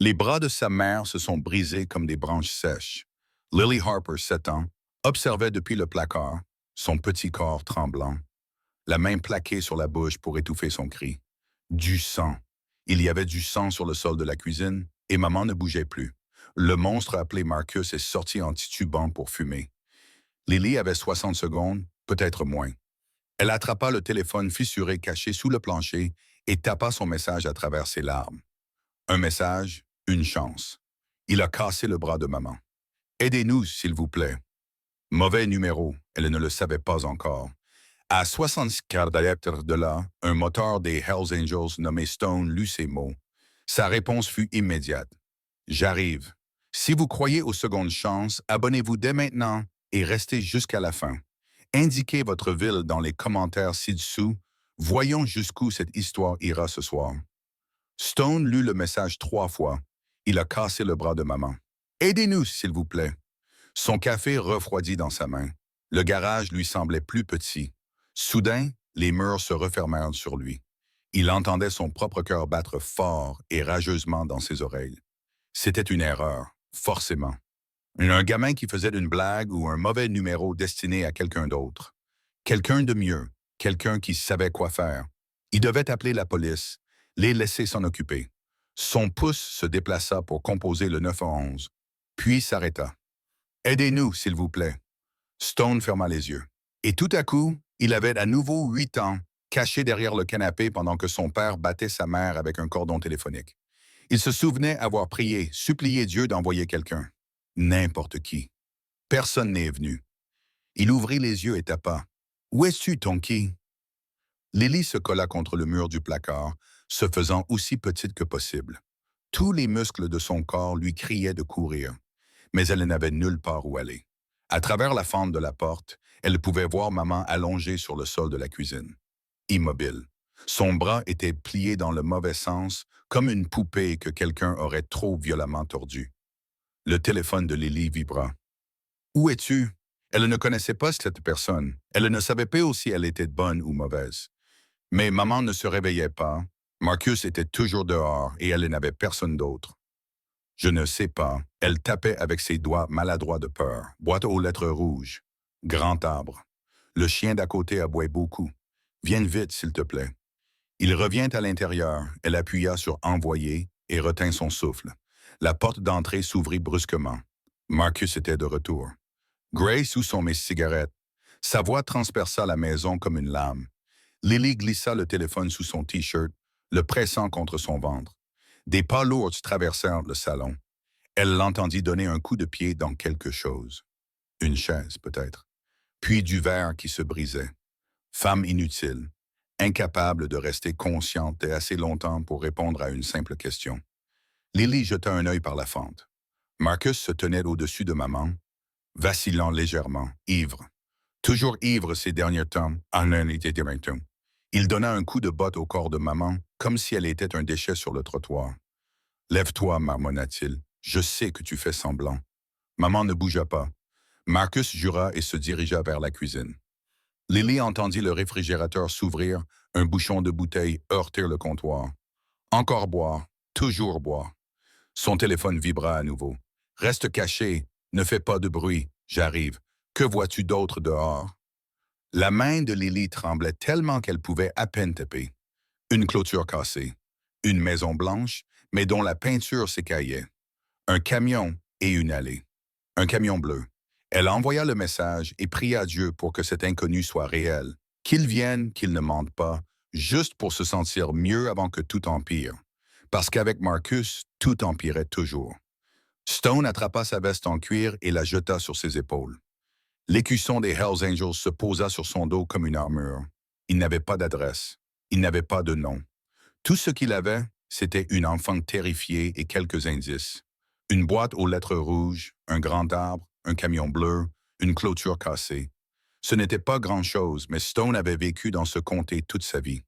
Les bras de sa mère se sont brisés comme des branches sèches. Lily Harper, 7 ans, observait depuis le placard, son petit corps tremblant, la main plaquée sur la bouche pour étouffer son cri. Du sang. Il y avait du sang sur le sol de la cuisine et maman ne bougeait plus. Le monstre appelé Marcus est sorti en titubant pour fumer. Lily avait 60 secondes, peut-être moins. Elle attrapa le téléphone fissuré caché sous le plancher et tapa son message à travers ses larmes. Un message, une chance. Il a cassé le bras de maman. Aidez-nous, s'il vous plaît. Mauvais numéro, elle ne le savait pas encore. À 60 km de là, un moteur des Hells Angels nommé Stone lut ces mots. Sa réponse fut immédiate. J'arrive. Si vous croyez aux secondes chances, abonnez-vous dès maintenant et restez jusqu'à la fin. Indiquez votre ville dans les commentaires ci-dessous. Voyons jusqu'où cette histoire ira ce soir. Stone lut le message 3 fois. Il a cassé le bras de maman. Aidez-nous, s'il vous plaît. Son café refroidit dans sa main. Le garage lui semblait plus petit. Soudain, les murs se refermèrent sur lui. Il entendait son propre cœur battre fort et rageusement dans ses oreilles. C'était une erreur, forcément. Un gamin qui faisait une blague ou un mauvais numéro destiné à quelqu'un d'autre. Quelqu'un de mieux, quelqu'un qui savait quoi faire. Il devait appeler la police, les laisser s'en occuper. Son pouce se déplaça pour composer le 911, puis s'arrêta. Aidez-nous, s'il vous plaît. Stone ferma les yeux. Et tout à coup, il avait à nouveau 8 ans, caché derrière le canapé pendant que son père battait sa mère avec un cordon téléphonique. Il se souvenait avoir prié, supplié Dieu d'envoyer quelqu'un. N'importe qui. Personne n'est venu. Il ouvrit les yeux et tapa. « Où es-tu, Tonky? » Lily se colla contre le mur du placard, se faisant aussi petite que possible. Tous les muscles de son corps lui criaient de courir, mais elle n'avait nulle part où aller. À travers la fente de la porte, elle pouvait voir maman allongée sur le sol de la cuisine, immobile. Son bras était plié dans le mauvais sens, comme une poupée que quelqu'un aurait trop violemment tordue. Le téléphone de Lily vibra. « Où es-tu? » Elle ne connaissait pas cette personne. Elle ne savait pas si elle était bonne ou mauvaise. Mais maman ne se réveillait pas. Marcus était toujours dehors et elle n'avait personne d'autre. Je ne sais pas. Elle tapait avec ses doigts maladroits de peur. Boîte aux lettres rouges. Grand arbre. Le chien d'à côté aboie beaucoup. Viens vite, s'il te plaît. Il revient à l'intérieur. Elle appuya sur envoyer et retint son souffle. La porte d'entrée s'ouvrit brusquement. Marcus était de retour. Grace sous son cigarette. Sa voix transperça la maison comme une lame. Lily glissa le téléphone sous son T-shirt, le pressant contre son ventre. Des pas lourds traversèrent le salon. Elle l'entendit donner un coup de pied dans quelque chose. Une chaise, peut-être. Puis du verre qui se brisait. Femme inutile, incapable de rester consciente et assez longtemps pour répondre à une simple question. Lily jeta un œil par la fente. Marcus se tenait au-dessus de maman, vacillant légèrement, ivre. Toujours ivre ces derniers temps, en était directeur. Il donna un coup de botte au corps de maman, comme si elle était un déchet sur le trottoir. « Lève-toi, marmonna-t-il. Je sais que tu fais semblant. » Maman ne bougea pas. Marcus jura et se dirigea vers la cuisine. Lily entendit le réfrigérateur s'ouvrir, un bouchon de bouteille heurter le comptoir. Encore boire, toujours boire. Son téléphone vibra à nouveau. « Reste caché, ne fais pas de bruit, j'arrive. Que vois-tu d'autre dehors? » La main de Lily tremblait tellement qu'elle pouvait à peine taper. Une clôture cassée. Une maison blanche, mais dont la peinture s'écaillait. Un camion et une allée. Un camion bleu. Elle envoya le message et pria Dieu pour que cet inconnu soit réel. Qu'il vienne, qu'il ne mente pas, juste pour se sentir mieux avant que tout empire. Parce qu'avec Marcus, tout empirait toujours. Stone attrapa sa veste en cuir et la jeta sur ses épaules. L'écusson des Hells Angels se posa sur son dos comme une armure. Il n'avait pas d'adresse. Il n'avait pas de nom. Tout ce qu'il avait, c'était une enfant terrifiée et quelques indices. Une boîte aux lettres rouges, un grand arbre, un camion bleu, une clôture cassée. Ce n'était pas grand-chose, mais Stone avait vécu dans ce comté toute sa vie.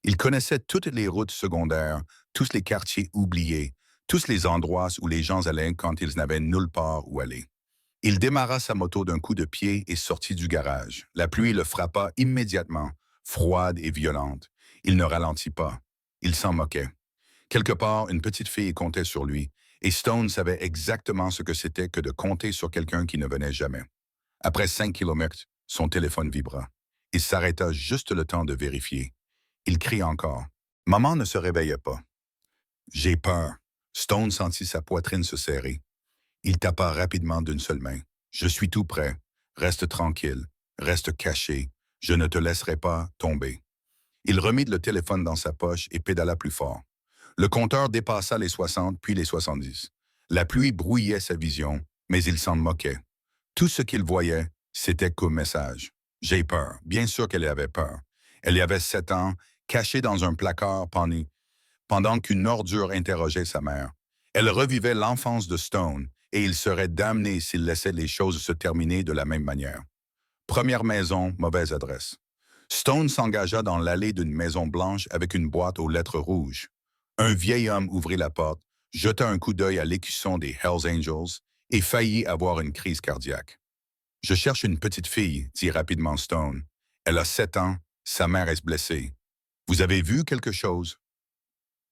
Il connaissait toutes les routes secondaires, tous les quartiers oubliés, tous les endroits où les gens allaient quand ils n'avaient nulle part où aller. Il démarra sa moto d'un coup de pied et sortit du garage. La pluie le frappa immédiatement, froide et violente. Il ne ralentit pas. Il s'en moquait. Quelque part, une petite fille comptait sur lui, et Stone savait exactement ce que c'était que de compter sur quelqu'un qui ne venait jamais. Après 5 kilomètres, son téléphone vibra. Il s'arrêta juste le temps de vérifier. Il crie encore. Maman ne se réveillait pas. J'ai peur. Stone sentit sa poitrine se serrer. Il tapa rapidement d'une seule main. Je suis tout prêt. Reste tranquille. Reste caché. Je ne te laisserai pas tomber. Il remit le téléphone dans sa poche et pédala plus fort. Le compteur dépassa les 60 puis les 70. La pluie brouillait sa vision, mais il s'en moquait. Tout ce qu'il voyait, c'était qu'un message. J'ai peur. Bien sûr qu'elle avait peur. Elle y avait 7 ans, cachée dans un placard pendant qu'une ordure interrogeait sa mère. Elle revivait l'enfance de Stone et il serait damné s'il laissait les choses se terminer de la même manière. Première maison, mauvaise adresse. Stone s'engagea dans l'allée d'une maison blanche avec une boîte aux lettres rouges. Un vieil homme ouvrit la porte, jeta un coup d'œil à l'écusson des Hells Angels et faillit avoir une crise cardiaque. « Je cherche une petite fille », dit rapidement Stone. « Elle a 7 ans, sa mère est blessée. Vous avez vu quelque chose? »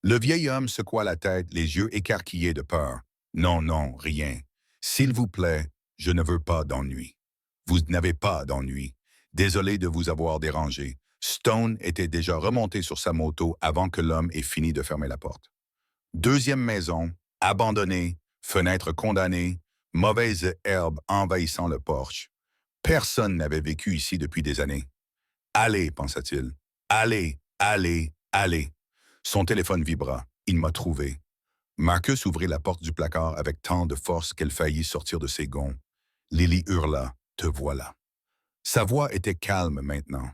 Le vieil homme secoua la tête, les yeux écarquillés de peur. « Non, non, rien. S'il vous plaît, je ne veux pas d'ennui. » « Vous n'avez pas d'ennui. Désolé de vous avoir dérangé. » Stone était déjà remonté sur sa moto avant que l'homme ait fini de fermer la porte. Deuxième maison, abandonnée, fenêtre condamnée, mauvaise herbe envahissant le porche. Personne n'avait vécu ici depuis des années. « Allez, pensa-t-il. Allez, allez, allez. » Son téléphone vibra. Il m'a trouvé. Marcus ouvrit la porte du placard avec tant de force qu'elle faillit sortir de ses gonds. Lily hurla. « Te voilà. » Sa voix était calme maintenant.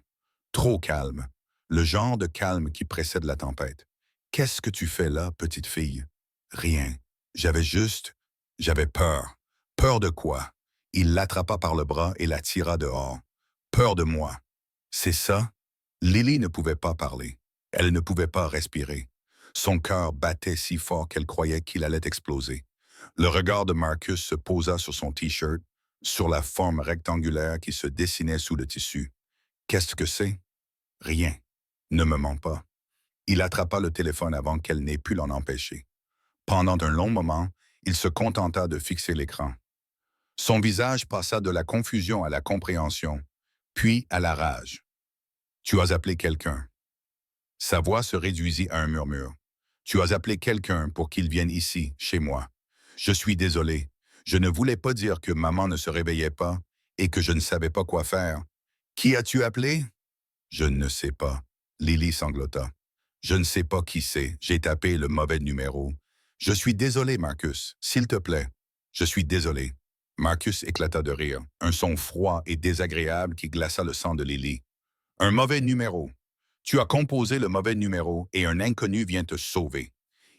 Trop calme. Le genre de calme qui précède la tempête. « Qu'est-ce que tu fais là, petite fille? »« Rien. J'avais peur. » « Peur de quoi? » Il l'attrapa par le bras et la tira dehors. « Peur de moi. » « C'est ça? » Lily ne pouvait pas parler. Elle ne pouvait pas respirer. Son cœur battait si fort qu'elle croyait qu'il allait exploser. Le regard de Marcus se posa sur son T-shirt, sur la forme rectangulaire qui se dessinait sous le tissu. « Qu'est-ce que c'est? » « Rien. Ne me mens pas. » Il attrapa le téléphone avant qu'elle n'ait pu l'en empêcher. Pendant un long moment, il se contenta de fixer l'écran. Son visage passa de la confusion à la compréhension, puis à la rage. « Tu as appelé quelqu'un. » Sa voix se réduisit à un murmure. « Tu as appelé quelqu'un pour qu'il vienne ici, chez moi. Je suis désolé. Je ne voulais pas dire que maman ne se réveillait pas et que je ne savais pas quoi faire. Qui as-tu appelé? » « Je ne sais pas. » Lily sanglota. « Je ne sais pas qui c'est. J'ai tapé le mauvais numéro. Je suis désolé, Marcus. S'il te plaît. Je suis désolé. » Marcus éclata de rire, un son froid et désagréable qui glaça le sang de Lily. « Un mauvais numéro. Tu as composé le mauvais numéro et un inconnu vient te sauver. »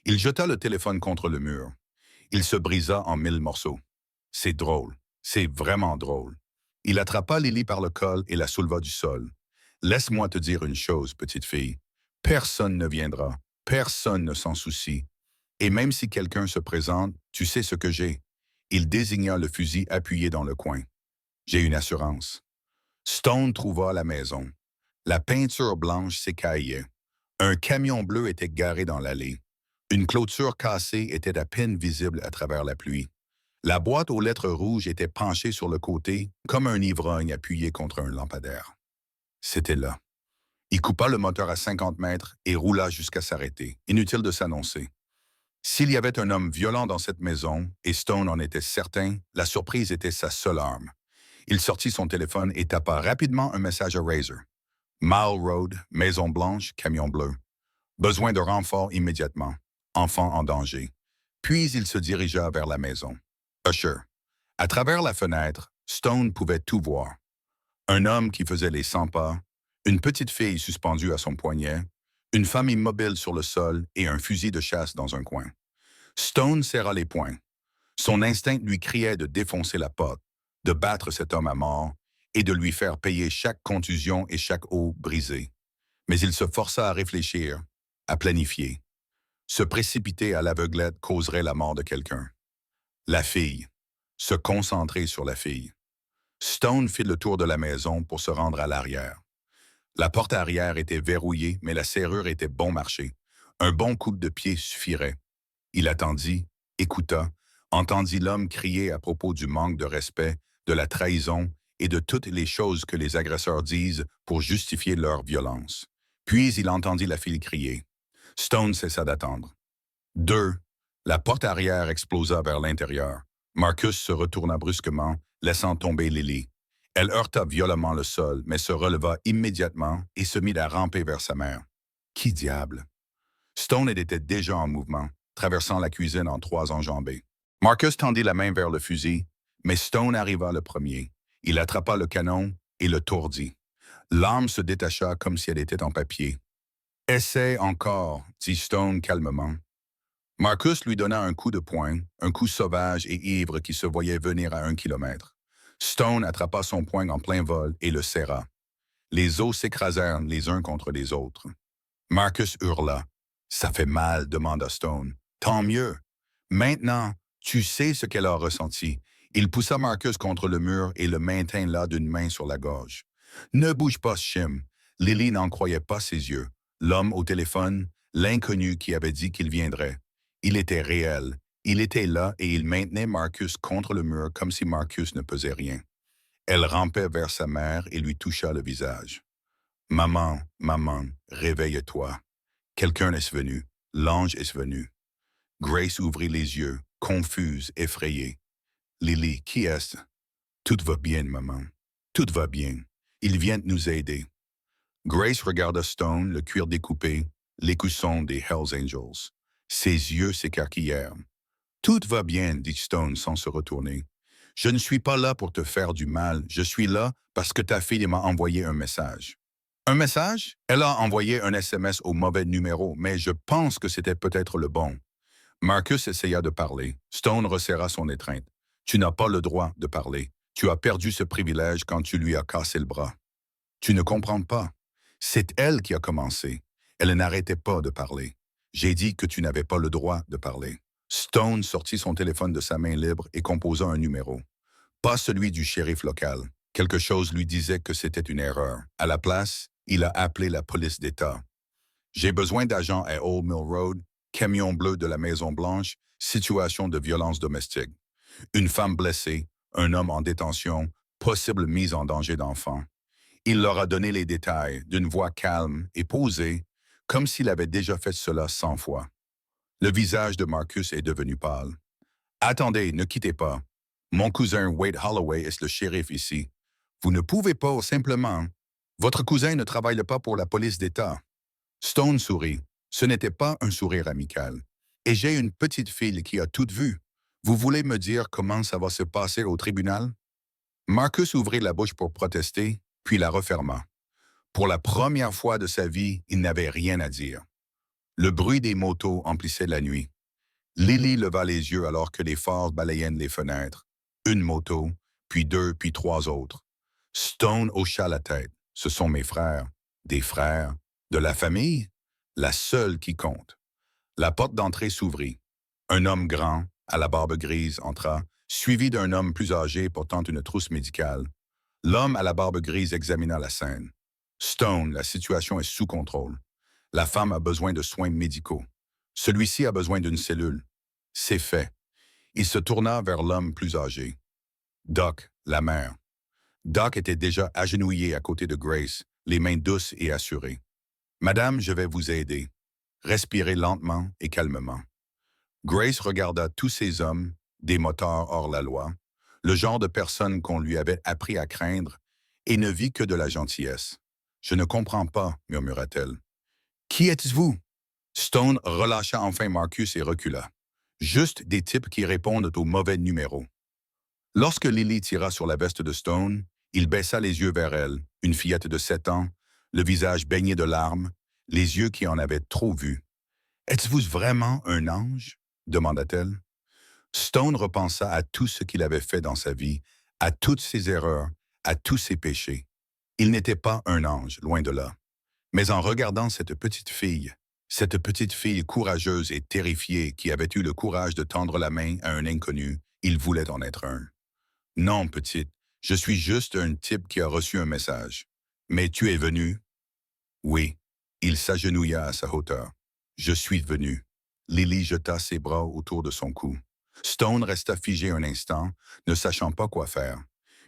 Il jeta le téléphone contre le mur. Il se brisa en 1000 morceaux. « C'est drôle. C'est vraiment drôle. » Il attrapa Lily par le col et la souleva du sol. « Laisse-moi te dire une chose, petite fille. Personne ne viendra. Personne ne s'en soucie. Et même si quelqu'un se présente, tu sais ce que j'ai. » Il désigna le fusil appuyé dans le coin. « J'ai une assurance. » Stone trouva la maison. La peinture blanche s'écaillait. Un camion bleu était garé dans l'allée. Une clôture cassée était à peine visible à travers la pluie. La boîte aux lettres rouges était penchée sur le côté, comme un ivrogne appuyé contre un lampadaire. C'était là. Il coupa le moteur à 50 mètres et roula jusqu'à s'arrêter. Inutile de s'annoncer. S'il y avait un homme violent dans cette maison, et Stone en était certain, la surprise était sa seule arme. Il sortit son téléphone et tapa rapidement un message à Razor. Mile Road, Maison Blanche, camion bleu. Besoin de renfort immédiatement. Enfant en danger. Puis il se dirigea vers la maison. Usher. À travers la fenêtre, Stone pouvait tout voir. Un homme qui faisait les 100 pas, une petite fille suspendue à son poignet, une femme immobile sur le sol et un fusil de chasse dans un coin. Stone serra les poings. Son instinct lui criait de défoncer la porte, de battre cet homme à mort et de lui faire payer chaque contusion et chaque os brisé. Mais il se força à réfléchir, à planifier. Se précipiter à l'aveuglette causerait la mort de quelqu'un. La fille. Se concentrer sur la fille. Stone fit le tour de la maison pour se rendre à l'arrière. La porte arrière était verrouillée, mais la serrure était bon marché. Un bon coup de pied suffirait. Il attendit, écouta, entendit l'homme crier à propos du manque de respect, de la trahison et de toutes les choses que les agresseurs disent pour justifier leur violence. Puis il entendit la fille crier. Stone cessa d'attendre. 2. La porte arrière explosa vers l'intérieur. Marcus se retourna brusquement, laissant tomber Lily. Elle heurta violemment le sol, mais se releva immédiatement et se mit à ramper vers sa mère. Qui diable? Stone était déjà en mouvement, traversant la cuisine en 3 enjambées. Marcus tendit la main vers le fusil, mais Stone arriva le premier. Il attrapa le canon et le tordit. L'arme se détacha comme si elle était en papier. « Essaie encore », dit Stone calmement. Marcus lui donna un coup de poing, un coup sauvage et ivre qui se voyait venir à 1 kilomètre. Stone attrapa son poing en plein vol et le serra. Les os s'écrasèrent les uns contre les autres. Marcus hurla. « Ça fait mal », demanda Stone. « Tant mieux. Maintenant, tu sais ce qu'elle a ressenti. » Il poussa Marcus contre le mur et le maintint là d'une main sur la gorge. « Ne bouge pas, Shim. » Lily n'en croyait pas ses yeux. L'homme au téléphone, l'inconnu qui avait dit qu'il viendrait. Il était réel. Il était là et il maintenait Marcus contre le mur comme si Marcus ne pesait rien. Elle rampait vers sa mère et lui toucha le visage. « Maman, maman, réveille-toi. Quelqu'un est venu. L'ange est venu. » Grace ouvrit les yeux, confuse, effrayée. « Lily, qui est-ce? »« Tout va bien, maman. Tout va bien. Il vient nous aider. » Grace regarda Stone, le cuir découpé, l'écusson des Hells Angels. Ses yeux s'écarquillèrent. « Tout va bien, » dit Stone sans se retourner. « Je ne suis pas là pour te faire du mal. Je suis là parce que ta fille m'a envoyé un message. » Un message? Elle a envoyé un SMS au mauvais numéro, mais je pense que c'était peut-être le bon. Marcus essaya de parler. Stone resserra son étreinte. « Tu n'as pas le droit de parler. Tu as perdu ce privilège quand tu lui as cassé le bras. Tu ne comprends pas. C'est elle qui a commencé. Elle n'arrêtait pas de parler. J'ai dit que tu n'avais pas le droit de parler. » Stone sortit son téléphone de sa main libre et composa un numéro. Pas celui du shérif local. Quelque chose lui disait que c'était une erreur. À la place, il a appelé la police d'État. « J'ai besoin d'agents à Old Mill Road, camion bleu de la Maison-Blanche, situation de violence domestique. Une femme blessée, un homme en détention, possible mise en danger d'enfant. » Il leur a donné les détails d'une voix calme et posée, comme s'il avait déjà fait cela 100 fois. Le visage de Marcus est devenu pâle. « Attendez, ne quittez pas. Mon cousin Wade Holloway est le shérif ici. Vous ne pouvez pas simplement... Votre cousin ne travaille pas pour la police d'État. » Stone sourit. Ce n'était pas un sourire amical. « Et j'ai une petite fille qui a tout vu. Vous voulez me dire comment ça va se passer au tribunal? » Marcus ouvrit la bouche pour protester, puis la referma. Pour la première fois de sa vie, il n'avait rien à dire. Le bruit des motos emplissait la nuit. Lily leva les yeux alors que les phares balayaient les fenêtres. 1 moto, puis 2, puis 3 autres. Stone hocha la tête. « Ce sont mes frères. » « Des frères? De la famille? » « La seule qui compte. » La porte d'entrée s'ouvrit. Un homme grand, à la barbe grise, entra, suivi d'un homme plus âgé portant une trousse médicale. L'homme à la barbe grise examina la scène. « Stone, la situation est sous contrôle. La femme a besoin de soins médicaux. Celui-ci a besoin d'une cellule. C'est fait. » Il se tourna vers l'homme plus âgé. « Doc, la mère. » Doc était déjà agenouillé à côté de Grace, les mains douces et assurées. « Madame, je vais vous aider. Respirez lentement et calmement. » Grace regarda tous ces hommes, des motards hors la loi, le genre de personnes qu'on lui avait appris à craindre, et ne vit que de la gentillesse. « Je ne comprends pas, » murmura-t-elle. « Qui êtes-vous? » Stone relâcha enfin Marcus et recula. « Juste des types qui répondent au mauvais numéro. » Lorsque Lily tira sur la veste de Stone, il baissa les yeux vers elle, une fillette de 7 ans, le visage baigné de larmes, les yeux qui en avaient trop vu. « Êtes-vous vraiment un ange? » demanda-t-elle. Stone repensa à tout ce qu'il avait fait dans sa vie, à toutes ses erreurs, à tous ses péchés. Il n'était pas un ange, loin de là. Mais en regardant cette petite fille courageuse et terrifiée qui avait eu le courage de tendre la main à un inconnu, il voulait en être un. « Non, petite, je suis juste un type qui a reçu un message. Mais tu es venu? » « Oui. » Il s'agenouilla à sa hauteur. Je suis venu. Lily jeta ses bras autour de son cou. Stone resta figé un instant, ne sachant pas quoi faire.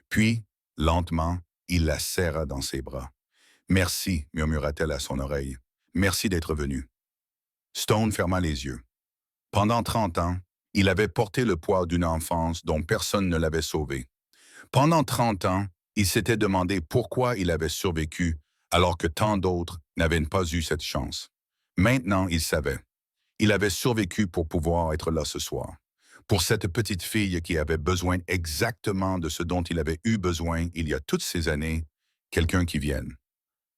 Puis, lentement, il la serra dans ses bras. Merci, murmura-t-elle à son oreille. Merci d'être venu. Stone ferma les yeux. Pendant 30 ans, il avait porté le poids d'une enfance dont personne ne l'avait sauvé. Pendant 30 ans, il s'était demandé pourquoi il avait survécu alors que tant d'autres n'avaient pas eu cette chance. Maintenant, il savait. Il avait survécu pour pouvoir être là ce soir. Pour cette petite fille qui avait besoin exactement de ce dont il avait eu besoin il y a toutes ces années, quelqu'un qui vienne.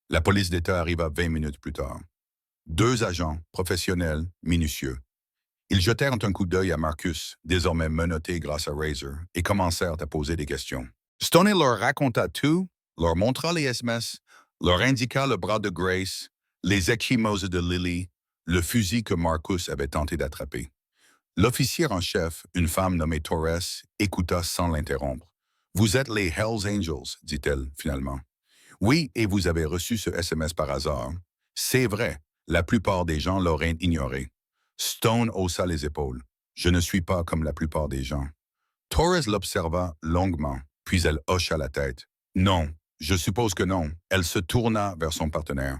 La police d'État arriva 20 minutes plus tard. 2 agents, professionnels, minutieux. Ils jetèrent un coup d'œil à Marcus, désormais menotté grâce à Razor, et commencèrent à poser des questions. Stoney leur raconta tout, leur montra les SMS, leur indiqua le bras de Grace, les ecchymoses de Lily, le fusil que Marcus avait tenté d'attraper. L'officier en chef, une femme nommée Torres, écouta sans l'interrompre. « Vous êtes les Hells Angels, dit-elle finalement. Oui, et vous avez reçu ce SMS par hasard. C'est vrai, la plupart des gens l'auraient ignoré. Stone haussa les épaules. Je ne suis pas comme la plupart des gens. Torres l'observa longuement, puis elle hocha la tête. Non, je suppose que non. Elle se tourna vers son partenaire.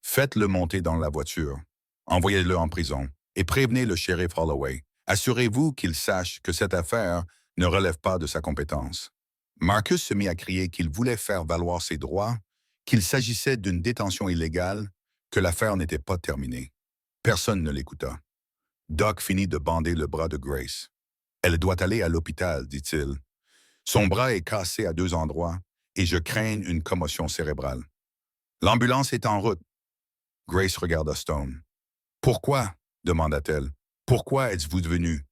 Faites-le monter dans la voiture. Envoyez-le en prison et prévenez le shérif Holloway. Assurez-vous qu'il sache que cette affaire ne relève pas de sa compétence. Marcus se mit à crier qu'il voulait faire valoir ses droits, qu'il s'agissait d'une détention illégale, que l'affaire n'était pas terminée. Personne ne l'écouta. Doc finit de bander le bras de Grace. « Elle doit aller à l'hôpital, dit-il. Son bras est cassé à 2 endroits et je crains une commotion cérébrale. L'ambulance est en route. » Grace regarda Stone. « Pourquoi? » demanda-t-elle. « Pourquoi êtes-vous venu?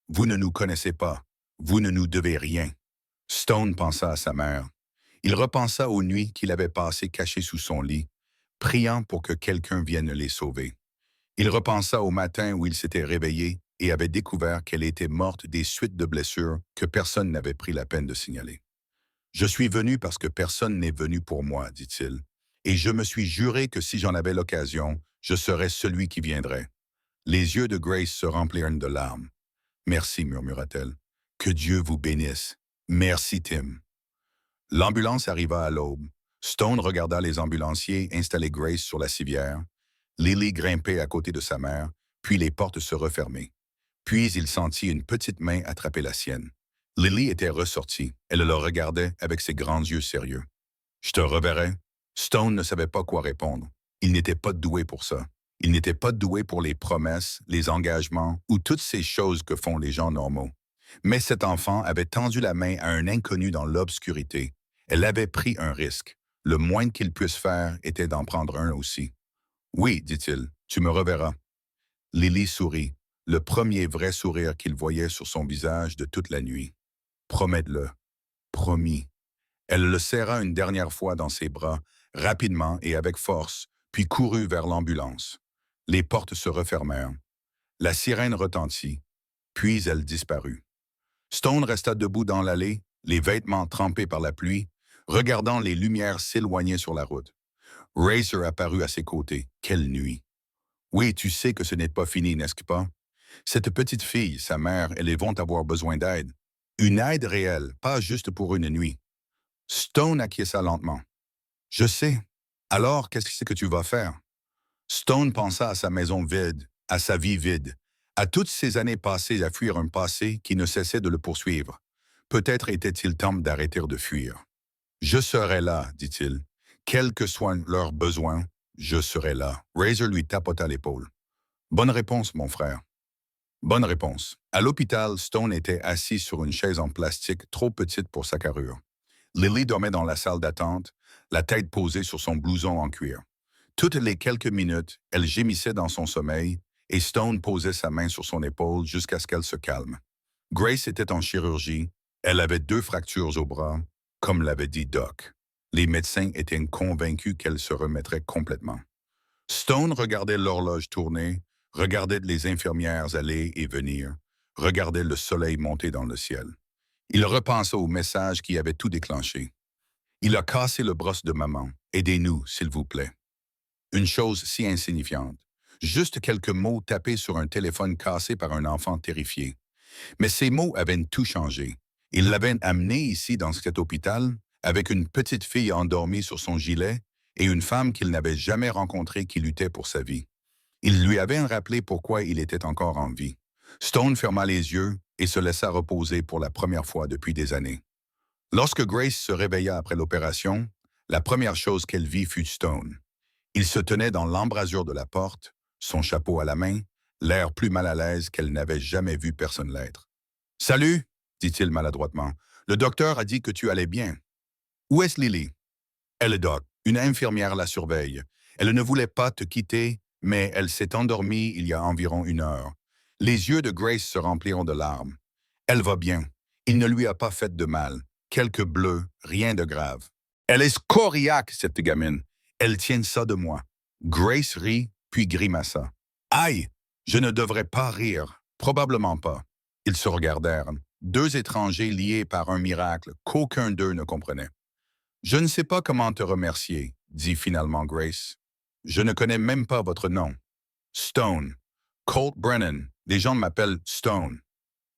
Vous ne nous connaissez pas. Vous ne nous devez rien. » Stone pensa à sa mère. Il repensa aux nuits qu'il avait passées cachées sous son lit, priant pour que quelqu'un vienne les sauver. Il repensa au matin où il s'était réveillé et avait découvert qu'elle était morte des suites de blessures que personne n'avait pris la peine de signaler. « Je suis venu parce que personne n'est venu pour moi, dit-il, et je me suis juré que si j'en avais l'occasion, je serais celui qui viendrait. » Les yeux de Grace se remplirent de larmes. « Merci, murmura-t-elle. Que Dieu vous bénisse. Merci, Tim. » L'ambulance arriva à l'aube. Stone regarda les ambulanciers installer Grace sur la civière, Lily grimper à côté de sa mère, puis les portes se refermer. Puis il sentit une petite main attraper la sienne. Lily était ressortie. Elle le regardait avec ses grands yeux sérieux. « Je te reverrai. » Stone ne savait pas quoi répondre. Il n'était pas doué pour ça. Il n'était pas doué pour les promesses, les engagements ou toutes ces choses que font les gens normaux. Mais cet enfant avait tendu la main à un inconnu dans l'obscurité. Elle avait pris un risque. Le moins qu'il puisse faire était d'en prendre un aussi. « Oui, dit-il, tu me reverras. » Lily sourit, le premier vrai sourire qu'il voyait sur son visage de toute la nuit. « Promets-le. » Promis. Elle le serra une dernière fois dans ses bras, rapidement et avec force, puis courut vers l'ambulance. Les portes se refermèrent. La sirène retentit, puis elle disparut. Stone resta debout dans l'allée, les vêtements trempés par la pluie, regardant les lumières s'éloigner sur la route. Razor apparut à ses côtés. Quelle nuit! Oui, tu sais que ce n'est pas fini, n'est-ce pas? Cette petite fille, sa mère, elles vont avoir besoin d'aide. Une aide réelle, pas juste pour une nuit. Stone acquiesça lentement. Je sais. Alors, qu'est-ce que tu vas faire? Stone pensa à sa maison vide, à sa vie vide, à toutes ces années passées à fuir un passé qui ne cessait de le poursuivre. Peut-être était-il temps d'arrêter de fuir. Je serai là, dit-il. Quels que soient leurs besoins, je serai là. Razor lui tapota l'épaule. Bonne réponse, mon frère. Bonne réponse. À l'hôpital, Stone était assis sur une chaise en plastique trop petite pour sa carrure. Lily dormait dans la salle d'attente, la tête posée sur son blouson en cuir. Toutes les quelques minutes, elle gémissait dans son sommeil et Stone posait sa main sur son épaule jusqu'à ce qu'elle se calme. Grace était en chirurgie. Elle avait 2 fractures au bras, comme l'avait dit Doc. Les médecins étaient convaincus qu'elle se remettrait complètement. Stone regardait l'horloge tourner, regardait les infirmières aller et venir, regardait le soleil monter dans le ciel. Il repensa au message qui avait tout déclenché. Il a cassé le brosse de maman. Aidez-nous, s'il vous plaît. Une chose si insignifiante. Juste quelques mots tapés sur un téléphone cassé par un enfant terrifié. Mais ces mots avaient tout changé. Il l'avait amené ici dans cet hôpital avec une petite fille endormie sur son gilet et une femme qu'il n'avait jamais rencontrée qui luttait pour sa vie. Il lui avait rappelé pourquoi il était encore en vie. Stone ferma les yeux et se laissa reposer pour la première fois depuis des années. Lorsque Grace se réveilla après l'opération, la première chose qu'elle vit fut Stone. Il se tenait dans l'embrasure de la porte, son chapeau à la main, l'air plus mal à l'aise qu'elle n'avait jamais vu personne l'être. « Salut !» dit-il maladroitement. « Le docteur a dit que tu allais bien. »« Où est-ce Lily ?»« Elle est doc. Une infirmière la surveille. Elle ne voulait pas te quitter, mais elle s'est endormie il y a environ 1 heure. » Les yeux de Grace se rempliront de larmes. « Elle va bien. Il ne lui a pas fait de mal. Quelques bleus, rien de grave. »« Elle est scoriaque, cette gamine. Elle tient ça de moi. » Grace rit, puis grimaça. « Aïe! Je ne devrais pas rire. Probablement pas. » Ils se regardèrent, deux étrangers liés par un miracle qu'aucun d'eux ne comprenait. « Je ne sais pas comment te remercier, » dit finalement Grace. « Je ne connais même pas votre nom. »« Stone. Colt Brennan. Les gens m'appellent Stone. »«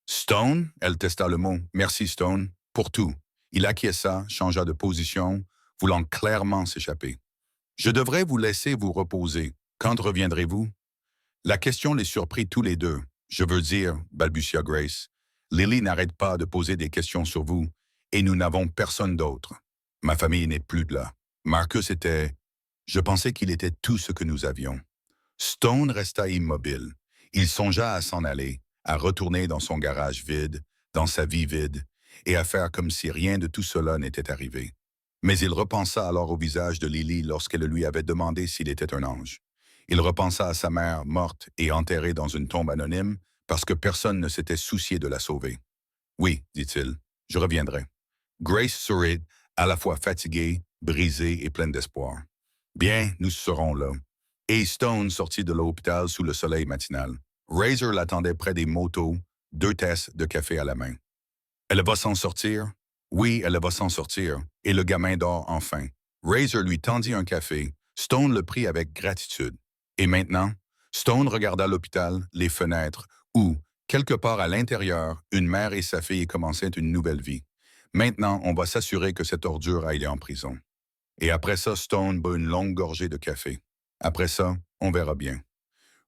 Stone ?» Elle testa le mot. « Merci, Stone. Pour tout. » Il acquiesça, changea de position, voulant clairement s'échapper. « Je devrais vous laisser vous reposer. Quand reviendrez-vous? » La question les surprit tous les deux. « Je veux dire, » balbutia Grace, « Lily n'arrête pas de poser des questions sur vous, et nous n'avons personne d'autre. Ma famille n'est plus de là. Marcus était... Je pensais qu'il était tout ce que nous avions. » Stone resta immobile. Il songea à s'en aller, à retourner dans son garage vide, dans sa vie vide, et à faire comme si rien de tout cela n'était arrivé. Mais il repensa alors au visage de Lily lorsqu'elle lui avait demandé s'il était un ange. Il repensa à sa mère morte et enterrée dans une tombe anonyme parce que personne ne s'était soucié de la sauver. « Oui, dit-il, je reviendrai. » Grace sourit, à la fois fatiguée, brisée et pleine d'espoir. « Bien, nous serons là. » Et Stone sortit de l'hôpital sous le soleil matinal. Razor l'attendait près des motos, 2 tasses de café à la main. « Elle va s'en sortir? » « Oui, elle va s'en sortir. » Et le gamin dort enfin. Razor lui tendit un café. Stone le prit avec gratitude. Et maintenant, Stone regarda l'hôpital, les fenêtres, où, quelque part à l'intérieur, une mère et sa fille commençaient une nouvelle vie. Maintenant, on va s'assurer que cette ordure aille en prison. Et après ça, Stone boit une longue gorgée de café. Après ça, on verra bien.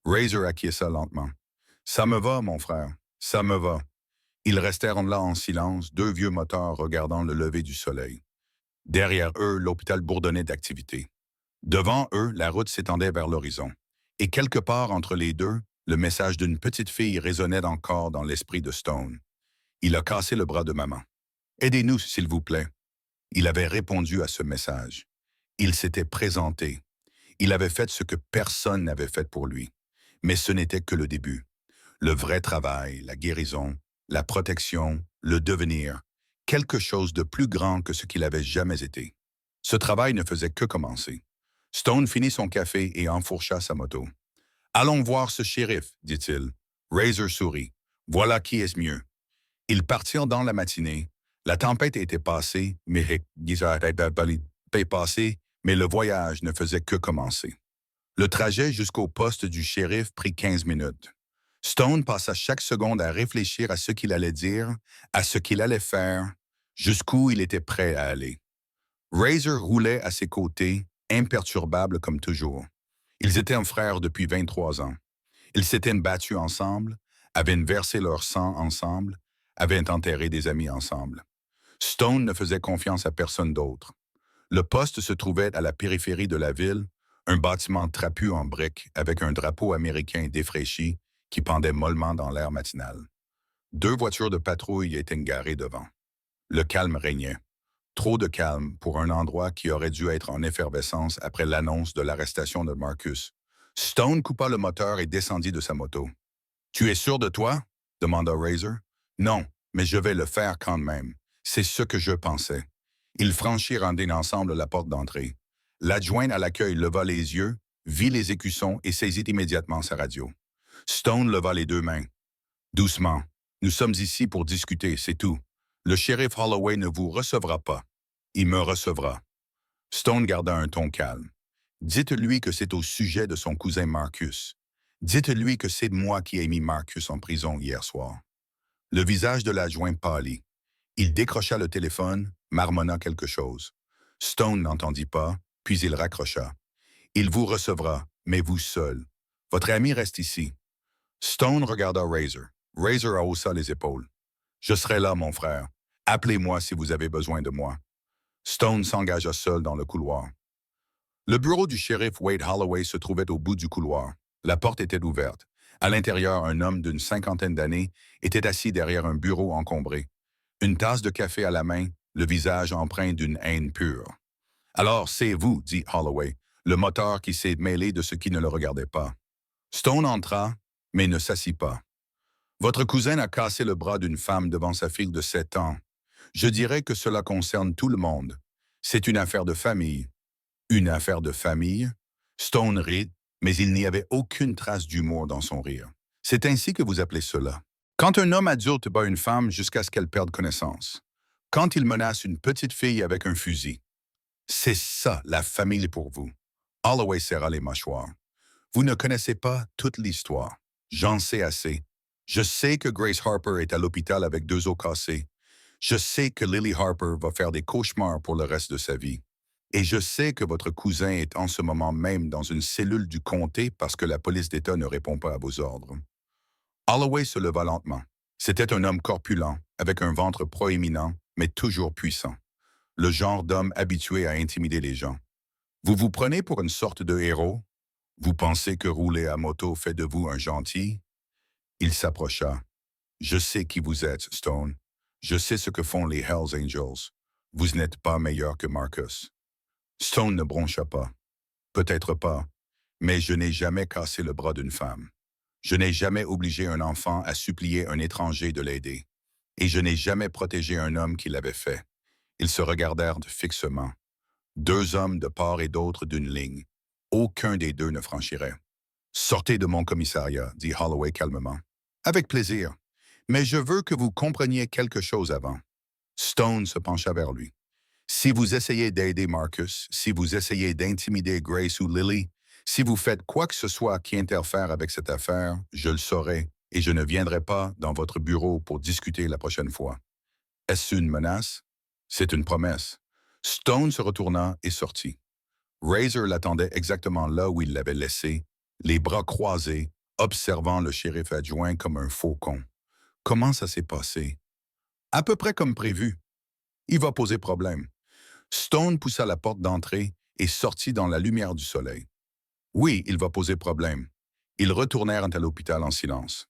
Razor acquiesça lentement. « Ça me va, mon frère, ça me va. » Ils restèrent là en silence, 2 vieux moteurs regardant le lever du soleil. Derrière eux, l'hôpital bourdonnait d'activité. Devant eux, la route s'étendait vers l'horizon. Et quelque part entre les deux, le message d'une petite fille résonnait encore dans l'esprit de Stone. Il a cassé le bras de maman. « Aidez-nous, s'il vous plaît. » Il avait répondu à ce message. Il s'était présenté. Il avait fait ce que personne n'avait fait pour lui. Mais ce n'était que le début. Le vrai travail, la guérison, la protection, le devenir, quelque chose de plus grand que ce qu'il avait jamais été. Ce travail ne faisait que commencer. Stone finit son café et enfourcha sa moto. « Allons voir ce shérif, » dit-il. Razor sourit. « Voilà qui est mieux. » Ils partirent dans la matinée. La tempête était passée, mais le voyage ne faisait que commencer. Le trajet jusqu'au poste du shérif prit 15 minutes. Stone passa chaque seconde à réfléchir à ce qu'il allait dire, à ce qu'il allait faire, jusqu'où il était prêt à aller. Razor roulait à ses côtés, imperturbable comme toujours. Ils étaient un frère depuis 23 ans. Ils s'étaient battus ensemble, avaient versé leur sang ensemble, avaient enterré des amis ensemble. Stone ne faisait confiance à personne d'autre. Le poste se trouvait à la périphérie de la ville, un bâtiment trapu en briques avec un drapeau américain défraîchi qui pendait mollement dans l'air matinal. 2 voitures de patrouille étaient garées devant. Le calme régnait. Trop de calme pour un endroit qui aurait dû être en effervescence après l'annonce de l'arrestation de Marcus. Stone coupa le moteur et descendit de sa moto. « Tu es sûr de toi? » demanda Razor. « Non, mais je vais le faire quand même. C'est ce que je pensais. » Ils franchirent ensemble la porte d'entrée. L'adjoint à l'accueil leva les yeux, vit les écussons et saisit immédiatement sa radio. Stone leva les 2 mains. « Doucement. Nous sommes ici pour discuter, c'est tout. Le shérif Holloway ne vous recevra pas. Il me recevra. » Stone garda un ton calme. « Dites-lui que c'est au sujet de son cousin Marcus. Dites-lui que c'est moi qui ai mis Marcus en prison hier soir. Le visage de l'adjoint pâlit. Il décrocha le téléphone, marmonna quelque chose. Stone n'entendit pas, puis il raccrocha. Il vous recevra, mais vous seul. Votre ami reste ici. Stone regarda Razor. Razor haussa les épaules. Je serai là, mon frère. Appelez-moi si vous avez besoin de moi. Stone s'engagea seul dans le couloir. Le bureau du shérif Wade Holloway se trouvait au bout du couloir. La porte était ouverte. À l'intérieur, un homme d'une cinquantaine d'années était assis derrière un bureau encombré. Une tasse de café à la main, le visage empreint d'une haine pure. Alors, c'est vous, dit Holloway, le moteur qui s'est mêlé de ce qui ne le regardait pas. Stone entra, mais ne s'assit pas. Votre cousin a cassé le bras d'une femme devant sa fille de 7 ans. Je dirais que cela concerne tout le monde. C'est une affaire de famille. Une affaire de famille? Stone rit, mais il n'y avait aucune trace d'humour dans son rire. C'est ainsi que vous appelez cela. Quand un homme adulte bat une femme jusqu'à ce qu'elle perde connaissance. Quand il menace une petite fille avec un fusil. C'est ça, la famille pour vous. Holloway serra les mâchoires. Vous ne connaissez pas toute l'histoire. J'en sais assez. Je sais que Grace Harper est à l'hôpital avec 2 os cassés. Je sais que Lily Harper va faire des cauchemars pour le reste de sa vie. Et je sais que votre cousin est en ce moment même dans une cellule du comté parce que la police d'État ne répond pas à vos ordres. Holloway se leva lentement. C'était un homme corpulent, avec un ventre proéminent, mais toujours puissant. Le genre d'homme habitué à intimider les gens. Vous vous prenez pour une sorte de héros? Vous pensez que rouler à moto fait de vous un gentil? Il s'approcha. Je sais qui vous êtes, Stone. Je sais ce que font les Hells Angels. Vous n'êtes pas meilleur que Marcus. Stone ne broncha pas. Peut-être pas, mais je n'ai jamais cassé le bras d'une femme. Je n'ai jamais obligé un enfant à supplier un étranger de l'aider. Et je n'ai jamais protégé un homme qui l'avait fait. Ils se regardèrent fixement. 2 hommes de part et d'autre d'une ligne. Aucun des deux ne franchirait. Sortez de mon commissariat, dit Holloway calmement. Avec plaisir. Mais je veux que vous compreniez quelque chose avant. Stone se pencha vers lui. Si vous essayez d'aider Marcus, si vous essayez d'intimider Grace ou Lily, si vous faites quoi que ce soit qui interfère avec cette affaire, je le saurai et je ne viendrai pas dans votre bureau pour discuter la prochaine fois. Est-ce une menace? C'est une promesse. Stone se retourna et sortit. Razor l'attendait exactement là où il l'avait laissé, les bras croisés, observant le shérif adjoint comme un faucon. Comment ça s'est passé? À peu près comme prévu. Il va poser problème. Stone poussa la porte d'entrée et sortit dans la lumière du soleil. Oui, il va poser problème. Ils retournèrent à l'hôpital en silence.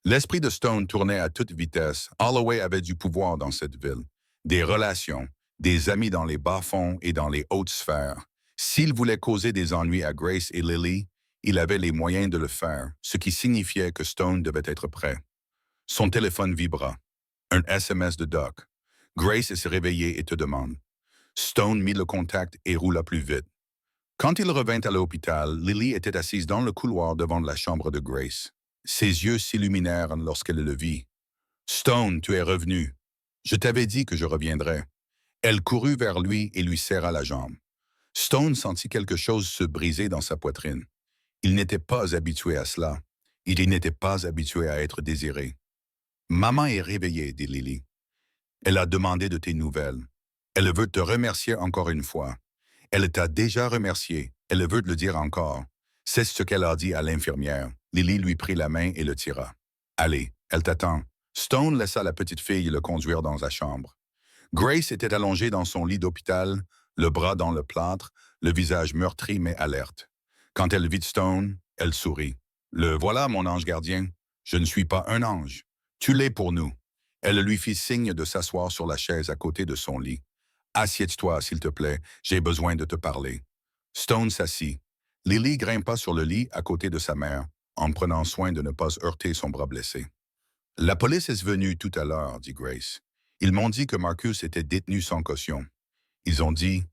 L'esprit de Stone tournait à toute vitesse. Holloway avait du pouvoir dans cette ville. Des relations, des amis dans les bas-fonds et dans les hautes sphères. S'il voulait causer des ennuis à Grace et Lily, il avait les moyens de le faire, ce qui signifiait que Stone devait être prêt. Son téléphone vibra. Un SMS de Doc. Grace s'est réveillée et te demande. Stone mit le contact et roula plus vite. Quand il revint à l'hôpital, Lily était assise dans le couloir devant la chambre de Grace. Ses yeux s'illuminèrent lorsqu'elle le vit. « Stone, tu es revenu. Je t'avais dit que je reviendrais. » Elle courut vers lui et lui serra la jambe. Stone sentit quelque chose se briser dans sa poitrine. Il n'était pas habitué à cela. Il n'était pas habitué à être désiré. « Maman est réveillée, dit Lily. Elle a demandé de tes nouvelles. Elle veut te remercier encore une fois. Elle t'a déjà remercié. Elle veut te le dire encore. C'est ce qu'elle a dit à l'infirmière. Lily lui prit la main et le tira. Allez, elle t'attend. Stone laissa la petite fille le conduire dans sa chambre. Grace était allongée dans son lit d'hôpital, le bras dans le plâtre, le visage meurtri mais alerte. Quand elle vit Stone, elle sourit. Le voilà, mon ange gardien. Je ne suis pas un ange. Tu l'es pour nous. Elle lui fit signe de s'asseoir sur la chaise à côté de son lit. Assieds-toi, s'il te plaît, j'ai besoin de te parler. Stone s'assit. Lily grimpa sur le lit à côté de sa mère, en prenant soin de ne pas heurter son bras blessé. La police est venue tout à l'heure, dit Grace. Ils m'ont dit que Marcus était détenu sans caution. Ils ont dit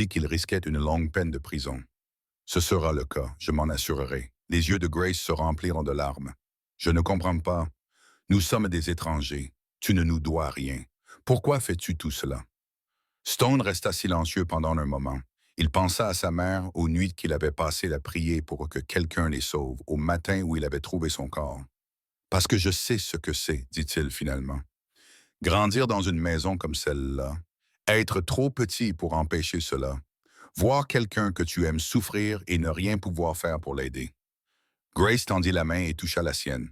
qu'il risquait une longue peine de prison. Ce sera le cas, je m'en assurerai. Les yeux de Grace se remplirent de larmes. Je ne comprends pas. Nous sommes des étrangers. Tu ne nous dois rien. Pourquoi fais-tu tout cela? Stone resta silencieux pendant un moment. Il pensa à sa mère aux nuits qu'il avait passées à prier pour que quelqu'un les sauve, au matin où il avait trouvé son corps. Parce que je sais ce que c'est, dit-il finalement. Grandir dans une maison comme celle-là, être trop petit pour empêcher cela, voir quelqu'un que tu aimes souffrir et ne rien pouvoir faire pour l'aider. Grace tendit la main et toucha la sienne.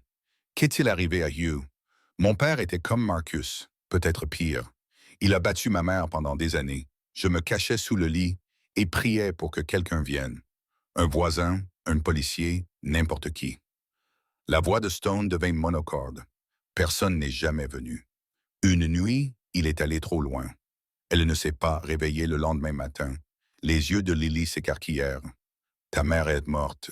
Qu'est-il arrivé à Hugh? Mon père était comme Marcus, peut-être pire. Il a battu ma mère pendant des années. Je me cachais sous le lit et priais pour que quelqu'un vienne. Un voisin, un policier, n'importe qui. La voix de Stone devint monocorde. Personne n'est jamais venu. Une nuit, il est allé trop loin. Elle ne s'est pas réveillée le lendemain matin. Les yeux de Lily s'écarquillèrent. Ta mère est morte.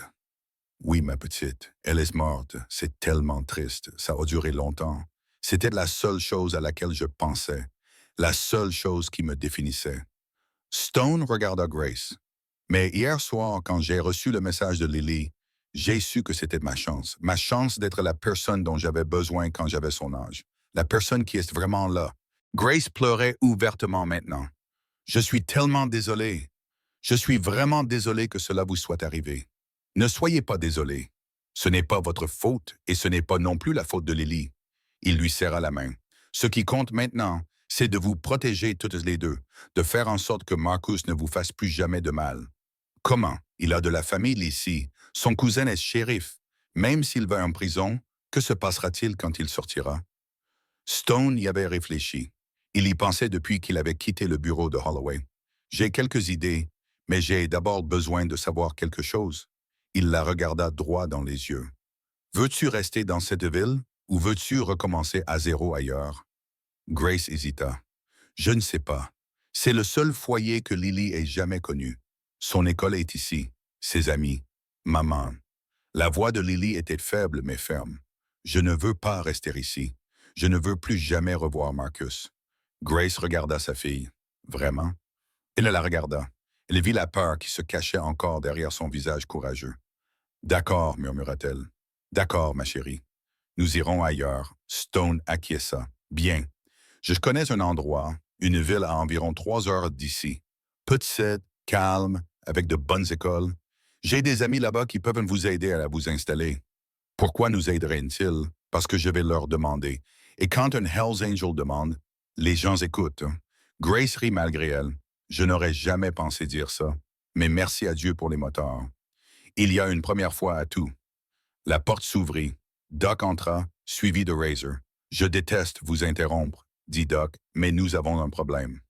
Oui, ma petite, elle est morte. C'est tellement triste. Ça a duré longtemps. C'était la seule chose à laquelle je pensais. La seule chose qui me définissait. Stone regarda Grace. Mais hier soir, quand j'ai reçu le message de Lily, j'ai su que c'était ma chance d'être la personne dont j'avais besoin quand j'avais son âge, la personne qui est vraiment là. Grace pleurait ouvertement maintenant. Je suis tellement désolé. Je suis vraiment désolé que cela vous soit arrivé. Ne soyez pas désolé. Ce n'est pas votre faute et ce n'est pas non plus la faute de Lily. Il lui serra la main. Ce qui compte maintenant, c'est de vous protéger toutes les deux, de faire en sorte que Marcus ne vous fasse plus jamais de mal. Comment? Il a de la famille ici. Son cousin est shérif. Même s'il va en prison, que se passera-t-il quand il sortira? Stone y avait réfléchi. Il y pensait depuis qu'il avait quitté le bureau de Holloway. J'ai quelques idées, mais j'ai d'abord besoin de savoir quelque chose. Il la regarda droit dans les yeux. Veux-tu rester dans cette ville ou veux-tu recommencer à zéro ailleurs? Grace hésita. Je ne sais pas. C'est le seul foyer que Lily ait jamais connu. Son école est ici. Ses amis. Maman. La voix de Lily était faible mais ferme. Je ne veux pas rester ici. Je ne veux plus jamais revoir Marcus. Grace regarda sa fille. Vraiment? Elle la regarda. Elle vit la peur qui se cachait encore derrière son visage courageux. D'accord, murmura-t-elle. D'accord, ma chérie. Nous irons ailleurs. Stone acquiesça. Bien. Je connais un endroit, une ville à environ 3 heures d'ici. Petite, calme, avec de bonnes écoles. J'ai des amis là-bas qui peuvent vous aider à vous installer. Pourquoi nous aideraient-ils? Parce que je vais leur demander. Et quand un Hells Angel demande, les gens écoutent. Grace rit malgré elle. Je n'aurais jamais pensé dire ça. Mais merci à Dieu pour les motards. Il y a une première fois à tout. La porte s'ouvrit. Doc entra, suivi de Razor. Je déteste vous interrompre, dit Doc, mais nous avons un problème.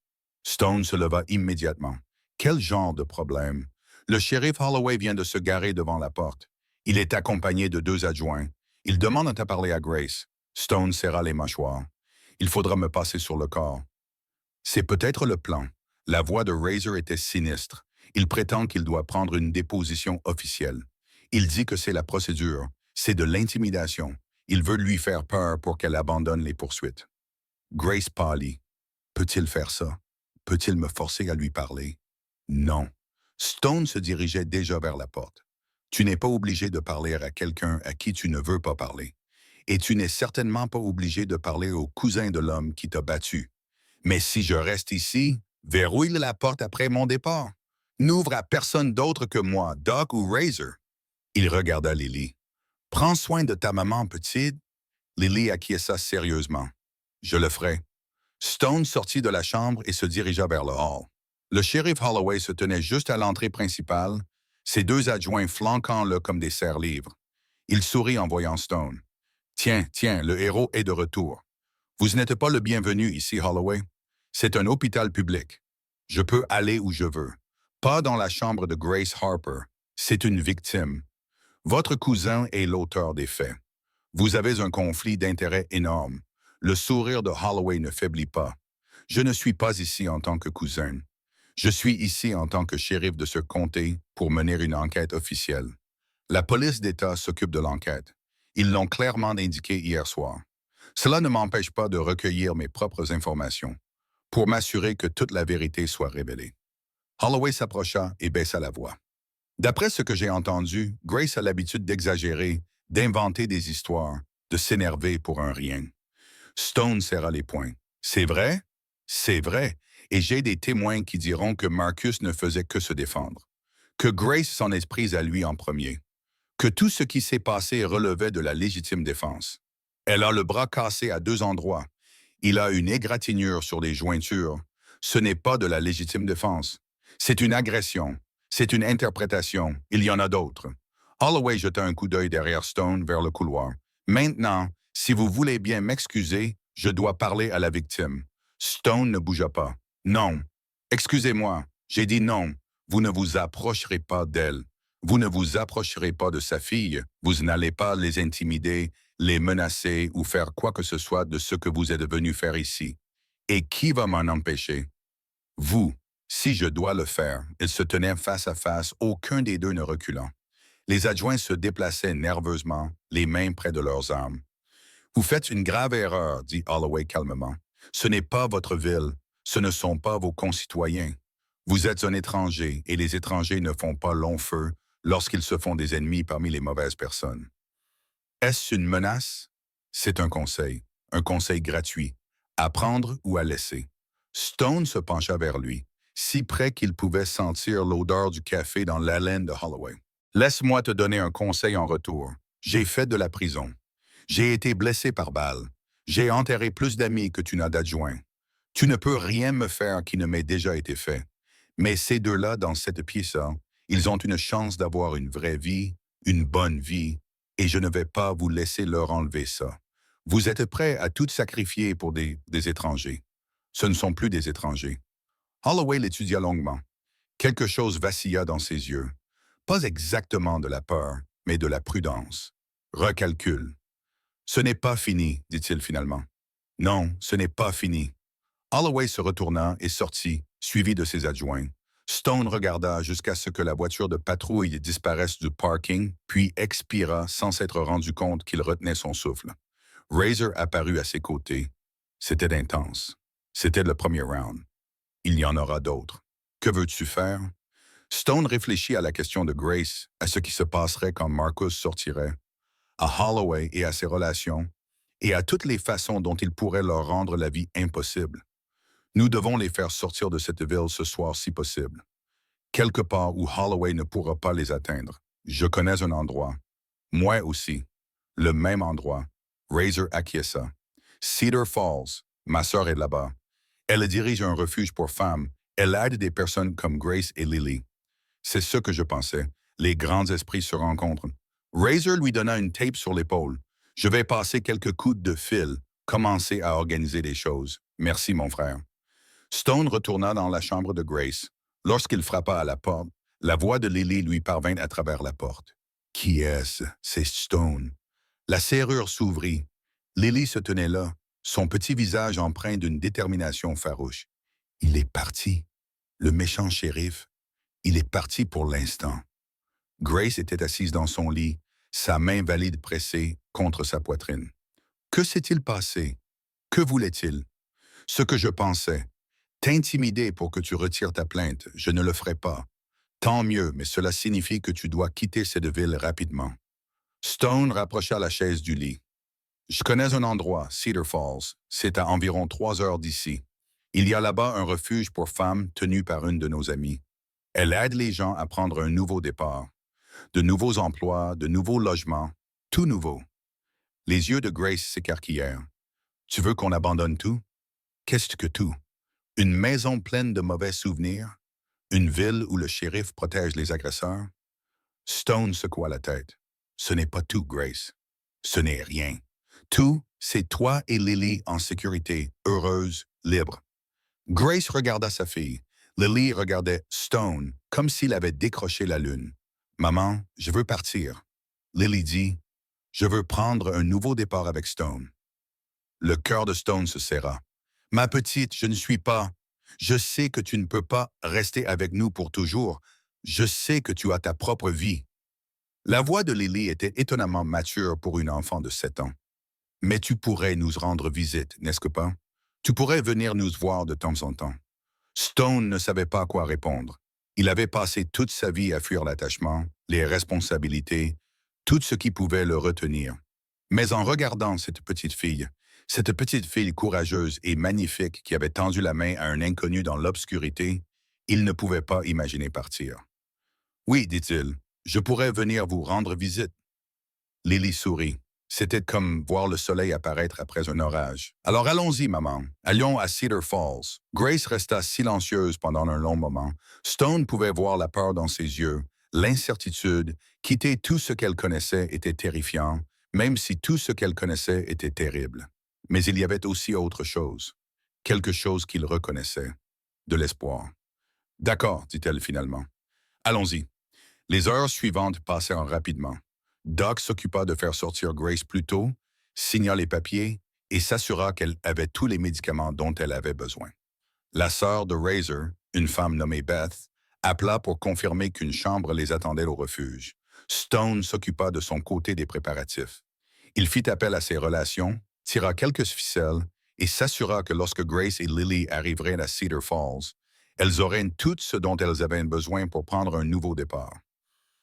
Stone se leva immédiatement. Quel genre de problème? Le shérif Holloway vient de se garer devant la porte. Il est accompagné de 2 adjoints. Il demande à parler à Grace. Stone serra les mâchoires. Il faudra me passer sur le corps. C'est peut-être le plan. La voix de Razor était sinistre. Il prétend qu'il doit prendre une déposition officielle. Il dit que c'est la procédure. C'est de l'intimidation. Il veut lui faire peur pour qu'elle abandonne les poursuites. Grace pâlit. Peut-il faire ça? Peut-il me forcer à lui parler? Non. Stone se dirigeait déjà vers la porte. Tu n'es pas obligé de parler à quelqu'un à qui tu ne veux pas parler. Et tu n'es certainement pas obligé de parler au cousin de l'homme qui t'a battu. Mais si je reste ici, verrouille la porte après mon départ. N'ouvre à personne d'autre que moi, Doc ou Razor. Il regarda Lily. Prends soin de ta maman, petite. Lily acquiesça sérieusement. Je le ferai. Stone sortit de la chambre et se dirigea vers le hall. Le shérif Holloway se tenait juste à l'entrée principale, ses 2 adjoints flanquant-le comme des serre-livres. Il sourit en voyant Stone. Tiens, le héros est de retour. Vous n'êtes pas le bienvenu ici, Holloway. C'est un hôpital public. Je peux aller où je veux. Pas dans la chambre de Grace Harper. C'est une victime. Votre cousin est l'auteur des faits. Vous avez un conflit d'intérêts énorme. Le sourire de Holloway ne faiblit pas. Je ne suis pas ici en tant que cousin. Je suis ici en tant que shérif de ce comté pour mener une enquête officielle. La police d'État s'occupe de l'enquête. Ils l'ont clairement indiqué hier soir. Cela ne m'empêche pas de recueillir mes propres informations pour m'assurer que toute la vérité soit révélée. Holloway s'approcha et baissa la voix. D'après ce que j'ai entendu, Grace a l'habitude d'exagérer, d'inventer des histoires, de s'énerver pour un rien. Stone serra les poings. C'est vrai? C'est vrai, et j'ai des témoins qui diront que Marcus ne faisait que se défendre, que Grace s'en est prise à lui en premier, que tout ce qui s'est passé relevait de la légitime défense. Elle a le bras cassé à 2 endroits. Il a une égratignure sur les jointures. Ce n'est pas de la légitime défense. C'est une agression. C'est une interprétation. Il y en a d'autres. Holloway jeta un coup d'œil derrière Stone vers le couloir. Maintenant, si vous voulez bien m'excuser, je dois parler à la victime. Stone ne bougea pas. Non. Excusez-moi. J'ai dit non. Vous ne vous approcherez pas d'elle. Vous ne vous approcherez pas de sa fille. Vous n'allez pas les intimider, les menacer ou faire quoi que ce soit de ce que vous êtes venu faire ici. Et qui va m'en empêcher? Vous. Si je dois le faire. Ils se tenaient face à face, aucun des deux ne reculant. Les adjoints se déplaçaient nerveusement, les mains près de leurs armes. Vous faites une grave erreur, dit Holloway calmement. Ce n'est pas votre ville, ce ne sont pas vos concitoyens. Vous êtes un étranger et les étrangers ne font pas long feu lorsqu'ils se font des ennemis parmi les mauvaises personnes. Est-ce une menace? C'est un conseil gratuit, à prendre ou à laisser. Stone se pencha vers lui, si près qu'il pouvait sentir l'odeur du café dans l'haleine de Holloway. Laisse-moi te donner un conseil en retour. J'ai fait de la prison. J'ai été blessé par balle. J'ai enterré plus d'amis que tu n'as d'adjoints. Tu ne peux rien me faire qui ne m'ait déjà été fait. Mais ces deux-là, dans cette pièce-là, ils ont une chance d'avoir une vraie vie, une bonne vie, et je ne vais pas vous laisser leur enlever ça. Vous êtes prêts à tout sacrifier pour des étrangers. Ce ne sont plus des étrangers. Holloway l'étudia longuement. Quelque chose vacilla dans ses yeux. Pas exactement de la peur, mais de la prudence. Recalcul. Ce n'est pas fini, dit-il finalement. Non, ce n'est pas fini. Holloway se retourna et sortit, suivi de ses adjoints. Stone regarda jusqu'à ce que la voiture de patrouille disparaisse du parking, puis expira sans s'être rendu compte qu'il retenait son souffle. Razor apparut à ses côtés. C'était intense. C'était le premier round. Il y en aura d'autres. Que veux-tu faire? Stone réfléchit à la question de Grace, à ce qui se passerait quand Marcus sortirait, à Holloway et à ses relations, et à toutes les façons dont il pourrait leur rendre la vie impossible. Nous devons les faire sortir de cette ville ce soir si possible. Quelque part où Holloway ne pourra pas les atteindre. Je connais un endroit. Moi aussi. Le même endroit. Razor acquiesça. Cedar Falls. Ma sœur est là-bas. Elle dirige un refuge pour femmes. Elle aide des personnes comme Grace et Lily. C'est ce que je pensais. Les grands esprits se rencontrent. Razor lui donna une tape sur l'épaule. Je vais passer quelques coups de fil, commencer à organiser les choses. Merci, mon frère. Stone retourna dans la chambre de Grace. Lorsqu'il frappa à la porte, la voix de Lily lui parvint à travers la porte. Qui est-ce? C'est Stone. La serrure s'ouvrit. Lily se tenait là, son petit visage empreint d'une détermination farouche. Il est parti. Le méchant shérif. Il est parti pour l'instant. Grace était assise dans son lit, sa main valide pressée contre sa poitrine. Que s'est-il passé? Que voulait-il? Ce que je pensais. T'intimider pour que tu retires ta plainte, je ne le ferai pas. Tant mieux, mais cela signifie que tu dois quitter cette ville rapidement. Stone rapprocha la chaise du lit. Je connais un endroit, Cedar Falls. C'est à environ 3 heures d'ici. Il y a là-bas un refuge pour femmes tenu par une de nos amies. Elle aide les gens à prendre un nouveau départ. De nouveaux emplois, de nouveaux logements, tout nouveau. Les yeux de Grace s'écarquillèrent. Tu veux qu'on abandonne tout? Qu'est-ce que tout? Une maison pleine de mauvais souvenirs? Une ville où le shérif protège les agresseurs? Stone secoua la tête. Ce n'est pas tout, Grace. Ce n'est rien. Tout, c'est toi et Lily en sécurité, heureuse, libre. Grace regarda sa fille. Lily regardait Stone comme s'il avait décroché la lune. Maman, je veux partir. Lily dit, je veux prendre un nouveau départ avec Stone. Le cœur de Stone se serra. Ma petite, je ne suis pas. Je sais que tu ne peux pas rester avec nous pour toujours. Je sais que tu as ta propre vie. La voix de Lily était étonnamment mature pour une enfant de 7 ans. Mais tu pourrais nous rendre visite, n'est-ce pas? Tu pourrais venir nous voir de temps en temps. Stone ne savait pas quoi répondre. Il avait passé toute sa vie à fuir l'attachement, les responsabilités, tout ce qui pouvait le retenir. Mais en regardant cette petite fille, Cette petite fille courageuse et magnifique qui avait tendu la main à un inconnu dans l'obscurité, il ne pouvait pas imaginer partir. Oui, dit-il, je pourrais venir vous rendre visite. Lily sourit. C'était comme voir le soleil apparaître après un orage. Alors allons-y, maman. Allons à Cedar Falls. Grace resta silencieuse pendant un long moment. Stone pouvait voir la peur dans ses yeux, l'incertitude. Quitter tout ce qu'elle connaissait était terrifiant, même si tout ce qu'elle connaissait était terrible. Mais il y avait aussi autre chose. Quelque chose qu'il reconnaissait. De l'espoir. D'accord, dit-elle finalement. Allons-y. Les heures suivantes passèrent rapidement. Doc s'occupa de faire sortir Grace plus tôt, signa les papiers et s'assura qu'elle avait tous les médicaments dont elle avait besoin. La sœur de Razor, une femme nommée Beth, appela pour confirmer qu'une chambre les attendait au refuge. Stone s'occupa de son côté des préparatifs. Il fit appel à ses relations, tira quelques ficelles et s'assura que lorsque Grace et Lily arriveraient à Cedar Falls, elles auraient tout ce dont elles avaient besoin pour prendre un nouveau départ.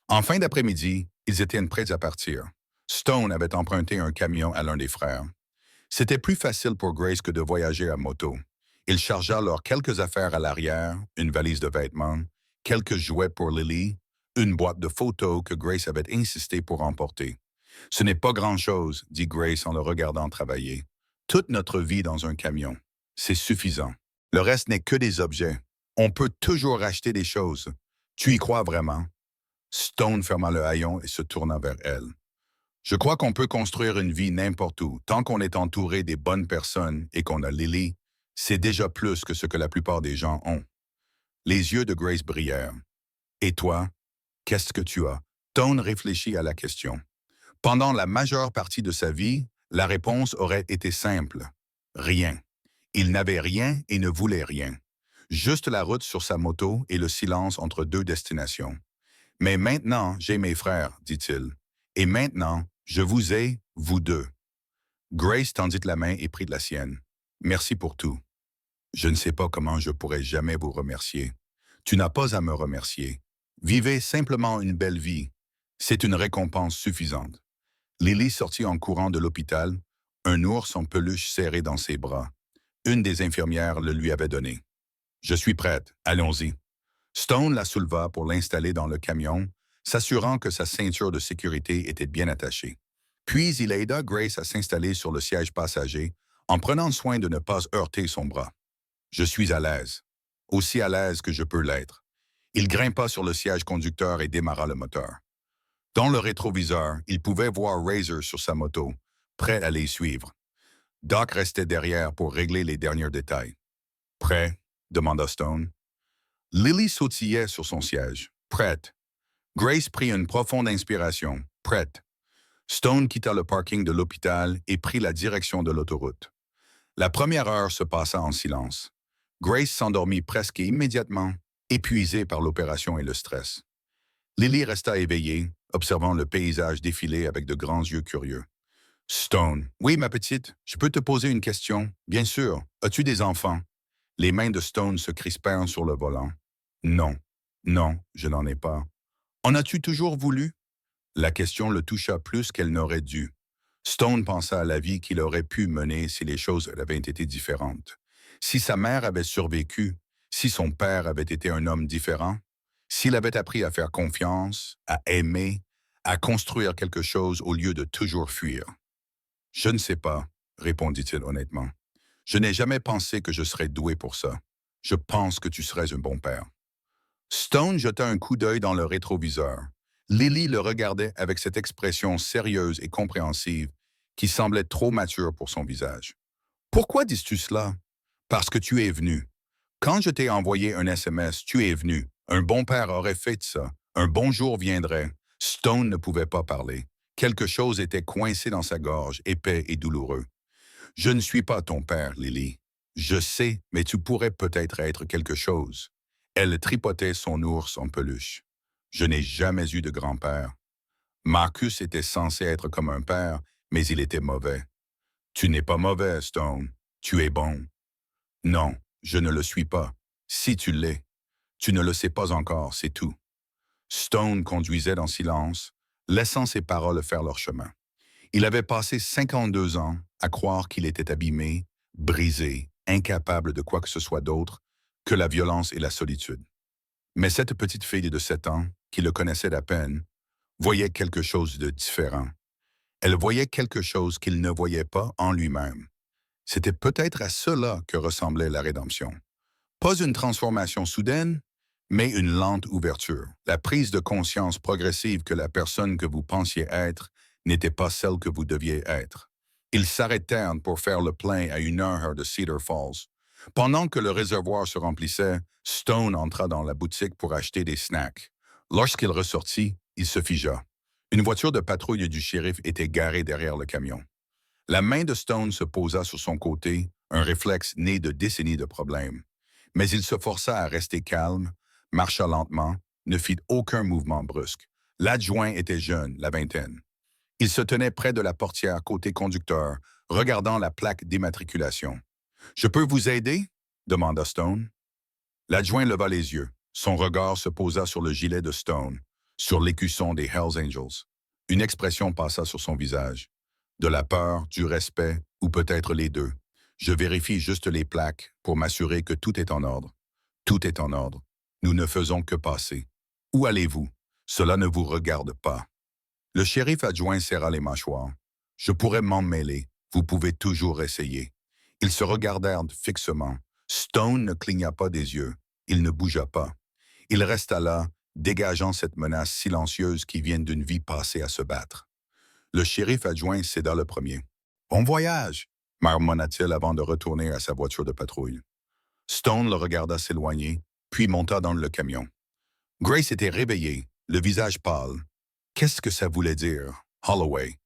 En fin d'après-midi, ils étaient prêts à partir. Stone avait emprunté un camion à l'un des frères. C'était plus facile pour Grace que de voyager à moto. Il chargea leurs quelques affaires à l'arrière, une valise de vêtements, quelques jouets pour Lily, une boîte de photos que Grace avait insisté pour emporter. « Ce n'est pas grand-chose, dit Grace en le regardant travailler. Toute notre vie dans un camion. C'est suffisant. Le reste n'est que des objets. On peut toujours acheter des choses. Tu y crois vraiment? » Stone ferma le haillon et se tourna vers elle. « Je crois qu'on peut construire une vie n'importe où, tant qu'on est entouré des bonnes personnes et qu'on a Lily. C'est déjà plus que ce que la plupart des gens ont. » Les yeux de Grace brillèrent. « Et toi, qu'est-ce que tu as? » Stone réfléchit à la question. Pendant la majeure partie de sa vie, la réponse aurait été simple. Rien. Il n'avait rien et ne voulait rien. Juste la route sur sa moto et le silence entre deux destinations. « Mais maintenant, j'ai mes frères, dit-il. Et maintenant, je vous ai, vous deux. » Grace tendit la main et prit de la sienne. « Merci pour tout. Je ne sais pas comment je pourrais jamais vous remercier. Tu n'as pas à me remercier. Vivez simplement une belle vie. C'est une récompense suffisante. » Lily sortit en courant de l'hôpital, un ours en peluche serré dans ses bras. Une des infirmières le lui avait donné. « Je suis prête, allons-y. » Stone la souleva pour l'installer dans le camion, s'assurant que sa ceinture de sécurité était bien attachée. Puis il aida Grace à s'installer sur le siège passager, en prenant soin de ne pas heurter son bras. « Je suis à l'aise. Aussi à l'aise que je peux l'être. » Il grimpa sur le siège conducteur et démarra le moteur. Dans le rétroviseur, il pouvait voir Razor sur sa moto, prêt à les suivre. Doc restait derrière pour régler les derniers détails. « Prêt? » demanda Stone. Lily sautillait sur son siège. « Prête. » Grace prit une profonde inspiration. « Prête. » Stone quitta le parking de l'hôpital et prit la direction de l'autoroute. La première heure se passa en silence. Grace s'endormit presque immédiatement, épuisée par l'opération et le stress. Lily resta éveillée, observant le paysage défiler avec de grands yeux curieux. « Stone. Oui, ma petite, je peux te poser une question? Bien sûr. As-tu des enfants? » Les mains de Stone se crispèrent sur le volant. « Non. Non, je n'en ai pas. »« En as-tu toujours voulu? » La question le toucha plus qu'elle n'aurait dû. Stone pensa à la vie qu'il aurait pu mener si les choses avaient été différentes. Si sa mère avait survécu, si son père avait été un homme différent, s'il avait appris à faire confiance, à aimer, à construire quelque chose au lieu de toujours fuir. « Je ne sais pas, » répondit-il honnêtement. « Je n'ai jamais pensé que je serais doué pour ça. Je pense que tu serais un bon père. » Stone jeta un coup d'œil dans le rétroviseur. Lily le regardait avec cette expression sérieuse et compréhensive qui semblait trop mature pour son visage. « Pourquoi dis-tu cela? »« Parce que tu es venu. Quand je t'ai envoyé un SMS, tu es venu. Un bon père aurait fait ça. Un bon jour viendrait. » Stone ne pouvait pas parler. Quelque chose était coincé dans sa gorge, épais et douloureux. « Je ne suis pas ton père, Lily. Je sais, mais tu pourrais peut-être être quelque chose. » Elle tripotait son ours en peluche. « Je n'ai jamais eu de grand-père. Marcus était censé être comme un père, mais il était mauvais. »« Tu n'es pas mauvais, Stone. Tu es bon. »« Non, je ne le suis pas. Si tu l'es. Tu ne le sais pas encore, c'est tout. » Stone conduisait dans silence, laissant ses paroles faire leur chemin. Il avait passé 52 ans, à croire qu'il était abîmé, brisé, incapable de quoi que ce soit d'autre que la violence et la solitude. Mais cette petite fille de 7 ans, qui le connaissait à peine, voyait quelque chose de différent. Elle voyait quelque chose qu'il ne voyait pas en lui-même. C'était peut-être à cela que ressemblait la rédemption. Pas une transformation soudaine, mais une lente ouverture. La prise de conscience progressive que la personne que vous pensiez être n'était pas celle que vous deviez être. Ils s'arrêtèrent pour faire le plein à 1 heure de Cedar Falls. Pendant que le réservoir se remplissait, Stone entra dans la boutique pour acheter des snacks. Lorsqu'il ressortit, il se figea. Une voiture de patrouille du shérif était garée derrière le camion. La main de Stone se posa sur son côté, un réflexe né de décennies de problèmes. Mais il se força à rester calme, marcha lentement, ne fit aucun mouvement brusque. L'adjoint était jeune, la vingtaine. Il se tenait près de la portière côté conducteur, regardant la plaque d'immatriculation. « Je peux vous aider ?» demanda Stone. L'adjoint leva les yeux. Son regard se posa sur le gilet de Stone, sur l'écusson des Hells Angels. Une expression passa sur son visage. De la peur, du respect, ou peut-être les deux. Je vérifie juste les plaques pour m'assurer que tout est en ordre. Tout est en ordre. Nous ne faisons que passer. Où allez-vous? Cela ne vous regarde pas. Le shérif adjoint serra les mâchoires. Je pourrais m'en mêler. Vous pouvez toujours essayer. Ils se regardèrent fixement. Stone ne cligna pas des yeux. Il ne bougea pas. Il resta là, dégageant cette menace silencieuse qui vient d'une vie passée à se battre. Le shérif adjoint céda le premier. « Bon voyage !» marmonna-t-il avant de retourner à sa voiture de patrouille. Stone le regarda s'éloigner, puis monta dans le camion. Grace était réveillée, le visage pâle. Qu'est-ce que ça voulait dire? Holloway.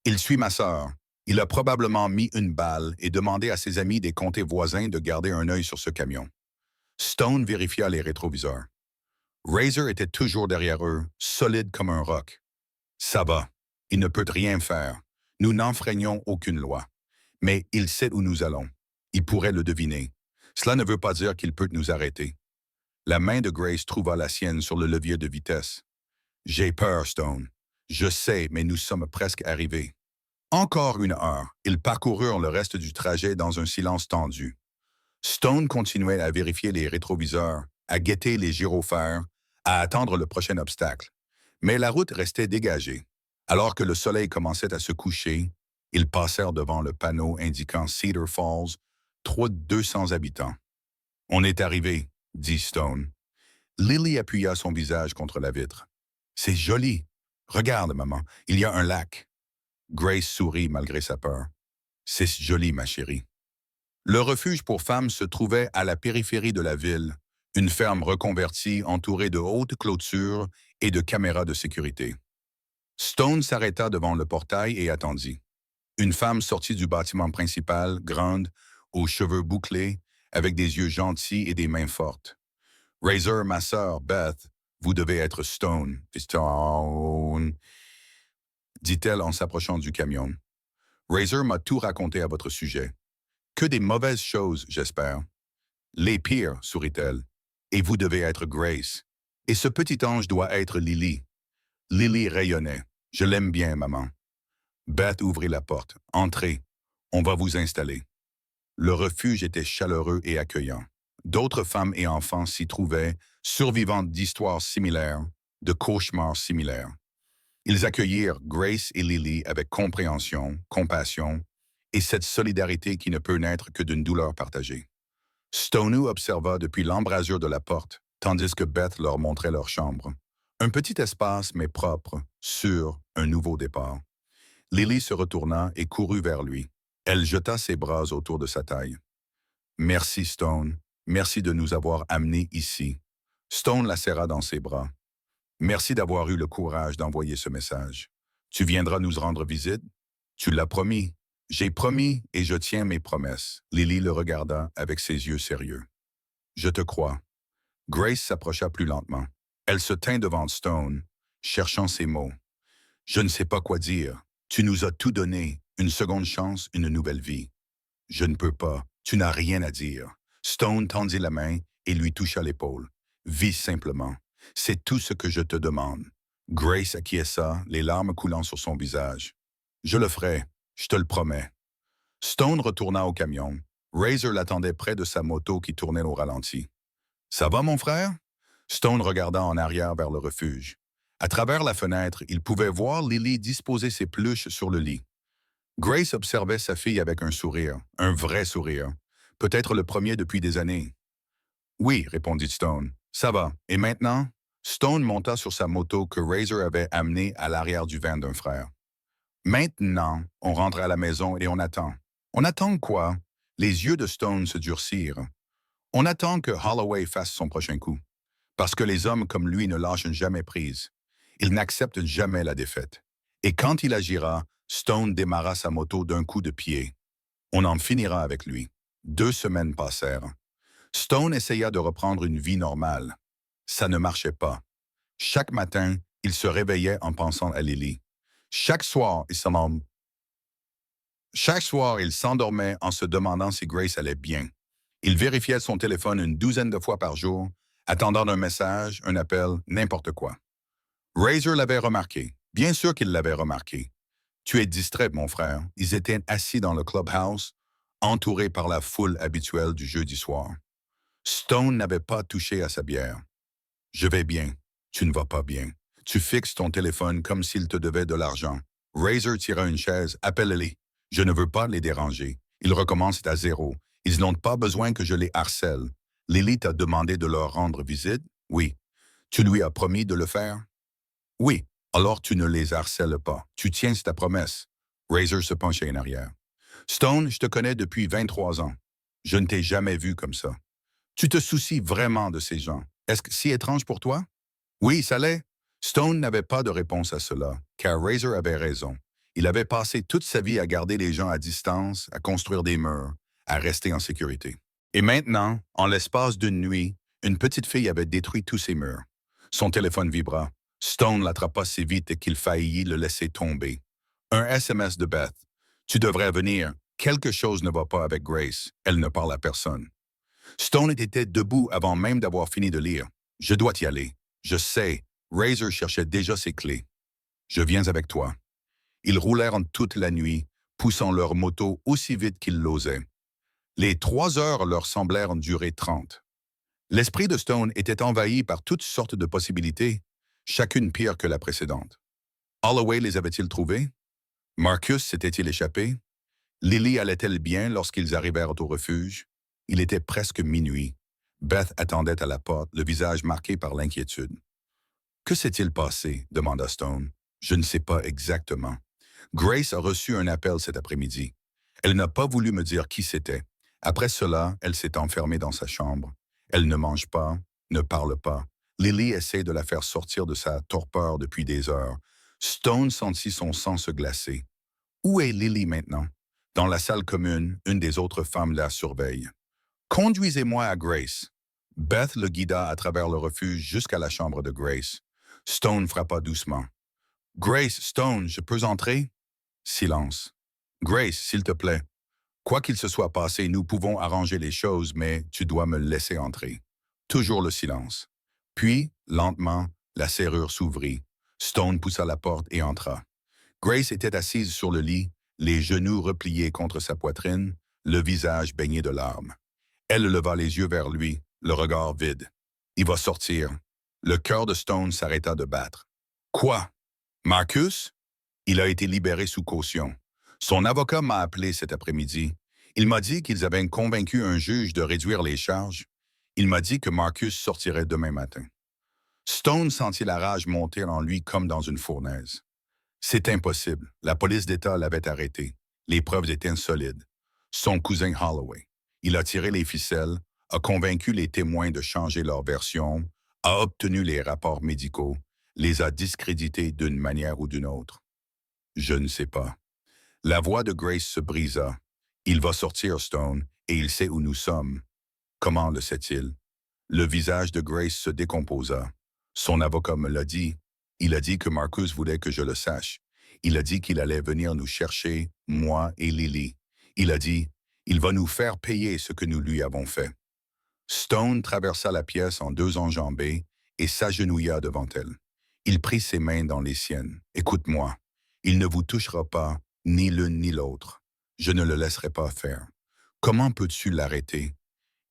Il suit ma sœur. Il a probablement mis une balle et demandé à ses amis des comtés voisins de garder un œil sur ce camion. Stone vérifia les rétroviseurs. Razor était toujours derrière eux, solide comme un roc. Ça va. Il ne peut rien faire. Nous n'enfreignons aucune loi. Mais il sait où nous allons. Il pourrait le deviner. Cela ne veut pas dire qu'il peut nous arrêter. La main de Grace trouva la sienne sur le levier de vitesse. J'ai peur, Stone. Je sais, mais nous sommes presque arrivés. Encore 1 heure, ils parcoururent le reste du trajet dans un silence tendu. Stone continuait à vérifier les rétroviseurs, à guetter les gyrophares, à attendre le prochain obstacle. Mais la route restait dégagée. Alors que le soleil commençait à se coucher, ils passèrent devant le panneau indiquant Cedar Falls, 200 habitants. « On est arrivé », dit Stone. Lily appuya son visage contre la vitre. « C'est joli. Regarde, maman, il y a un lac. » Grace sourit malgré sa peur. « C'est joli, ma chérie. » Le refuge pour femmes se trouvait à la périphérie de la ville, une ferme reconvertie entourée de hautes clôtures et de caméras de sécurité. Stone s'arrêta devant le portail et attendit. Une femme sortit du bâtiment principal, grande, aux cheveux bouclés, avec des yeux gentils et des mains fortes. « Razor, ma sœur, Beth, vous devez être Stone. Stone, dit-elle en s'approchant du camion. Razor m'a tout raconté à votre sujet. Que des mauvaises choses, j'espère. Les pires, sourit-elle. Et vous devez être Grace. Et ce petit ange doit être Lily. Lily rayonnait. Je l'aime bien, maman. Beth ouvrit la porte. Entrez. On va vous installer. Le refuge était chaleureux et accueillant. D'autres femmes et enfants s'y trouvaient, survivantes d'histoires similaires, de cauchemars similaires. Ils accueillirent Grace et Lily avec compréhension, compassion et cette solidarité qui ne peut naître que d'une douleur partagée. Stoney observa depuis l'embrasure de la porte, tandis que Beth leur montrait leur chambre. Un petit espace, mais propre, sûr, un nouveau départ. Lily se retourna et courut vers lui. Elle jeta ses bras autour de sa taille. « Merci, Stone. Merci de nous avoir amenés ici. » Stone la serra dans ses bras. « Merci d'avoir eu le courage d'envoyer ce message. Tu viendras nous rendre visite? Tu l'as promis. J'ai promis et je tiens mes promesses. » Lily le regarda avec ses yeux sérieux. « Je te crois. » Grace s'approcha plus lentement. Elle se tint devant Stone, cherchant ses mots. « Je ne sais pas quoi dire. Tu nous as tout donné, une seconde chance, une nouvelle vie. » « Je ne peux pas. Tu n'as rien à dire. » Stone tendit la main et lui toucha l'épaule. « Vis simplement. C'est tout ce que je te demande. » Grace acquiesça, les larmes coulant sur son visage. « Je le ferai, je te le promets. » Stone retourna au camion. Razor l'attendait près de sa moto qui tournait au ralenti. « Ça va, mon frère? » Stone regarda en arrière vers le refuge. À travers la fenêtre, il pouvait voir Lily disposer ses peluches sur le lit. Grace observait sa fille avec un vrai sourire, peut-être le premier depuis des années. « Oui, répondit Stone. Ça va. Et maintenant? » Stone monta sur sa moto que Razor avait amenée à l'arrière du van d'un frère. « Maintenant, on rentre à la maison et on attend. » « On attend quoi? » Les yeux de Stone se durcirent. « On attend que Holloway fasse son prochain coup. Parce que les hommes comme lui ne lâchent jamais prise. Ils n'acceptent jamais la défaite. Et quand il agira, Stone démarra sa moto d'un coup de pied. On en finira avec lui. 2 semaines passèrent. Stone essaya de reprendre une vie normale. Ça ne marchait pas. Chaque matin, il se réveillait en pensant à Lily. Chaque soir, il s'endormait en se demandant si Grace allait bien. Il vérifiait son téléphone une douzaine de fois par jour, attendant un message, un appel, n'importe quoi. Razor l'avait remarqué. Bien sûr qu'il l'avait remarqué. « Tu es distrait, mon frère. » Ils étaient assis dans le clubhouse, entourés par la foule habituelle du jeudi soir. Stone n'avait pas touché à sa bière. « Je vais bien. Tu ne vas pas bien. Tu fixes ton téléphone comme s'il te devait de l'argent. » Razor tira une chaise. « Appelle-les. Je ne veux pas les déranger. Ils recommencent à zéro. Ils n'ont pas besoin que je les harcèle. Lily t'a demandé de leur rendre visite? Oui. Tu lui as promis de le faire? Oui. Alors tu ne les harcèles pas. Tu tiens ta promesse. » Razor se penchait en arrière. « Stone, je te connais depuis 23 ans. Je ne t'ai jamais vu comme ça. Tu te soucies vraiment de ces gens. Est-ce que si étrange pour toi? » Oui, ça l'est. Stone n'avait pas de réponse à cela, car Razor avait raison. Il avait passé toute sa vie à garder les gens à distance, à construire des murs, à rester en sécurité. Et maintenant, en l'espace d'une nuit, une petite fille avait détruit tous ces murs. Son téléphone vibra. Stone l'attrapa si vite qu'il faillit le laisser tomber. Un SMS de Beth. « Tu devrais venir. Quelque chose ne va pas avec Grace. Elle ne parle à personne. » Stone était debout avant même d'avoir fini de lire. « Je dois y aller. Je sais. » Razor cherchait déjà ses clés. « Je viens avec toi. » Ils roulèrent toute la nuit, poussant leur moto aussi vite qu'ils l'osaient. Les 3 heures leur semblèrent durer 30. L'esprit de Stone était envahi par toutes sortes de possibilités, chacune pire que la précédente. Holloway les avait-il trouvées? Marcus s'était-il échappé? Lily allait-elle bien lorsqu'ils arrivèrent au refuge? Il était presque minuit. Beth attendait à la porte, le visage marqué par l'inquiétude. « Que s'est-il passé? » demanda Stone. « Je ne sais pas exactement. Grace a reçu un appel cet après-midi. Elle n'a pas voulu me dire qui c'était. Après cela, elle s'est enfermée dans sa chambre. Elle ne mange pas, ne parle pas. Lily essaie de la faire sortir de sa torpeur depuis des heures. » Stone sentit son sang se glacer. Où est Lily maintenant? Dans la salle commune, une des autres femmes la surveille. « Conduisez-moi à Grace. » Beth le guida à travers le refuge jusqu'à la chambre de Grace. Stone frappa doucement. « Grace, Stone, je peux entrer? » Silence. « Grace, s'il te plaît. Quoi qu'il se soit passé, nous pouvons arranger les choses, mais tu dois me laisser entrer. » Toujours le silence. Puis, lentement, la serrure s'ouvrit. Stone poussa la porte et entra. Grace était assise sur le lit, les genoux repliés contre sa poitrine, le visage baigné de larmes. Elle leva les yeux vers lui, le regard vide. « Il va sortir. » Le cœur de Stone s'arrêta de battre. « Quoi? Marcus? » Il a été libéré sous caution. Son avocat m'a appelé cet après-midi. Il m'a dit qu'ils avaient convaincu un juge de réduire les charges. Il m'a dit que Marcus sortirait demain matin. Stone sentit la rage monter en lui comme dans une fournaise. C'est impossible. La police d'État l'avait arrêté. Les preuves étaient solides. Son cousin Holloway. Il a tiré les ficelles, a convaincu les témoins de changer leur version, a obtenu les rapports médicaux, les a discrédités d'une manière ou d'une autre. Je ne sais pas. La voix de Grace se brisa. Il va sortir, Stone, et il sait où nous sommes. Comment le sait-il? Le visage de Grace se décomposa. Son avocat me l'a dit. Il a dit que Marcus voulait que je le sache. Il a dit qu'il allait venir nous chercher, moi et Lily. Il a dit, il va nous faire payer ce que nous lui avons fait. Stone traversa la pièce en 2 enjambées et s'agenouilla devant elle. Il prit ses mains dans les siennes. « Écoute-moi, il ne vous touchera pas, ni l'une ni l'autre. Je ne le laisserai pas faire. Comment peux-tu l'arrêter?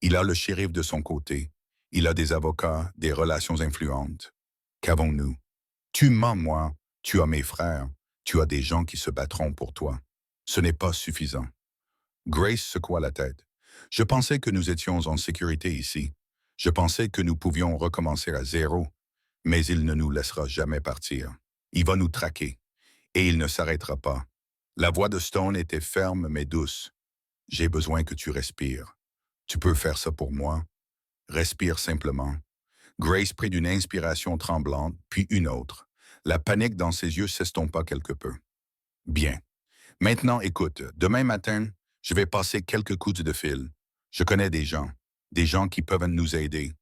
Il a le shérif de son côté. Il a des avocats, des relations influentes. Qu'avons-nous? Tu mens, moi. Tu as mes frères. Tu as des gens qui se battront pour toi. Ce n'est pas suffisant. Grace secoua la tête. Je pensais que nous étions en sécurité ici. Je pensais que nous pouvions recommencer à zéro, mais il ne nous laissera jamais partir. Il va nous traquer, et il ne s'arrêtera pas. La voix de Stone était ferme mais douce. J'ai besoin que tu respires. Tu peux faire ça pour moi? Respire simplement. Grace prit une inspiration tremblante, puis une autre. La panique dans ses yeux s'estompa quelque peu. Bien. Maintenant, écoute, demain matin, je vais passer quelques coups de fil. Je connais des gens qui peuvent nous aider.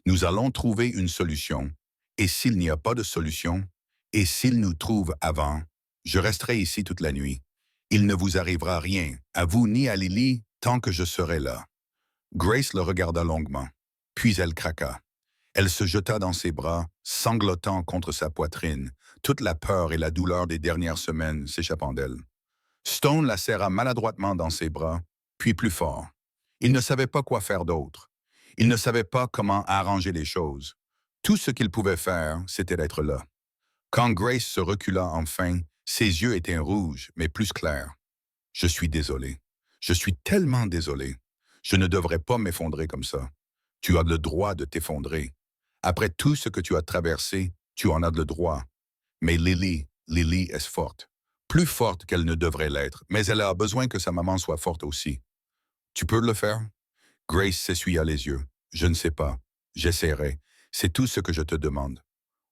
Nous allons trouver une solution. Et s'il n'y a pas de solution, et s'il nous trouve avant, je resterai ici toute la nuit. Il ne vous arrivera rien, à vous ni à Lily, tant que je serai là. Grace le regarda longuement, puis elle craqua. Elle se jeta dans ses bras, sanglotant contre sa poitrine, toute la peur et la douleur des dernières semaines s'échappant d'elle. Stone la serra maladroitement dans ses bras, puis plus fort. Il ne savait pas quoi faire d'autre. Il ne savait pas comment arranger les choses. Tout ce qu'il pouvait faire, c'était d'être là. Quand Grace se recula enfin, ses yeux étaient rouges, mais plus clairs. « Je suis désolé. Je suis tellement désolé. Je ne devrais pas m'effondrer comme ça. Tu as le droit de t'effondrer. Après tout ce que tu as traversé, tu en as le droit. Mais Lily est forte. Plus forte qu'elle ne devrait l'être, mais elle a besoin que sa maman soit forte aussi. Tu peux le faire? » Grace s'essuya les yeux. « Je ne sais pas. J'essaierai. C'est tout ce que je te demande. »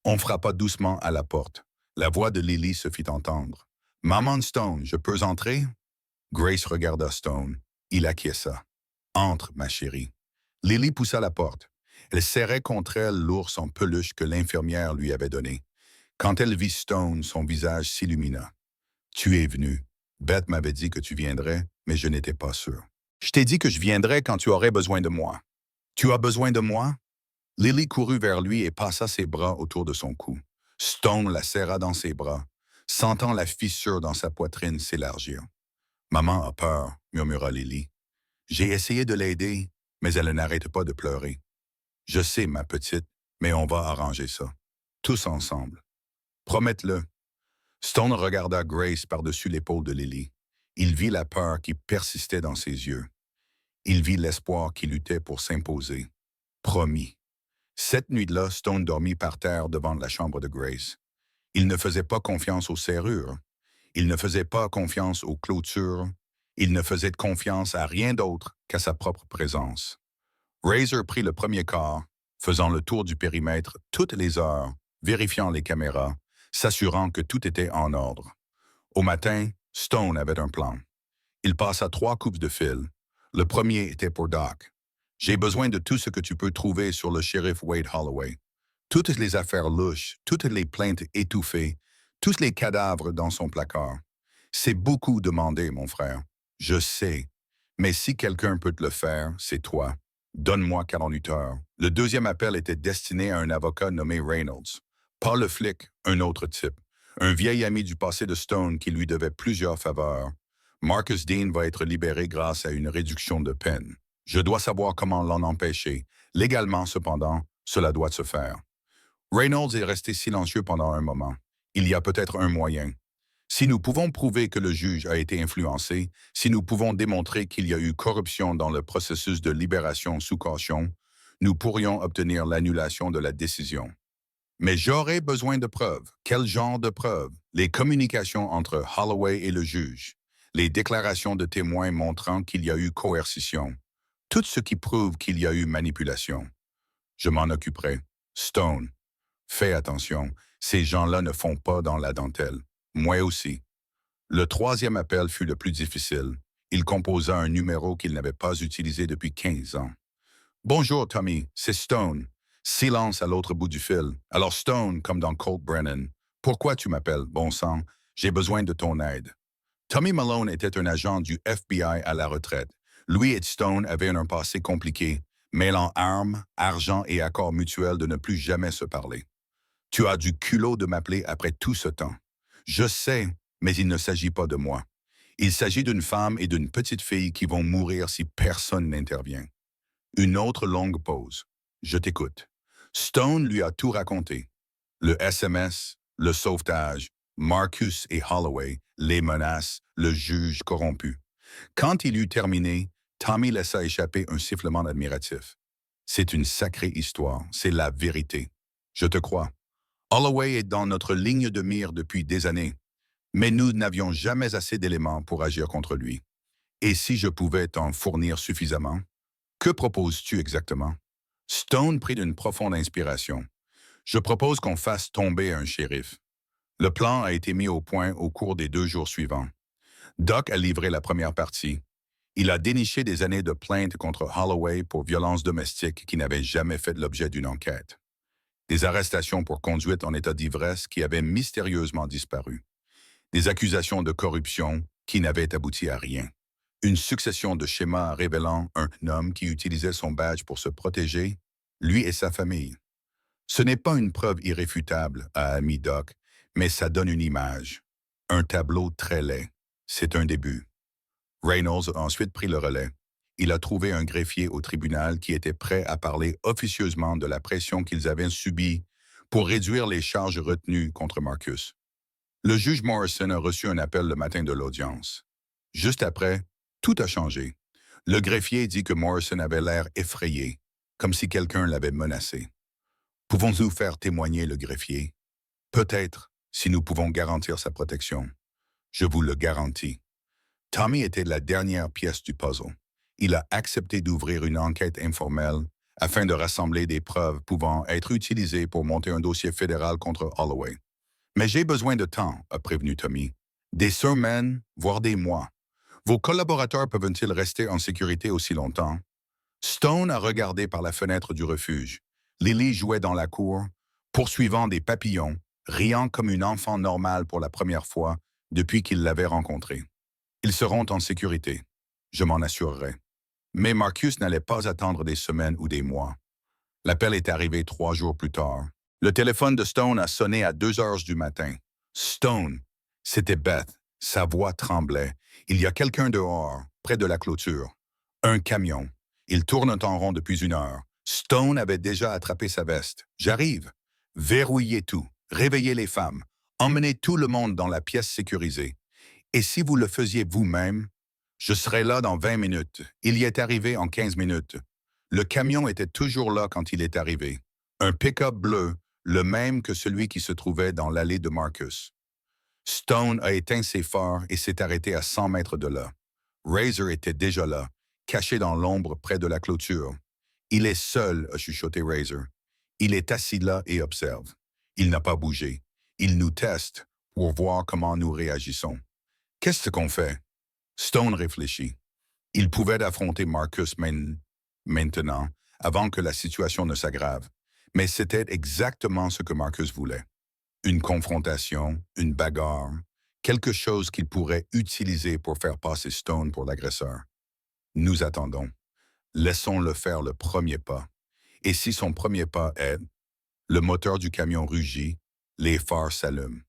On frappa doucement à la porte. La voix de Lily se fit entendre. « Maman Stone, je peux entrer? » Grace regarda Stone. Il acquiesça. « Entre, ma chérie. » Lily poussa la porte. Elle serrait contre elle l'ours en peluche que l'infirmière lui avait donné. Quand elle vit Stone, son visage s'illumina. « Tu es venu. Beth m'avait dit que tu viendrais, mais je n'étais pas sûr. Je t'ai dit que je viendrais quand tu aurais besoin de moi. Tu as besoin de moi? » Lily courut vers lui et passa ses bras autour de son cou. Stone la serra dans ses bras, sentant la fissure dans sa poitrine s'élargir. « Maman a peur, » murmura Lily. « J'ai essayé de l'aider, mais elle n'arrête pas de pleurer. Je sais, ma petite, mais on va arranger ça. Tous ensemble. Promette-le. » Stone regarda Grace par-dessus l'épaule de Lily. Il vit la peur qui persistait dans ses yeux. Il vit l'espoir qui luttait pour s'imposer. Promis. Cette nuit-là, Stone dormit par terre devant la chambre de Grace. Il ne faisait pas confiance aux serrures. Il ne faisait pas confiance aux clôtures. Il ne faisait confiance à rien d'autre qu'à sa propre présence. Razor prit le premier quart, faisant le tour du périmètre toutes les heures, vérifiant les caméras, s'assurant que tout était en ordre. Au matin, Stone avait un plan. Il passa 3 coups de fil. Le premier était pour Doc. « J'ai besoin de tout ce que tu peux trouver sur le shérif Wade Holloway. Toutes les affaires louches, toutes les plaintes étouffées, tous les cadavres dans son placard. C'est beaucoup demandé, mon frère. Je sais. Mais si quelqu'un peut te le faire, c'est toi. Donne-moi 48 heures. » Le deuxième appel était destiné à un avocat nommé Reynolds. Pas le flic, un autre type. Un vieil ami du passé de Stone qui lui devait plusieurs faveurs. Marcus Dean va être libéré grâce à une réduction de peine. Je dois savoir comment l'en empêcher. Légalement, cependant, cela doit se faire. Reynolds est resté silencieux pendant un moment. Il y a peut-être un moyen. Si nous pouvons prouver que le juge a été influencé, si nous pouvons démontrer qu'il y a eu corruption dans le processus de libération sous caution, nous pourrions obtenir l'annulation de la décision. Mais j'aurais besoin de preuves. Quel genre de preuves? Les communications entre Holloway et le juge. Les déclarations de témoins montrant qu'il y a eu coercition. Tout ce qui prouve qu'il y a eu manipulation. Je m'en occuperai. Stone. Fais attention. Ces gens-là ne font pas dans la dentelle. Moi aussi. Le troisième appel fut le plus difficile. Il composa un numéro qu'il n'avait pas utilisé depuis 15 ans. « Bonjour, Tommy, c'est Stone. » Silence à l'autre bout du fil. Alors Stone, comme dans Colt Brennan. « Pourquoi tu m'appelles, bon sang? J'ai besoin de ton aide. » Tommy Malone était un agent du FBI à la retraite. Lui et Stone avaient un passé compliqué, mêlant armes, argent et accord mutuel de ne plus jamais se parler. « Tu as du culot de m'appeler après tout ce temps. » « Je sais, mais il ne s'agit pas de moi. Il s'agit d'une femme et d'une petite fille qui vont mourir si personne n'intervient. Une autre longue pause. Je t'écoute. Stone lui a tout raconté. Le SMS, le sauvetage, Marcus et Holloway, les menaces, le juge corrompu. Quand il eut terminé, Tommy laissa échapper un sifflement admiratif. C'est une sacrée histoire, c'est la vérité. Je te crois. Holloway est dans notre ligne de mire depuis des années, mais nous n'avions jamais assez d'éléments pour agir contre lui. Et si je pouvais t'en fournir suffisamment? Que proposes-tu exactement? Stone prit d'une profonde inspiration. Je propose qu'on fasse tomber un shérif. Le plan a été mis au point au cours des 2 jours suivants. Doc a livré la première partie. Il a déniché des années de plaintes contre Holloway pour violences domestiques qui n'avaient jamais fait l'objet d'une enquête. Des arrestations pour conduite en état d'ivresse qui avaient mystérieusement disparu. Des accusations de corruption qui n'avaient abouti à rien. Une succession de schémas révélant un homme qui utilisait son badge pour se protéger, lui et sa famille. Ce n'est pas une preuve irréfutable, a admis Doc, mais ça donne une image. Un tableau très laid. C'est un début. Reynolds a ensuite pris le relais. Il a trouvé un greffier au tribunal qui était prêt à parler officieusement de la pression qu'ils avaient subie pour réduire les charges retenues contre Marcus. Le juge Morrison a reçu un appel le matin de l'audience. Juste après, tout a changé. Le greffier dit que Morrison avait l'air effrayé, comme si quelqu'un l'avait menacé. Pouvons-nous faire témoigner le greffier? Peut-être, si nous pouvons garantir sa protection. Je vous le garantis. Tommy était la dernière pièce du puzzle. Il a accepté d'ouvrir une enquête informelle afin de rassembler des preuves pouvant être utilisées pour monter un dossier fédéral contre Holloway. Mais j'ai besoin de temps, a prévenu Tommy. Des semaines, voire des mois. Vos collaborateurs peuvent-ils rester en sécurité aussi longtemps? Stone a regardé par la fenêtre du refuge. Lily jouait dans la cour, poursuivant des papillons, riant comme une enfant normale pour la première fois depuis qu'il l'avait rencontrée. Ils seront en sécurité, je m'en assurerai. Mais Marcus n'allait pas attendre des semaines ou des mois. L'appel est arrivé 3 jours plus tard. Le téléphone de Stone a sonné à 2 heures du matin. Stone, c'était Beth. Sa voix tremblait. Il y a quelqu'un dehors, près de la clôture. Un camion. Il tourne en rond depuis 1 heure. Stone avait déjà attrapé sa veste. J'arrive. Verrouillez tout. Réveillez les femmes. Emmenez tout le monde dans la pièce sécurisée. Et si vous le faisiez vous-même, je serai là dans 20 minutes. Il y est arrivé en 15 minutes. Le camion était toujours là quand il est arrivé. Un pick-up bleu, le même que celui qui se trouvait dans l'allée de Marcus. Stone a éteint ses phares et s'est arrêté à 100 mètres de là. Razor était déjà là, caché dans l'ombre près de la clôture. Il est seul, a chuchoté Razor. Il est assis là et observe. Il n'a pas bougé. Il nous teste pour voir comment nous réagissons. Qu'est-ce qu'on fait? Stone réfléchit. Il pouvait affronter Marcus maintenant, avant que la situation ne s'aggrave. Mais c'était exactement ce que Marcus voulait. Une confrontation, une bagarre, quelque chose qu'il pourrait utiliser pour faire passer Stone pour l'agresseur. Nous attendons. Laissons-le faire le premier pas. Et si son premier pas est... Le moteur du camion rugit, les phares s'allument.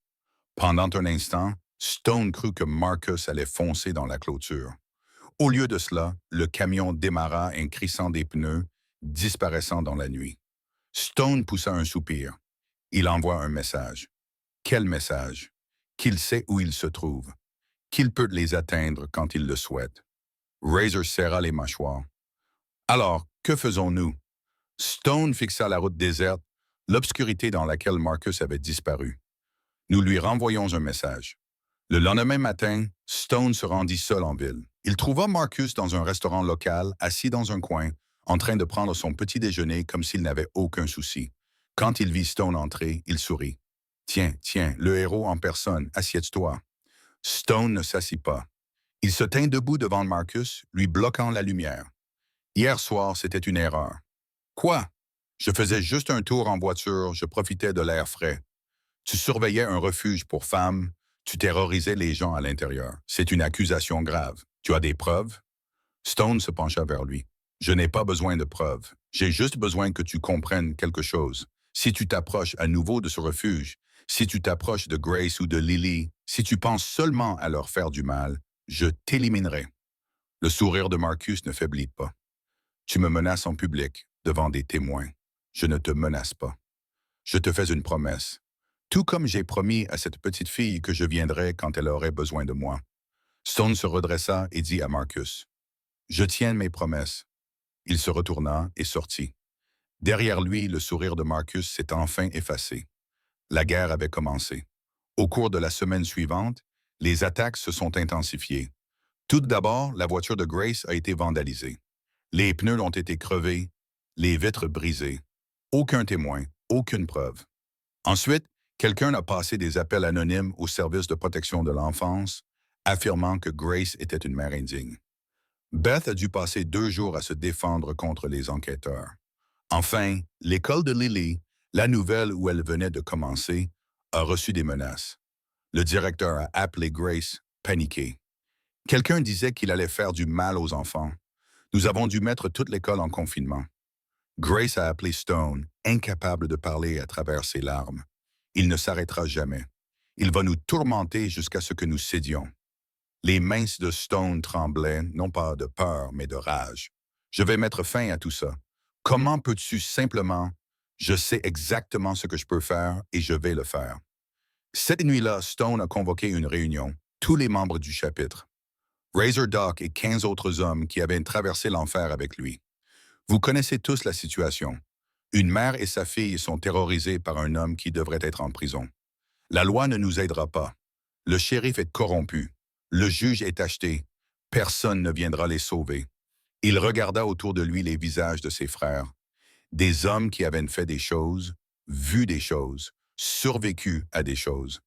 Pendant un instant, Stone crut que Marcus allait foncer dans la clôture. Au lieu de cela, le camion démarra en crissant des pneus, disparaissant dans la nuit. Stone poussa un soupir. Il envoie un message. Quel message? Qu'il sait où il se trouve. Qu'il peut les atteindre quand il le souhaite. Razor serra les mâchoires. Alors, que faisons-nous? Stone fixa la route déserte, l'obscurité dans laquelle Marcus avait disparu. Nous lui renvoyons un message. Le lendemain matin, Stone se rendit seul en ville. Il trouva Marcus dans un restaurant local, assis dans un coin, en train de prendre son petit déjeuner comme s'il n'avait aucun souci. Quand il vit Stone entrer, il sourit. « Tiens, le héros en personne, assieds-toi. » Stone ne s'assit pas. Il se tint debout devant Marcus, lui bloquant la lumière. « Hier soir, c'était une erreur. »« Quoi? Je faisais juste un tour en voiture, je profitais de l'air frais. Tu surveillais un refuge pour femmes, tu terrorisais les gens à l'intérieur. C'est une accusation grave. Tu as des preuves? » Stone se pencha vers lui. « Je n'ai pas besoin de preuves. J'ai juste besoin que tu comprennes quelque chose. Si tu t'approches à nouveau de ce refuge, si tu t'approches de Grace ou de Lily, si tu penses seulement à leur faire du mal, Je t'éliminerai. Le sourire de Marcus ne faiblit pas. Tu me menaces en public, devant des témoins. Je ne te menace pas. Je te fais une promesse. Tout comme j'ai promis à cette petite fille que je viendrai quand elle aurait besoin de moi. Stone se redressa et dit à Marcus, « Je tiens mes promesses. » Il se retourna et sortit. Derrière lui, le sourire de Marcus s'est enfin effacé. La guerre avait commencé. Au cours de la semaine suivante, les attaques se sont intensifiées. Tout d'abord, la voiture de Grace a été vandalisée. Les pneus ont été crevés, les vitres brisées. Aucun témoin, aucune preuve. Ensuite, quelqu'un a passé des appels anonymes au service de protection de l'enfance, affirmant que Grace était une mère indigne. Beth a dû passer 2 jours à se défendre contre les enquêteurs. Enfin, l'école de Lily, la nouvelle où elle venait de commencer, a reçu des menaces. Le directeur a appelé Grace paniquée. Quelqu'un disait qu'il allait faire du mal aux enfants. Nous avons dû mettre toute l'école en confinement. Grace a appelé Stone, incapable de parler à travers ses larmes. Il ne s'arrêtera jamais. Il va nous tourmenter jusqu'à ce que nous cédions. Les mains de Stone tremblaient, non pas de peur, mais de rage. Je vais mettre fin à tout ça. Comment peux-tu simplement... Je sais exactement ce que je peux faire et je vais le faire. Cette nuit-là, Stone a convoqué une réunion, tous les membres du chapitre. Razor Doc et 15 autres hommes qui avaient traversé l'enfer avec lui. Vous connaissez tous la situation. Une mère et sa fille sont terrorisées par un homme qui devrait être en prison. La loi ne nous aidera pas. Le shérif est corrompu. Le juge est acheté. Personne ne viendra les sauver. Il regarda autour de lui les visages de ses frères. Des hommes qui avaient fait des choses, vu des choses, survécu à des choses.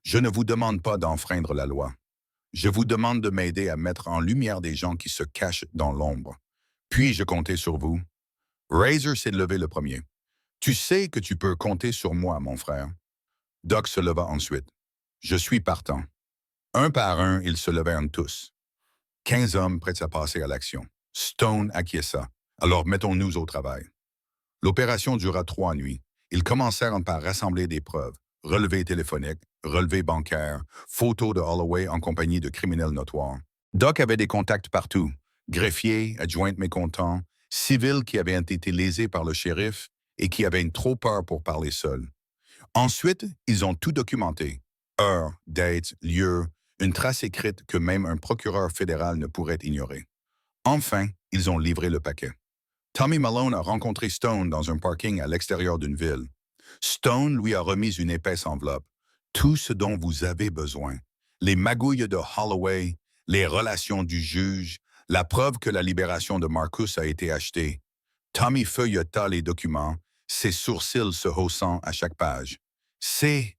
Je ne vous demande pas d'enfreindre la loi. Je vous demande de m'aider à mettre en lumière des gens qui se cachent dans l'ombre. Puis-je compter sur vous? Razor s'est levé le premier. Tu sais que tu peux compter sur moi, mon frère. Doc se leva ensuite. Je suis partant. Un par un, ils se levèrent tous. 15 hommes prêts à passer à l'action. Stone acquiesça. Alors mettons-nous au travail. L'opération dura 3 nuits. Ils commencèrent par rassembler des preuves. Relevés téléphoniques, relevés bancaires, photos de Holloway en compagnie de criminels notoires. Doc avait des contacts partout. Greffiers, adjoints mécontents, civils qui avaient été lésés par le shérif et qui avaient trop peur pour parler seuls. Ensuite, ils ont tout documenté. Heure, date, lieu, une trace écrite que même un procureur fédéral ne pourrait ignorer. Enfin, ils ont livré le paquet. Tommy Malone a rencontré Stone dans un parking à l'extérieur d'une ville. Stone lui a remis une épaisse enveloppe. Tout ce dont vous avez besoin. Les magouilles de Holloway, les relations du juge, la preuve que la libération de Marcus a été achetée. Tommy feuilleta les documents, ses sourcils se haussant à chaque page. C'est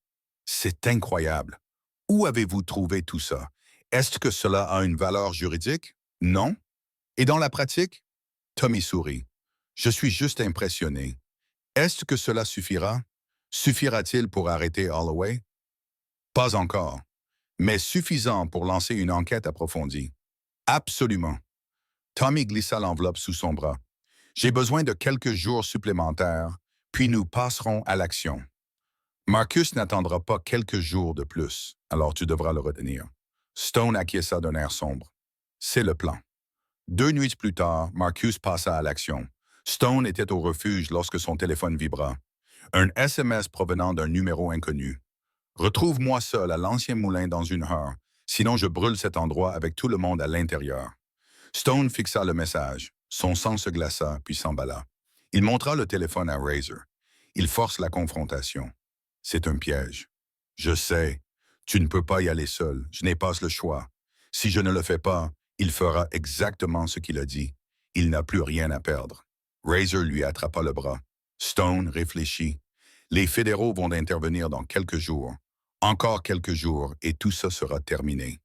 incroyable. Où avez-vous trouvé tout ça? Est-ce que cela a une valeur juridique? Non? Et dans la pratique? Tommy sourit. Je suis juste impressionné. Est-ce que cela suffira? Suffira-t-il pour arrêter Holloway? Pas encore, mais suffisant pour lancer une enquête approfondie. Absolument. Tommy glissa l'enveloppe sous son bras. J'ai besoin de quelques jours supplémentaires, puis nous passerons à l'action. Marcus n'attendra pas quelques jours de plus, alors tu devras le retenir. Stone acquiesça d'un air sombre. C'est le plan. 2 nuits plus tard, Marcus passa à l'action. Stone était au refuge lorsque son téléphone vibra. Un SMS provenant d'un numéro inconnu. Retrouve-moi seul à l'ancien moulin dans 1 heure, sinon je brûle cet endroit avec tout le monde à l'intérieur. Stone fixa le message. Son sang se glaça, puis s'emballa. Il montra le téléphone à Razor. Il force la confrontation. C'est un piège. Je sais. Tu ne peux pas y aller seul. Je n'ai pas le choix. Si je ne le fais pas, il fera exactement ce qu'il a dit. Il n'a plus rien à perdre. Razor lui attrapa le bras. Stone réfléchit. Les fédéraux vont intervenir dans quelques jours. Encore quelques jours et tout ça sera terminé.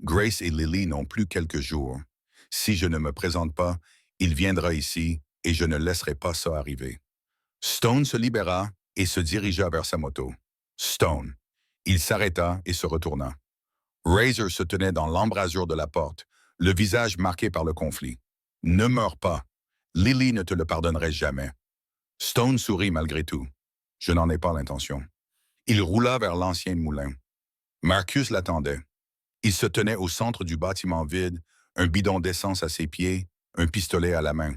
Grace et Lily n'ont plus quelques jours. Si je ne me présente pas, il viendra ici et je ne laisserai pas ça arriver. Stone se libéra et se dirigea vers sa moto. Stone. Il s'arrêta et se retourna. Razor se tenait dans l'embrasure de la porte, le visage marqué par le conflit. Ne meurs pas. Lily ne te le pardonnerait jamais. Stone sourit malgré tout. Je n'en ai pas l'intention. Il roula vers l'ancien moulin. Marcus l'attendait. Il se tenait au centre du bâtiment vide, un bidon d'essence à ses pieds, un pistolet à la main.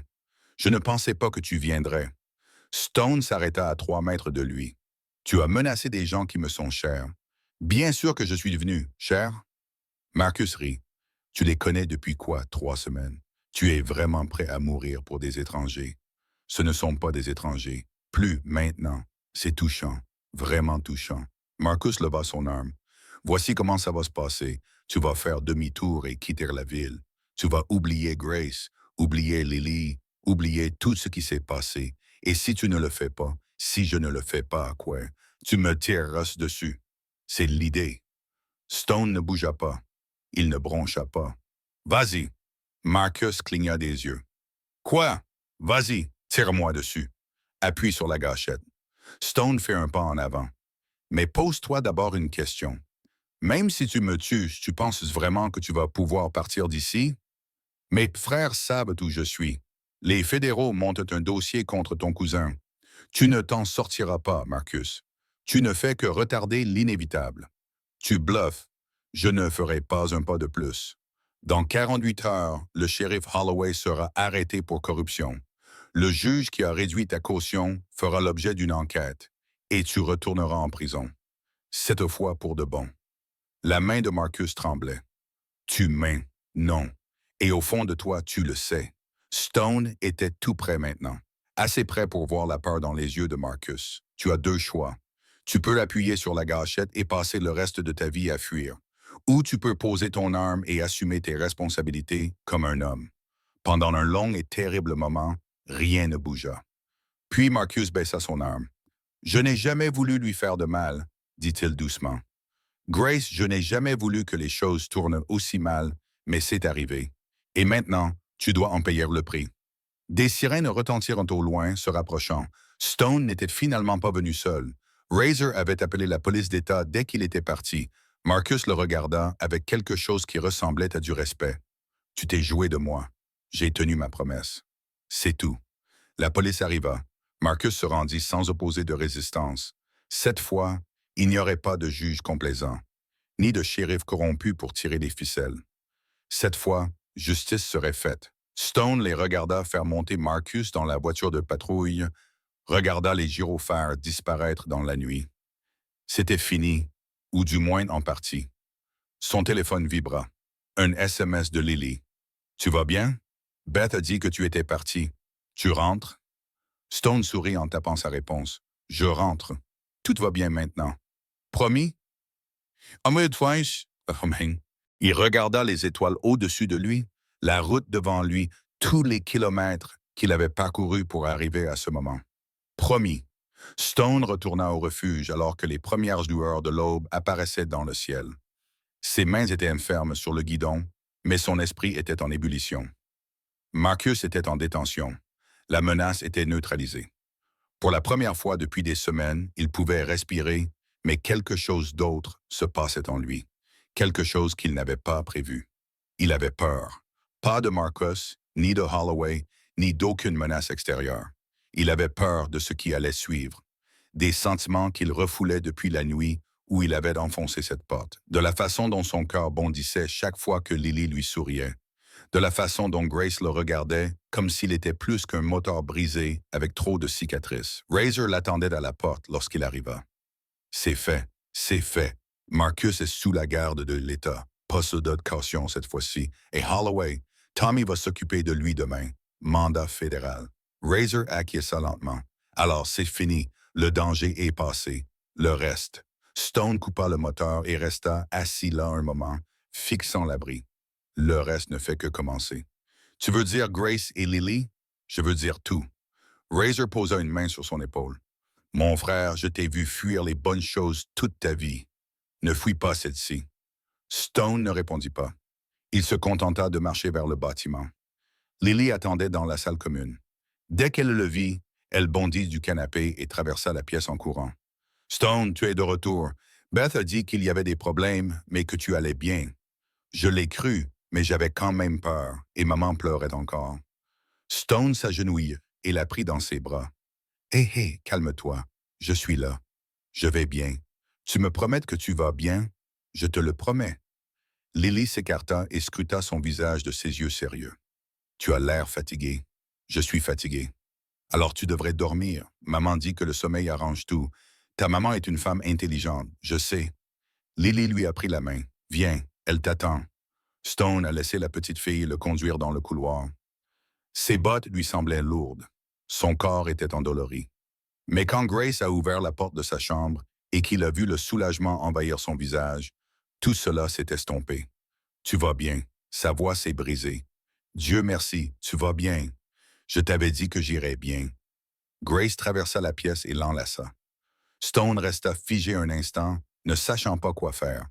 Je ne pensais pas que tu viendrais. Stone s'arrêta à 3 mètres de lui. Tu as menacé des gens qui me sont chers. Bien sûr que je suis venu, cher. Marcus rit. Tu les connais depuis quoi, 3 semaines? Tu es vraiment prêt à mourir pour des étrangers. Ce ne sont pas des étrangers. Plus maintenant. C'est touchant. Vraiment touchant. Marcus leva son arme. Voici comment ça va se passer. Tu vas faire demi-tour et quitter la ville. Tu vas oublier Grace, oublier Lily, oublier tout ce qui s'est passé. Et si tu ne le fais pas, si je ne le fais pas, quoi, tu me tireras dessus. C'est l'idée. Stone ne bougea pas. Il ne broncha pas. Vas-y. Marcus cligna des yeux. Quoi? Vas-y, tire-moi dessus. Appuie sur la gâchette. Stone fait un pas en avant. Mais pose-toi d'abord une question. Même si tu me tues, tu penses vraiment que tu vas pouvoir partir d'ici? Mes frères savent où je suis. Les fédéraux montent un dossier contre ton cousin. Tu ne t'en sortiras pas, Marcus. Tu ne fais que retarder l'inévitable. Tu bluffes. Je ne ferai pas un pas de plus. Dans 48 heures, le shérif Holloway sera arrêté pour corruption. Le juge qui a réduit ta caution fera l'objet d'une enquête et tu retourneras en prison. Cette fois pour de bon. La main de Marcus tremblait. Tu mens, non. Et au fond de toi, tu le sais. Stone était tout près maintenant. Assez près pour voir la peur dans les yeux de Marcus. Tu as deux choix. Tu peux l'appuyer sur la gâchette et passer le reste de ta vie à fuir. Ou tu peux poser ton arme et assumer tes responsabilités comme un homme. Pendant un long et terrible moment, rien ne bougea. Puis Marcus baissa son arme. Je n'ai jamais voulu lui faire de mal, dit-il doucement. Grace, je n'ai jamais voulu que les choses tournent aussi mal, mais c'est arrivé. Et maintenant, tu dois en payer le prix. Des sirènes retentirent au loin, se rapprochant. Stone n'était finalement pas venu seul. Razor avait appelé la police d'État dès qu'il était parti. Marcus le regarda avec quelque chose qui ressemblait à du respect. Tu t'es joué de moi. J'ai tenu ma promesse. C'est tout. La police arriva. Marcus se rendit sans opposer de résistance. Cette fois, il n'y aurait pas de juge complaisant, ni de shérif corrompu pour tirer les ficelles. Cette fois, justice serait faite. Stone les regarda faire monter Marcus dans la voiture de patrouille, regarda les gyrophares disparaître dans la nuit. C'était fini, ou du moins en partie. Son téléphone vibra. Un SMS de Lily. « Tu vas bien? Beth a dit que tu étais parti. Tu rentres? » Stone sourit en tapant sa réponse. « Je rentre. Tout va bien maintenant. Promis? » Il regarda les étoiles au-dessus de lui, la route devant lui, tous les kilomètres qu'il avait parcourus pour arriver à ce moment. Promis. Stone retourna au refuge alors que les premières lueurs de l'aube apparaissaient dans le ciel. Ses mains étaient fermes sur le guidon, mais son esprit était en ébullition. Marcus était en détention. La menace était neutralisée. Pour la première fois depuis des semaines, il pouvait respirer, mais quelque chose d'autre se passait en lui. Quelque chose qu'il n'avait pas prévu. Il avait peur. Pas de Marcus, ni de Holloway, ni d'aucune menace extérieure. Il avait peur de ce qui allait suivre. Des sentiments qu'il refoulait depuis la nuit où il avait enfoncé cette porte. De la façon dont son cœur bondissait chaque fois que Lily lui souriait. De la façon dont Grace le regardait comme s'il était plus qu'un moteur brisé avec trop de cicatrices. Razor l'attendait à la porte lorsqu'il arriva. C'est fait, c'est fait. Marcus est sous la garde de l'État. Pas soda de caution cette fois-ci. Et Holloway, Tommy va s'occuper de lui demain. Mandat fédéral. Razor acquiesça lentement. Alors c'est fini. Le danger est passé. Le reste. Stone coupa le moteur et resta assis là un moment, fixant l'abri. Le reste ne fait que commencer. Tu veux dire Grace et Lily? Je veux dire tout. Razor posa une main sur son épaule. Mon frère, je t'ai vu fuir les bonnes choses toute ta vie. Ne fuis pas celle-ci. Stone ne répondit pas. Il se contenta de marcher vers le bâtiment. Lily attendait dans la salle commune. Dès qu'elle le vit, elle bondit du canapé et traversa la pièce en courant. « Stone, tu es de retour. Beth a dit qu'il y avait des problèmes, mais que tu allais bien. Je l'ai cru, mais j'avais quand même peur, et maman pleurait encore. » Stone s'agenouilla et la prit dans ses bras. « Hé, hé, calme-toi. Je suis là. Je vais bien. Tu me promets que tu vas bien? Je te le promets. » Lily s'écarta et scruta son visage de ses yeux sérieux. Tu as l'air fatigué. Je suis fatigué. Alors tu devrais dormir. Maman dit que le sommeil arrange tout. Ta maman est une femme intelligente, je sais. Lily lui a pris la main. Viens, elle t'attend. Stone a laissé la petite fille le conduire dans le couloir. Ses bottes lui semblaient lourdes. Son corps était endolori. Mais quand Grace a ouvert la porte de sa chambre et qu'il a vu le soulagement envahir son visage, tout cela s'est estompé. Tu vas bien. Sa voix s'est brisée. Dieu merci, tu vas bien. Je t'avais dit que j'irais bien. Grace traversa la pièce et l'enlaça. Stone resta figé un instant, ne sachant pas quoi faire.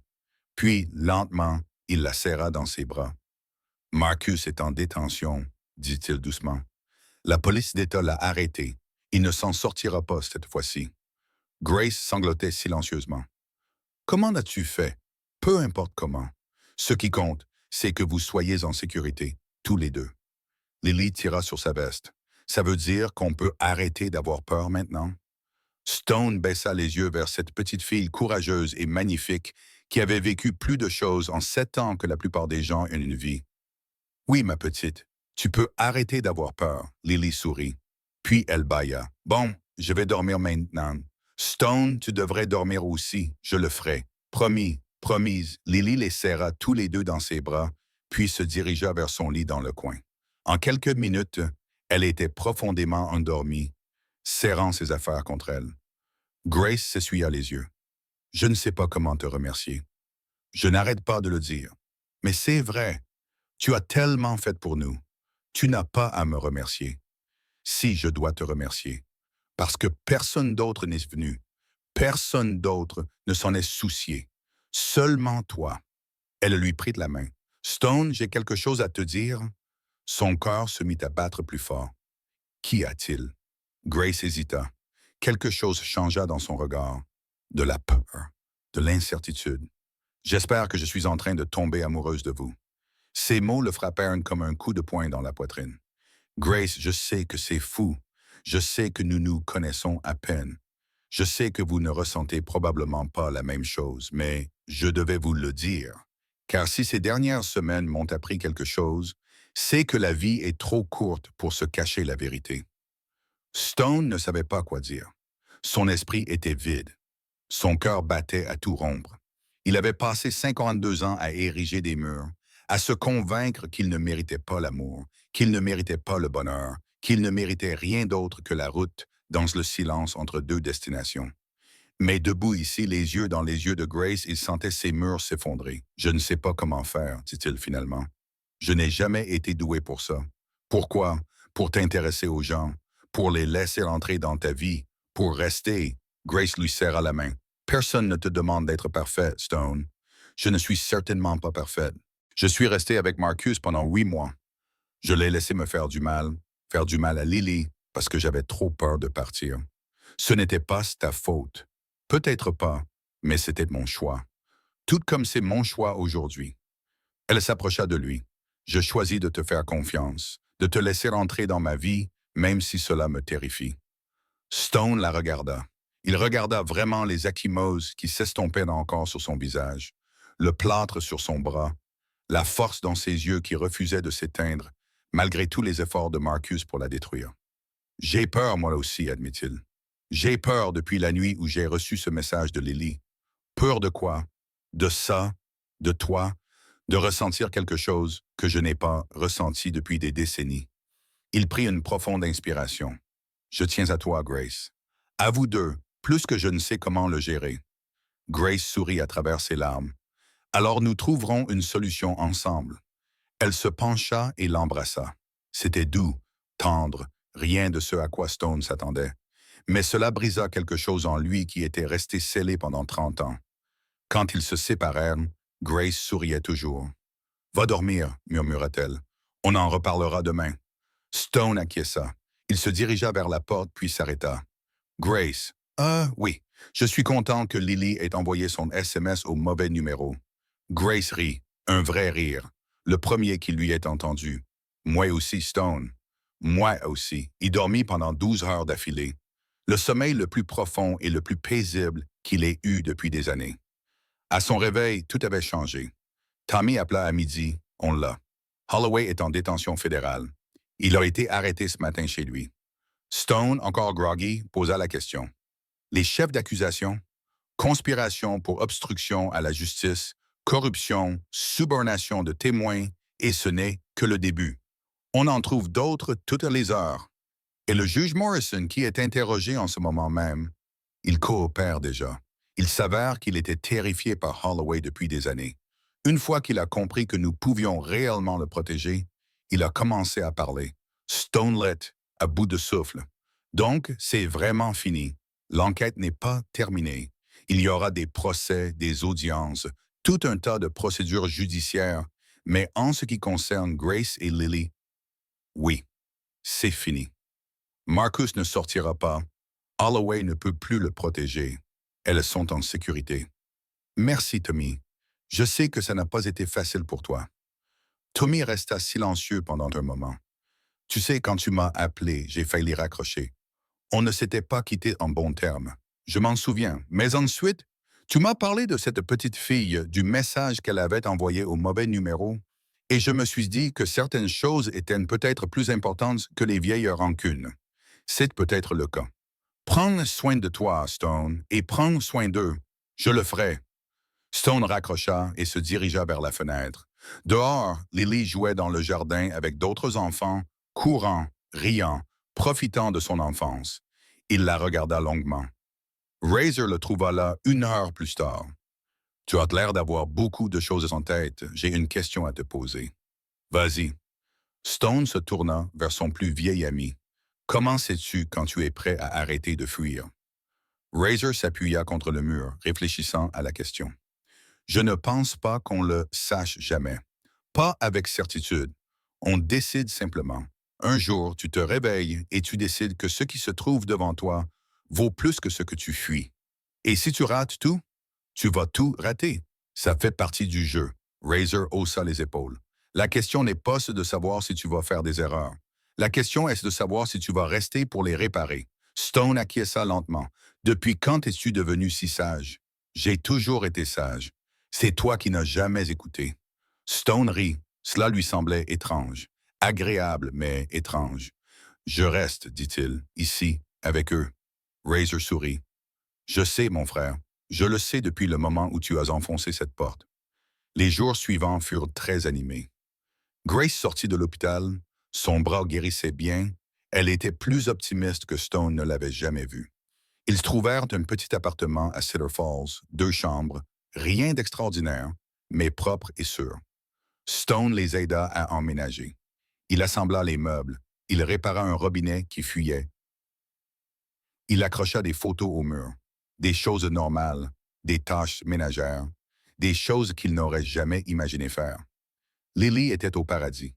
Puis, lentement, il la serra dans ses bras. Marcus est en détention, dit-il doucement. La police d'État l'a arrêté. Il ne s'en sortira pas cette fois-ci. Grace sanglotait silencieusement. Comment as-tu fait? Peu importe comment. Ce qui compte, c'est que vous soyez en sécurité, tous les deux. Lily tira sur sa veste. Ça veut dire qu'on peut arrêter d'avoir peur maintenant? Stone baissa les yeux vers cette petite fille courageuse et magnifique qui avait vécu plus de choses en 7 ans que la plupart des gens en une vie. Oui, ma petite, tu peux arrêter d'avoir peur, Lily sourit. Puis elle bâilla. Bon, je vais dormir maintenant. Stone, tu devrais dormir aussi, je le ferai. Promis, promise. Lily les serra tous les deux dans ses bras, puis se dirigea vers son lit dans le coin. En quelques minutes, elle était profondément endormie, serrant ses affaires contre elle. Grace s'essuya les yeux. Je ne sais pas comment te remercier. Je n'arrête pas de le dire. Mais c'est vrai, tu as tellement fait pour nous. Tu n'as pas à me remercier. Si je dois te remercier, parce que personne d'autre n'est venu. Personne d'autre ne s'en est soucié. Seulement toi. Elle lui prit la main. Stone, j'ai quelque chose à te dire. Son cœur se mit à battre plus fort. Qu'y a-t-il? Grace hésita. Quelque chose changea dans son regard. De la peur, de l'incertitude. J'espère que je suis en train de tomber amoureuse de vous. Ces mots le frappèrent comme un coup de poing dans la poitrine. Grace, je sais que c'est fou. Je sais que nous nous connaissons à peine. Je sais que vous ne ressentez probablement pas la même chose, mais je devais vous le dire. Car si ces dernières semaines m'ont appris quelque chose, c'est que la vie est trop courte pour se cacher la vérité. Stone ne savait pas quoi dire. Son esprit était vide. Son cœur battait à tout rompre. Il avait passé 52 ans à ériger des murs, à se convaincre qu'il ne méritait pas l'amour, qu'il ne méritait pas le bonheur, qu'il ne méritait rien d'autre que la route dans le silence entre deux destinations. Mais debout ici, les yeux dans les yeux de Grace, il sentait ses murs s'effondrer. « Je ne sais pas comment faire, dit-il finalement. Je n'ai jamais été doué pour ça. Pourquoi? Pour t'intéresser aux gens, pour les laisser entrer dans ta vie, pour rester. » Grace lui serra la main. « Personne ne te demande d'être parfait, Stone. Je ne suis certainement pas parfaite. Je suis resté avec Marcus pendant 8 mois. Je l'ai laissé me faire du mal à Lily, parce que j'avais trop peur de partir. Ce n'était pas ta faute. Peut-être pas, mais c'était mon choix. Tout comme c'est mon choix aujourd'hui. » Elle s'approcha de lui. « Je choisis de te faire confiance, de te laisser entrer dans ma vie, même si cela me terrifie. » Stone la regarda. Il regarda vraiment les ecchymoses qui s'estompaient encore sur son visage, le plâtre sur son bras, la force dans ses yeux qui refusaient de s'éteindre, malgré tous les efforts de Marcus pour la détruire. « J'ai peur, moi aussi, admit-il. J'ai peur depuis la nuit où j'ai reçu ce message de Lily. Peur de quoi? De ça? De toi? De ressentir quelque chose que je n'ai pas ressenti depuis des décennies. » Il prit une profonde inspiration. « Je tiens à toi, Grace. À vous deux, plus que je ne sais comment le gérer. » Grace sourit à travers ses larmes. « Alors nous trouverons une solution ensemble. » Elle se pencha et l'embrassa. C'était doux, tendre, rien de ce à quoi Stone s'attendait. Mais cela brisa quelque chose en lui qui était resté scellé pendant 30 ans. Quand ils se séparèrent, Grace souriait toujours. « Va dormir, murmura-t-elle. On en reparlera demain. » Stone acquiesça. Il se dirigea vers la porte puis s'arrêta. « Grace, oui, je suis content que Lily ait envoyé son SMS au mauvais numéro. » Grace rit, un vrai rire, le premier qui lui ait entendu. « Moi aussi, Stone. Moi aussi. » Il dormit pendant 12 heures d'affilée. Le sommeil le plus profond et le plus paisible qu'il ait eu depuis des années. À son réveil, tout avait changé. Tommy appela à midi, on l'a. Holloway est en détention fédérale. Il a été arrêté ce matin chez lui. Stone, encore groggy, posa la question. Les chefs d'accusation, conspiration pour obstruction à la justice, corruption, subornation de témoins, et ce n'est que le début. On en trouve d'autres toutes les heures. Et le juge Morrison, qui est interrogé en ce moment même, il coopère déjà. Il s'avère qu'il était terrifié par Holloway depuis des années. Une fois qu'il a compris que nous pouvions réellement le protéger, il a commencé à parler. Stonelet, à bout de souffle. Donc, c'est vraiment fini. L'enquête n'est pas terminée. Il y aura des procès, des audiences, tout un tas de procédures judiciaires. Mais en ce qui concerne Grace et Lily, oui, c'est fini. Marcus ne sortira pas. Holloway ne peut plus le protéger. Elles sont en sécurité. Merci, Tommy. Je sais que ça n'a pas été facile pour toi. Tommy resta silencieux pendant un moment. Tu sais, quand tu m'as appelé, j'ai failli raccrocher. On ne s'était pas quitté en bons termes. Je m'en souviens. Mais ensuite, tu m'as parlé de cette petite fille, du message qu'elle avait envoyé au mauvais numéro, et je me suis dit que certaines choses étaient peut-être plus importantes que les vieilles rancunes. C'est peut-être le cas. Prends soin de toi, Stone, et prends soin d'eux. Je le ferai. Stone raccrocha et se dirigea vers la fenêtre. Dehors, Lily jouait dans le jardin avec d'autres enfants, courant, riant, profitant de son enfance. Il la regarda longuement. Razor le trouva là 1 heure plus tard. « Tu as l'air d'avoir beaucoup de choses en tête. J'ai une question à te poser. »« Vas-y. » Stone se tourna vers son plus vieil ami. « Comment sais-tu quand tu es prêt à arrêter de fuir? » Razor s'appuya contre le mur, réfléchissant à la question. « Je ne pense pas qu'on le sache jamais. Pas avec certitude. On décide simplement. Un jour, tu te réveilles et tu décides que ce qui se trouve devant toi vaut plus que ce que tu fuis. Et si tu rates tout, tu vas tout rater. Ça fait partie du jeu. » Razor haussa les épaules. « La question n'est pas de savoir si tu vas faire des erreurs. La question est de savoir si tu vas rester pour les réparer. » Stone acquiesça lentement. « Depuis quand es-tu devenu si sage? »« J'ai toujours été sage. C'est toi qui n'as jamais écouté. » Stone rit. Cela lui semblait étrange. Agréable, mais étrange. « Je reste, dit-il, ici, avec eux. » Razor sourit. « Je sais, mon frère. Je le sais depuis le moment où tu as enfoncé cette porte. » Les jours suivants furent très animés. Grace sortit de l'hôpital. Son bras guérissait bien. Elle était plus optimiste que Stone ne l'avait jamais vue. Ils trouvèrent un petit appartement à Cedar Falls, 2 chambres, rien d'extraordinaire, mais propre et sûr. Stone les aida à emménager. Il assembla les meubles. Il répara un robinet qui fuyait. Il accrocha des photos au mur. Des choses normales, des tâches ménagères, des choses qu'il n'aurait jamais imaginé faire. Lily était au paradis.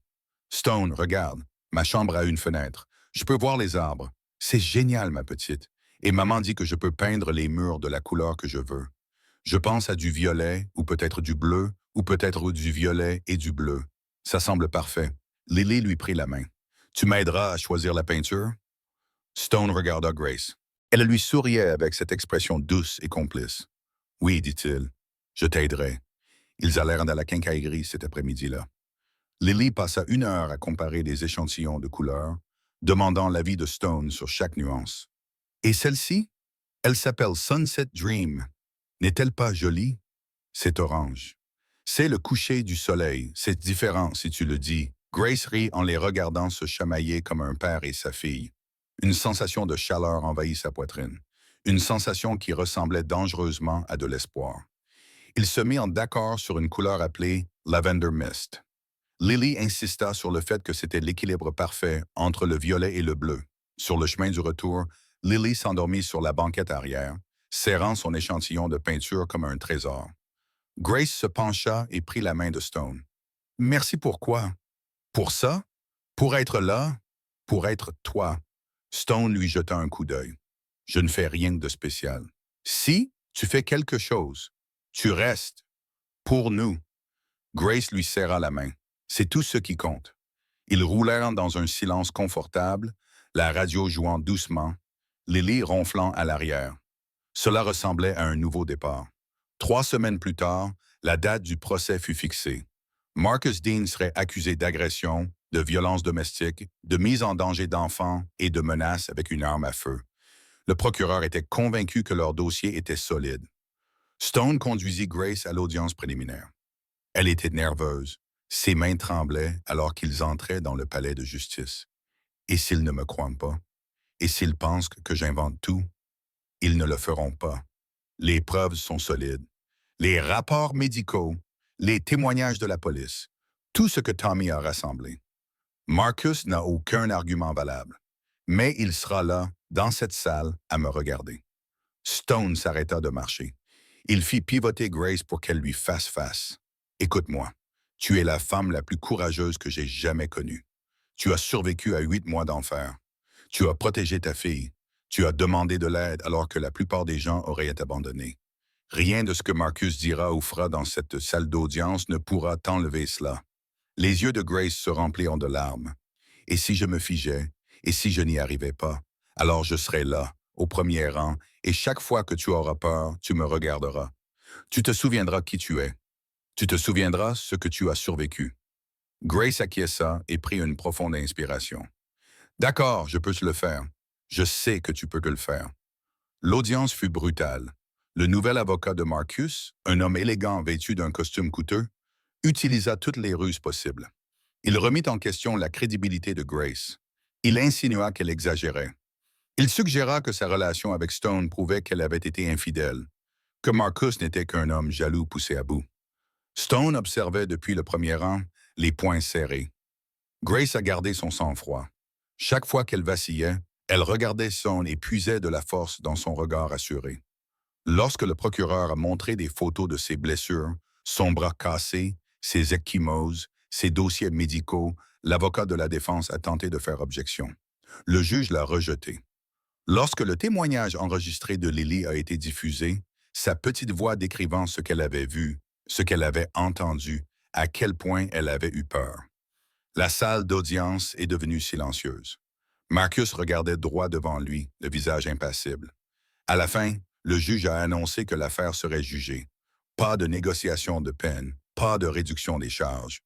« Stone, regarde, ma chambre a une fenêtre. Je peux voir les arbres. C'est génial, ma petite. Et maman dit que je peux peindre les murs de la couleur que je veux. Je pense à du violet, ou peut-être du bleu, ou peut-être du violet et du bleu. Ça semble parfait. » Lily lui prit la main. « Tu m'aideras à choisir la peinture? » Stone regarda Grace. Elle lui souriait avec cette expression douce et complice. « Oui, dit-il, je t'aiderai. » Ils allèrent à la quincaillerie cet après-midi-là. Lily passa 1 heure à comparer des échantillons de couleurs, demandant l'avis de Stone sur chaque nuance. « Et celle-ci? Elle s'appelle Sunset Dream. N'est-elle pas jolie? C'est orange. C'est le coucher du soleil. C'est différent si tu le dis. » Grace rit en les regardant se chamailler comme un père et sa fille. Une sensation de chaleur envahit sa poitrine. Une sensation qui ressemblait dangereusement à de l'espoir. Ils se mirent d'accord sur une couleur appelée Lavender Mist. Lily insista sur le fait que c'était l'équilibre parfait entre le violet et le bleu. Sur le chemin du retour, Lily s'endormit sur la banquette arrière, serrant son échantillon de peinture comme un trésor. Grace se pencha et prit la main de Stone. « Merci pour quoi? Pour ça? Pour être là? Pour être toi? » Stone lui jeta un coup d'œil. « Je ne fais rien de spécial. Si tu fais quelque chose, tu restes. Pour nous. » Grace lui serra la main. C'est tout ce qui compte. Ils roulèrent dans un silence confortable, la radio jouant doucement, Lily ronflant à l'arrière. Cela ressemblait à un nouveau départ. 3 semaines plus tard, La date du procès fut fixée. Marcus Dean serait accusé d'agression, de violence domestique, de mise en danger d'enfants et de menaces avec une arme à feu. Le procureur était convaincu que leur dossier était solide. Stone conduisit Grace à l'audience préliminaire. Elle était nerveuse. Ses mains tremblaient alors qu'ils entraient dans le palais de justice. Et s'ils ne me croient pas? Et s'ils pensent que j'invente tout? Ils ne le feront pas. Les preuves sont solides. Les rapports médicaux, les témoignages de la police, tout ce que Tommy a rassemblé. Marcus n'a aucun argument valable, mais il sera là, dans cette salle, à me regarder. Stone s'arrêta de marcher. Il fit pivoter Grace pour qu'elle lui fasse face. Écoute-moi, tu es la femme la plus courageuse que j'ai jamais connue. Tu as survécu à 8 mois d'enfer. Tu as protégé ta fille. Tu as demandé de l'aide alors que la plupart des gens auraient été abandonnés. Rien de ce que Marcus dira ou fera dans cette salle d'audience ne pourra t'enlever cela. Les yeux de Grace se remplirent de larmes. Et si je me figeais, et si je n'y arrivais pas, alors je serais là, au premier rang, et chaque fois que tu auras peur, tu me regarderas. Tu te souviendras qui tu es. Tu te souviendras ce que tu as survécu. Grace acquiesça et prit une profonde inspiration. D'accord, je peux te le faire. Je sais que tu peux te le faire. L'audience fut brutale. Le nouvel avocat de Marcus, un homme élégant vêtu d'un costume coûteux, utilisa toutes les ruses possibles. Il remit en question la crédibilité de Grace. Il insinua qu'elle exagérait. Il suggéra que sa relation avec Stone prouvait qu'elle avait été infidèle, que Marcus n'était qu'un homme jaloux poussé à bout. Stone observait depuis le premier rang, les poings serrés. Grace a gardé son sang-froid. Chaque fois qu'elle vacillait, elle regardait Stone et puisait de la force dans son regard assuré. Lorsque le procureur a montré des photos de ses blessures, son bras cassé, ses ecchymoses, ses dossiers médicaux, l'avocat de la défense a tenté de faire objection. Le juge l'a rejeté. Lorsque le témoignage enregistré de Lily a été diffusé, sa petite voix décrivant ce qu'elle avait vu, ce qu'elle avait entendu, à quel point elle avait eu peur. La salle d'audience est devenue silencieuse. Marcus regardait droit devant lui, le visage impassible. À la fin, le juge a annoncé que l'affaire serait jugée. Pas de négociation de peine, pas de réduction des charges.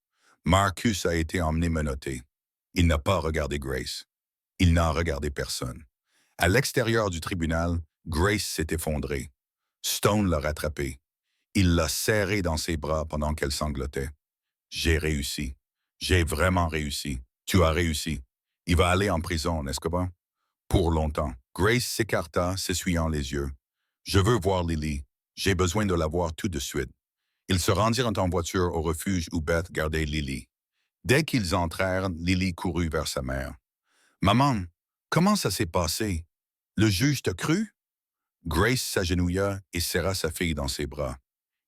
Marcus a été emmené menotté. Il n'a pas regardé Grace. Il n'a regardé personne. À l'extérieur du tribunal, Grace s'est effondrée. Stone l'a rattrapée. Il l'a serrée dans ses bras pendant qu'elle sanglotait. J'ai réussi. J'ai vraiment réussi. Tu as réussi. Il va aller en prison, n'est-ce pas? Pour longtemps. Grace s'écarta, s'essuyant les yeux. Je veux voir Lily. J'ai besoin de la voir tout de suite. Ils se rendirent en voiture au refuge où Beth gardait Lily. Dès qu'ils entrèrent, Lily courut vers sa mère. Maman, comment ça s'est passé? Le juge t'a cru? Grace s'agenouilla et serra sa fille dans ses bras.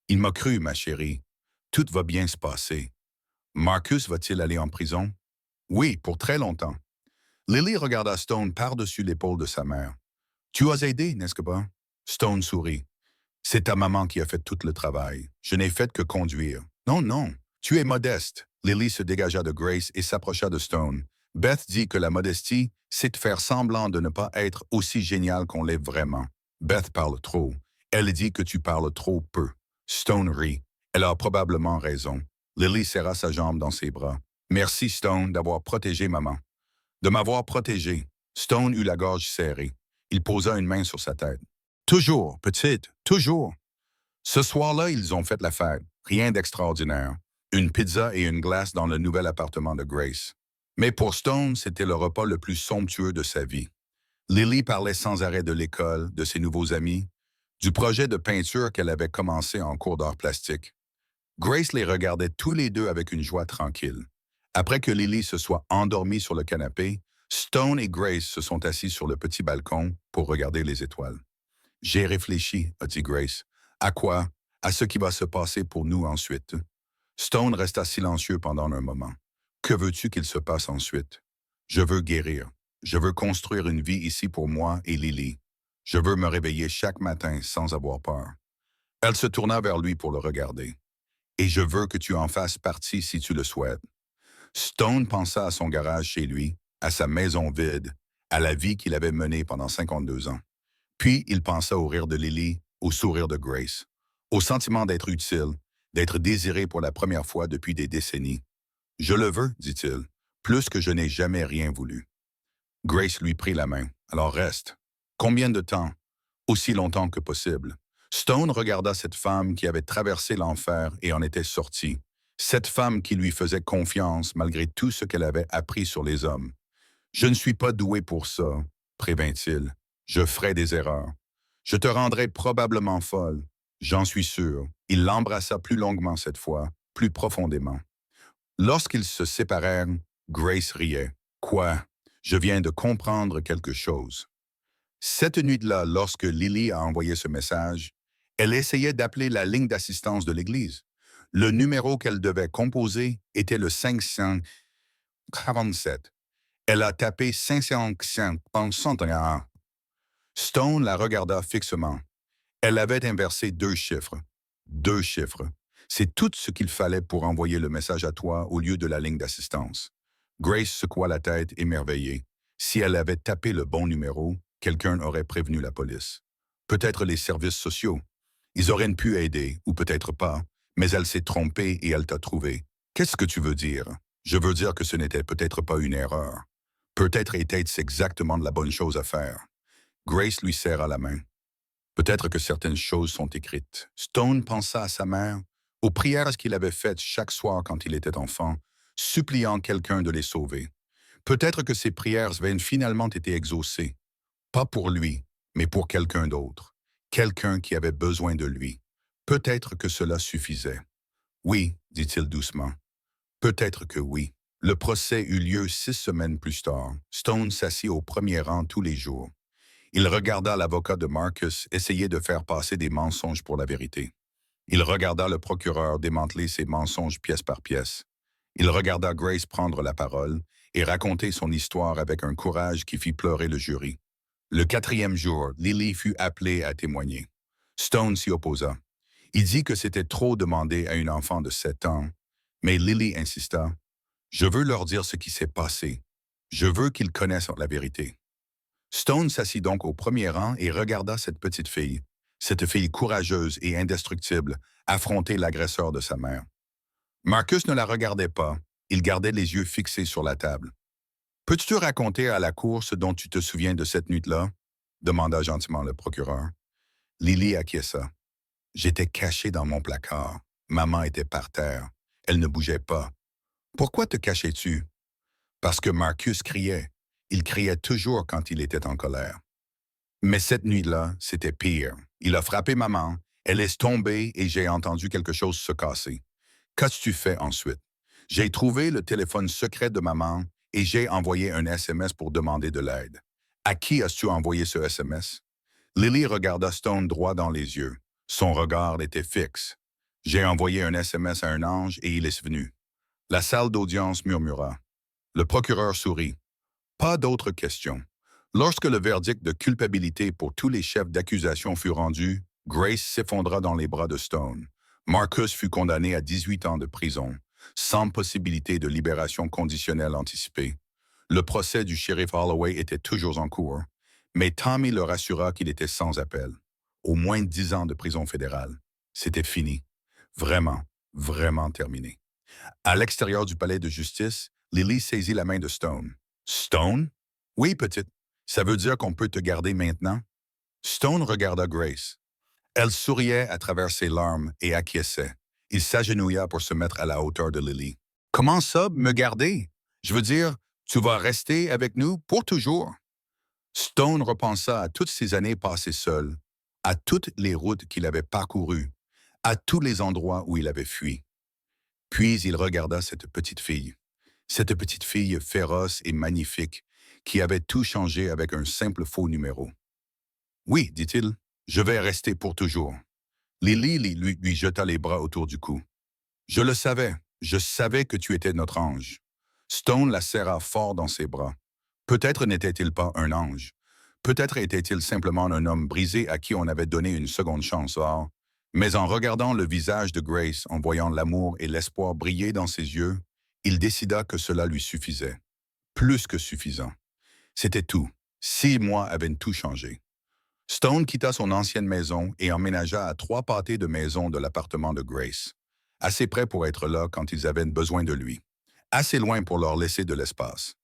Il m'a cru, ma chérie. Tout va bien se passer. Marcus va-t-il aller en prison? Oui, pour très longtemps. Lily regarda Stone par-dessus l'épaule de sa mère. Tu as aidé, n'est-ce pas? Stone sourit. C'est ta maman qui a fait tout le travail. Je n'ai fait que conduire. Non, non, tu es modeste. Lily se dégagea de Grace et s'approcha de Stone. Beth dit que la modestie, c'est de faire semblant de ne pas être aussi génial qu'on l'est vraiment. Beth parle trop. Elle dit que tu parles trop peu. Stone rit. Elle a probablement raison. Lily serra sa jambe dans ses bras. Merci, Stone, d'avoir protégé maman. De m'avoir protégé. Stone eut la gorge serrée. Il posa une main sur sa tête. Toujours, petite, toujours. Ce soir-là, ils ont fait la fête. Rien d'extraordinaire. Une pizza et une glace dans le nouvel appartement de Grace. Mais pour Stone, c'était le repas le plus somptueux de sa vie. Lily parlait sans arrêt de l'école, de ses nouveaux amis, du projet de peinture qu'elle avait commencé en cours d'art plastique. Grace les regardait tous les deux avec une joie tranquille. Après que Lily se soit endormie sur le canapé, Stone et Grace se sont assis sur le petit balcon pour regarder les étoiles. J'ai réfléchi, a dit Grace. À quoi? À ce qui va se passer pour nous ensuite. Stone resta silencieux pendant un moment. Que veux-tu qu'il se passe ensuite? Je veux guérir. Je veux construire une vie ici pour moi et Lily. Je veux me réveiller chaque matin sans avoir peur. Elle se tourna vers lui pour le regarder. Et je veux que tu en fasses partie si tu le souhaites. Stone pensa à son garage chez lui, à sa maison vide, à la vie qu'il avait menée pendant 52 ans. Puis il pensa au rire de Lily, au sourire de Grace, au sentiment d'être utile, d'être désiré pour la première fois depuis des décennies. Je le veux, dit-il, plus que je n'ai jamais rien voulu. Grace lui prit la main. Alors reste. Combien de temps? Aussi longtemps que possible. Stone regarda cette femme qui avait traversé l'enfer et en était sortie. Cette femme qui lui faisait confiance malgré tout ce qu'elle avait appris sur les hommes. Je ne suis pas doué pour ça, prévint-il. Je ferai des erreurs. Je te rendrai probablement folle. J'en suis sûr. Il l'embrassa plus longuement cette fois, plus profondément. Lorsqu'ils se séparèrent, Grace riait. Quoi? Je viens de comprendre quelque chose. Cette nuit-là, lorsque Lily a envoyé ce message, elle essayait d'appeler la ligne d'assistance de l'Église. Le numéro qu'elle devait composer était le 547. Elle a tapé 551. Stone la regarda fixement. Elle avait inversé deux chiffres. Deux chiffres. C'est tout ce qu'il fallait pour envoyer le message à toi au lieu de la ligne d'assistance. Grace secoua la tête émerveillée. Si elle avait tapé le bon numéro, quelqu'un aurait prévenu la police. Peut-être les services sociaux. Ils auraient pu aider, ou peut-être pas, mais elle s'est trompée et elle t'a trouvé. Qu'est-ce que tu veux dire? Je veux dire que ce n'était peut-être pas une erreur. Peut-être était-ce exactement la bonne chose à faire. Grace lui serra la main. Peut-être que certaines choses sont écrites. Stone pensa à sa mère, aux prières qu'il avait faites chaque soir quand il était enfant, suppliant quelqu'un de les sauver. Peut-être que ces prières avaient finalement été exaucées. Pas pour lui, mais pour quelqu'un d'autre. Quelqu'un qui avait besoin de lui. Peut-être que cela suffisait. Oui, dit-il doucement. Peut-être que oui. Le procès eut lieu 6 semaines plus tard. Stone s'assit au premier rang tous les jours. Il regarda l'avocat de Marcus essayer de faire passer des mensonges pour la vérité. Il regarda le procureur démanteler ses mensonges pièce par pièce. Il regarda Grace prendre la parole et raconter son histoire avec un courage qui fit pleurer le jury. Le 4e jour, Lily fut appelée à témoigner. Stone s'y opposa. Il dit que c'était trop demandé à une enfant de 7 ans, mais Lily insista. « Je veux leur dire ce qui s'est passé. Je veux qu'ils connaissent la vérité. » Stone s'assit donc au premier rang et regarda cette fille courageuse et indestructible, affronter l'agresseur de sa mère. Marcus ne la regardait pas, il gardait les yeux fixés sur la table. « Peux-tu raconter à la cour ce dont tu te souviens de cette nuit-là? » demanda gentiment le procureur. Lily acquiesça. « J'étais caché dans mon placard. Maman était par terre. Elle ne bougeait pas. Pourquoi te cachais-tu? » Parce que Marcus criait. Il criait toujours quand il était en colère. Mais cette nuit-là, c'était pire. Il a frappé maman, elle est tombée et j'ai entendu quelque chose se casser. Qu'as-tu fait ensuite? J'ai trouvé le téléphone secret de maman et j'ai envoyé un SMS pour demander de l'aide. À qui as-tu envoyé ce SMS? Lily regarda Stone droit dans les yeux. Son regard était fixe. J'ai envoyé un SMS à un ange et il est venu. La salle d'audience murmura. Le procureur sourit. Pas d'autres questions. Lorsque le verdict de culpabilité pour tous les chefs d'accusation fut rendu, Grace s'effondra dans les bras de Stone. Marcus fut condamné à 18 ans de prison, sans possibilité de libération conditionnelle anticipée. Le procès du shérif Holloway était toujours en cours, mais Tommy leur assura qu'il était sans appel. Au moins 10 ans de prison fédérale. C'était fini. Vraiment, vraiment terminé. À l'extérieur du palais de justice, Lily saisit la main de Stone. « Stone? Oui, petite. Ça veut dire qu'on peut te garder maintenant? » Stone regarda Grace. Elle souriait à travers ses larmes et acquiesçait. Il s'agenouilla pour se mettre à la hauteur de Lily. « Comment ça, me garder? Je veux dire, tu vas rester avec nous pour toujours. » Stone repensa à toutes ces années passées seul, à toutes les routes qu'il avait parcourues, à tous les endroits où il avait fui. Puis il regarda cette petite fille féroce et magnifique, qui avait tout changé avec un simple faux numéro. « Oui, dit-il, je vais rester pour toujours. » Lily lui jeta les bras autour du cou. « Je le savais, je savais que tu étais notre ange. » Stone la serra fort dans ses bras. Peut-être n'était-il pas un ange. Peut-être était-il simplement un homme brisé à qui on avait donné une seconde chance. Or, mais en regardant le visage de Grace, en voyant l'amour et l'espoir briller dans ses yeux, il décida que cela lui suffisait. Plus que suffisant. C'était tout. 6 mois avaient tout changé. Stone quitta son ancienne maison et emménagea à 3 pâtés de maison de l'appartement de Grace. assez près pour être là quand ils avaient besoin de lui, assez loin pour leur laisser de l'espace.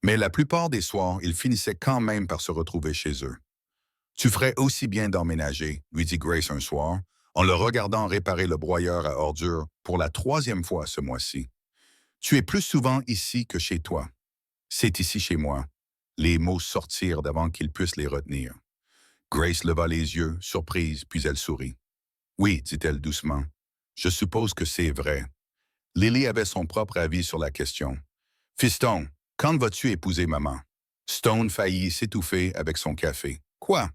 Mais la plupart des soirs, ils finissaient quand même par se retrouver chez eux. Tu ferais aussi bien d'emménager, lui dit Grace un soir, en le regardant réparer le broyeur à ordures pour la troisième fois ce mois-ci. Tu es plus souvent ici que chez toi. C'est ici chez moi. Les mots sortirent d'avant qu'il puisse les retenir. Grace leva les yeux, surprise, puis elle sourit. Oui, dit-elle doucement. Je suppose que c'est vrai. Lily avait son propre avis sur la question. Fiston, quand vas-tu épouser maman? Stone faillit s'étouffer avec son café. Quoi?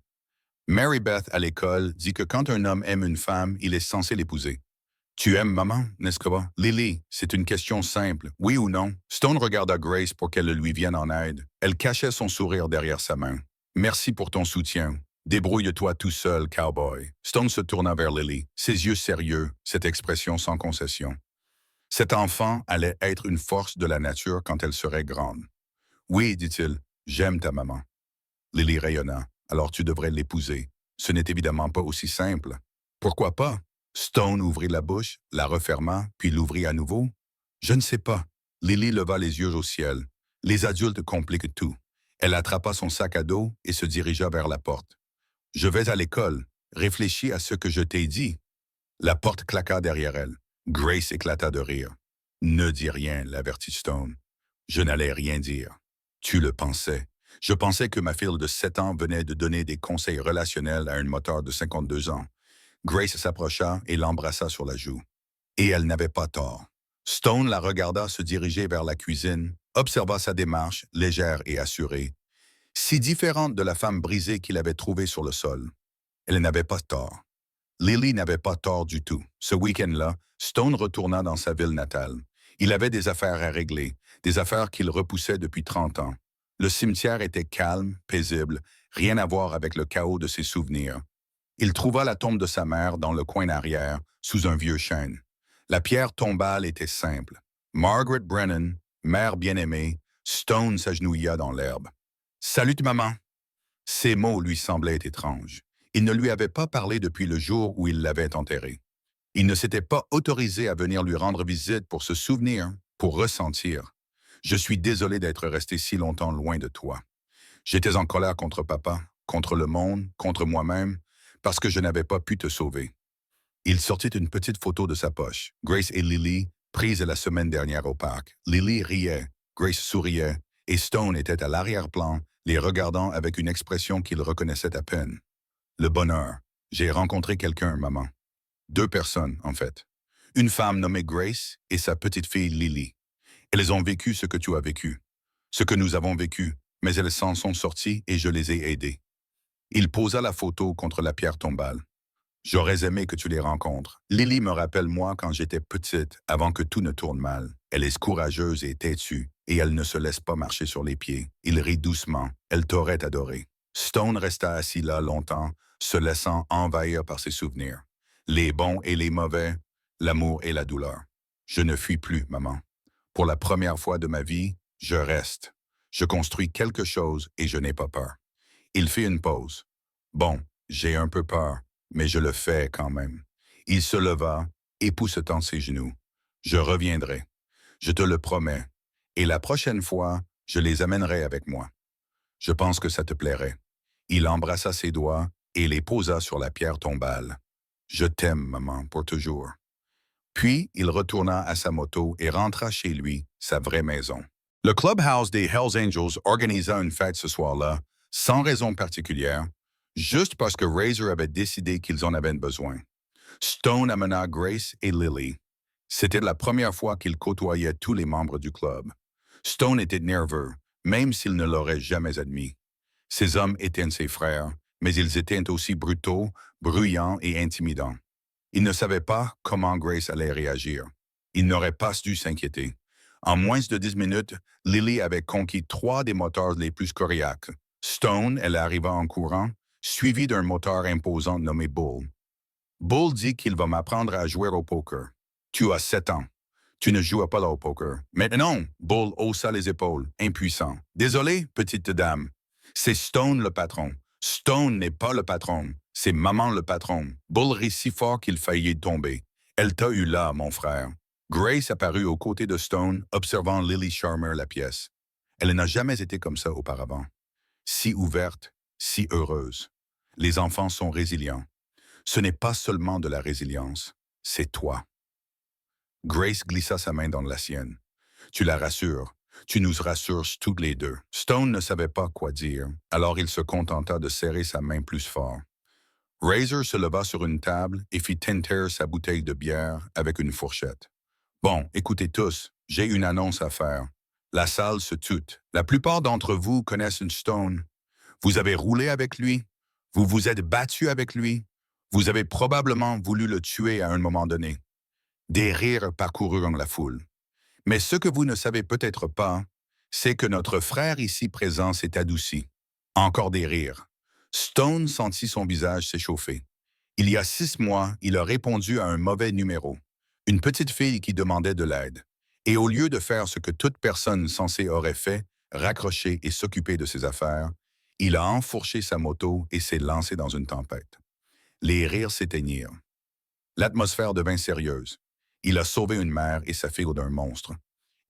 Mary Beth, à l'école, dit que quand un homme aime une femme, il est censé l'épouser. Tu aimes maman, n'est-ce pas? Lily, c'est une question simple, oui ou non? Stone regarda Grace pour qu'elle lui vienne en aide. Elle cachait son sourire derrière sa main. Merci pour ton soutien. Débrouille-toi tout seul, cowboy. Stone se tourna vers Lily, ses yeux sérieux, cette expression sans concession. Cet enfant allait être une force de la nature quand elle serait grande. Oui, dit-il, j'aime ta maman. Lily rayonna. Alors tu devrais l'épouser. Ce n'est évidemment pas aussi simple. Pourquoi pas? Stone ouvrit la bouche, la referma, puis l'ouvrit à nouveau. Je ne sais pas. Lily leva les yeux au ciel. Les adultes compliquent tout. Elle attrapa son sac à dos et se dirigea vers la porte. Je vais à l'école. Réfléchis à ce que je t'ai dit. La porte claqua derrière elle. Grace éclata de rire. Ne dis rien, l'avertit Stone. Je n'allais rien dire. Tu le pensais. Je pensais que ma fille de 7 ans venait de donner des conseils relationnels à un moteur de 52 ans. Grace s'approcha et l'embrassa sur la joue. Et elle n'avait pas tort. Stone la regarda se diriger vers la cuisine, observa sa démarche, légère et assurée, si différente de la femme brisée qu'il avait trouvée sur le sol. Elle n'avait pas tort. Lily n'avait pas tort du tout. Ce week-end-là, Stone retourna dans sa ville natale. Il avait des affaires à régler, des affaires qu'il repoussait depuis 30 ans. Le cimetière était calme, paisible, rien à voir avec le chaos de ses souvenirs. Il trouva la tombe de sa mère dans le coin arrière, sous un vieux chêne. La pierre tombale était simple. Margaret Brennan, mère bien-aimée, Stone s'agenouilla dans l'herbe. « Salut, maman! » Ces mots lui semblaient étranges. Il ne lui avait pas parlé depuis le jour où il l'avait enterrée. Il ne s'était pas autorisé à venir lui rendre visite pour se souvenir, pour ressentir. « Je suis désolé d'être resté si longtemps loin de toi. J'étais en colère contre papa, contre le monde, contre moi-même, parce que je n'avais pas pu te sauver. » Il sortit une petite photo de sa poche. Grace et Lily, prises la semaine dernière au parc. Lily riait, Grace souriait, et Stone était à l'arrière-plan, les regardant avec une expression qu'il reconnaissait à peine. Le bonheur. J'ai rencontré quelqu'un, maman. 2 personnes, en fait. Une femme nommée Grace et sa petite-fille Lily. Elles ont vécu ce que tu as vécu, ce que nous avons vécu, mais elles s'en sont sorties et je les ai aidées. Il posa la photo contre la pierre tombale. J'aurais aimé que tu les rencontres. Lily me rappelle moi quand j'étais petite, avant que tout ne tourne mal. Elle est courageuse et têtue, et elle ne se laisse pas marcher sur les pieds. Il rit doucement. Elle t'aurait adoré. Stone resta assis là longtemps, se laissant envahir par ses souvenirs. Les bons et les mauvais, l'amour et la douleur. Je ne fuis plus, maman. Pour la première fois de ma vie, je reste. Je construis quelque chose et je n'ai pas peur. Il fit une pause. Bon, j'ai un peu peur, mais je le fais quand même. Il se leva, époussetant ses genoux. Je reviendrai. Je te le promets. Et la prochaine fois, je les amènerai avec moi. Je pense que ça te plairait. Il embrassa ses doigts et les posa sur la pierre tombale. Je t'aime, maman, pour toujours. Puis, il retourna à sa moto et rentra chez lui, sa vraie maison. Le clubhouse des Hells Angels organisa une fête ce soir-là, sans raison particulière, juste parce que Razor avait décidé qu'ils en avaient besoin. Stone amena Grace et Lily. C'était la première fois qu'il côtoyait tous les membres du club. Stone était nerveux, même s'il ne l'aurait jamais admis. Ces hommes étaient ses frères, mais ils étaient aussi brutaux, bruyants et intimidants. Il ne savait pas comment Grace allait réagir. Il n'aurait pas dû s'inquiéter. En moins de 10 minutes, Lily avait conquis 3 des moteurs les plus coriaces. Stone, elle arriva en courant, suivie d'un moteur imposant nommé Bull. Bull dit qu'il va m'apprendre à jouer au poker. Tu as 7 ans. Tu ne joues pas là au poker. Maintenant, Bull haussa les épaules, impuissant. Désolé, petite dame. C'est Stone le patron. Stone n'est pas le patron. C'est maman le patron. Bull rit si fort qu'il faillit tomber. Elle t'a eu là, mon frère. Grace apparut aux côtés de Stone, observant Lily Charmer la pièce. Elle n'a jamais été comme ça auparavant. Si ouverte, si heureuse. Les enfants sont résilients. Ce n'est pas seulement de la résilience, c'est toi. Grace glissa sa main dans la sienne. Tu la rassures. Tu nous rassures toutes les deux. Stone ne savait pas quoi dire, alors il se contenta de serrer sa main plus fort. Razor se leva sur une table et fit tenter sa bouteille de bière avec une fourchette. Bon, écoutez tous, j'ai une annonce à faire. La salle se tute. La plupart d'entre vous connaissent une Stone. Vous avez roulé avec lui. Vous vous êtes battu avec lui. Vous avez probablement voulu le tuer à un moment donné. Des rires parcoururent la foule. Mais ce que vous ne savez peut-être pas, c'est que notre frère ici présent s'est adouci. Encore des rires. Stone sentit son visage s'échauffer. Il y a 6 mois, il a répondu à un mauvais numéro. Une petite fille qui demandait de l'aide. Et au lieu de faire ce que toute personne censée aurait fait, raccrocher et s'occuper de ses affaires, il a enfourché sa moto et s'est lancé dans une tempête. Les rires s'éteignirent. L'atmosphère devint sérieuse. Il a sauvé une mère et sa fille d'un monstre.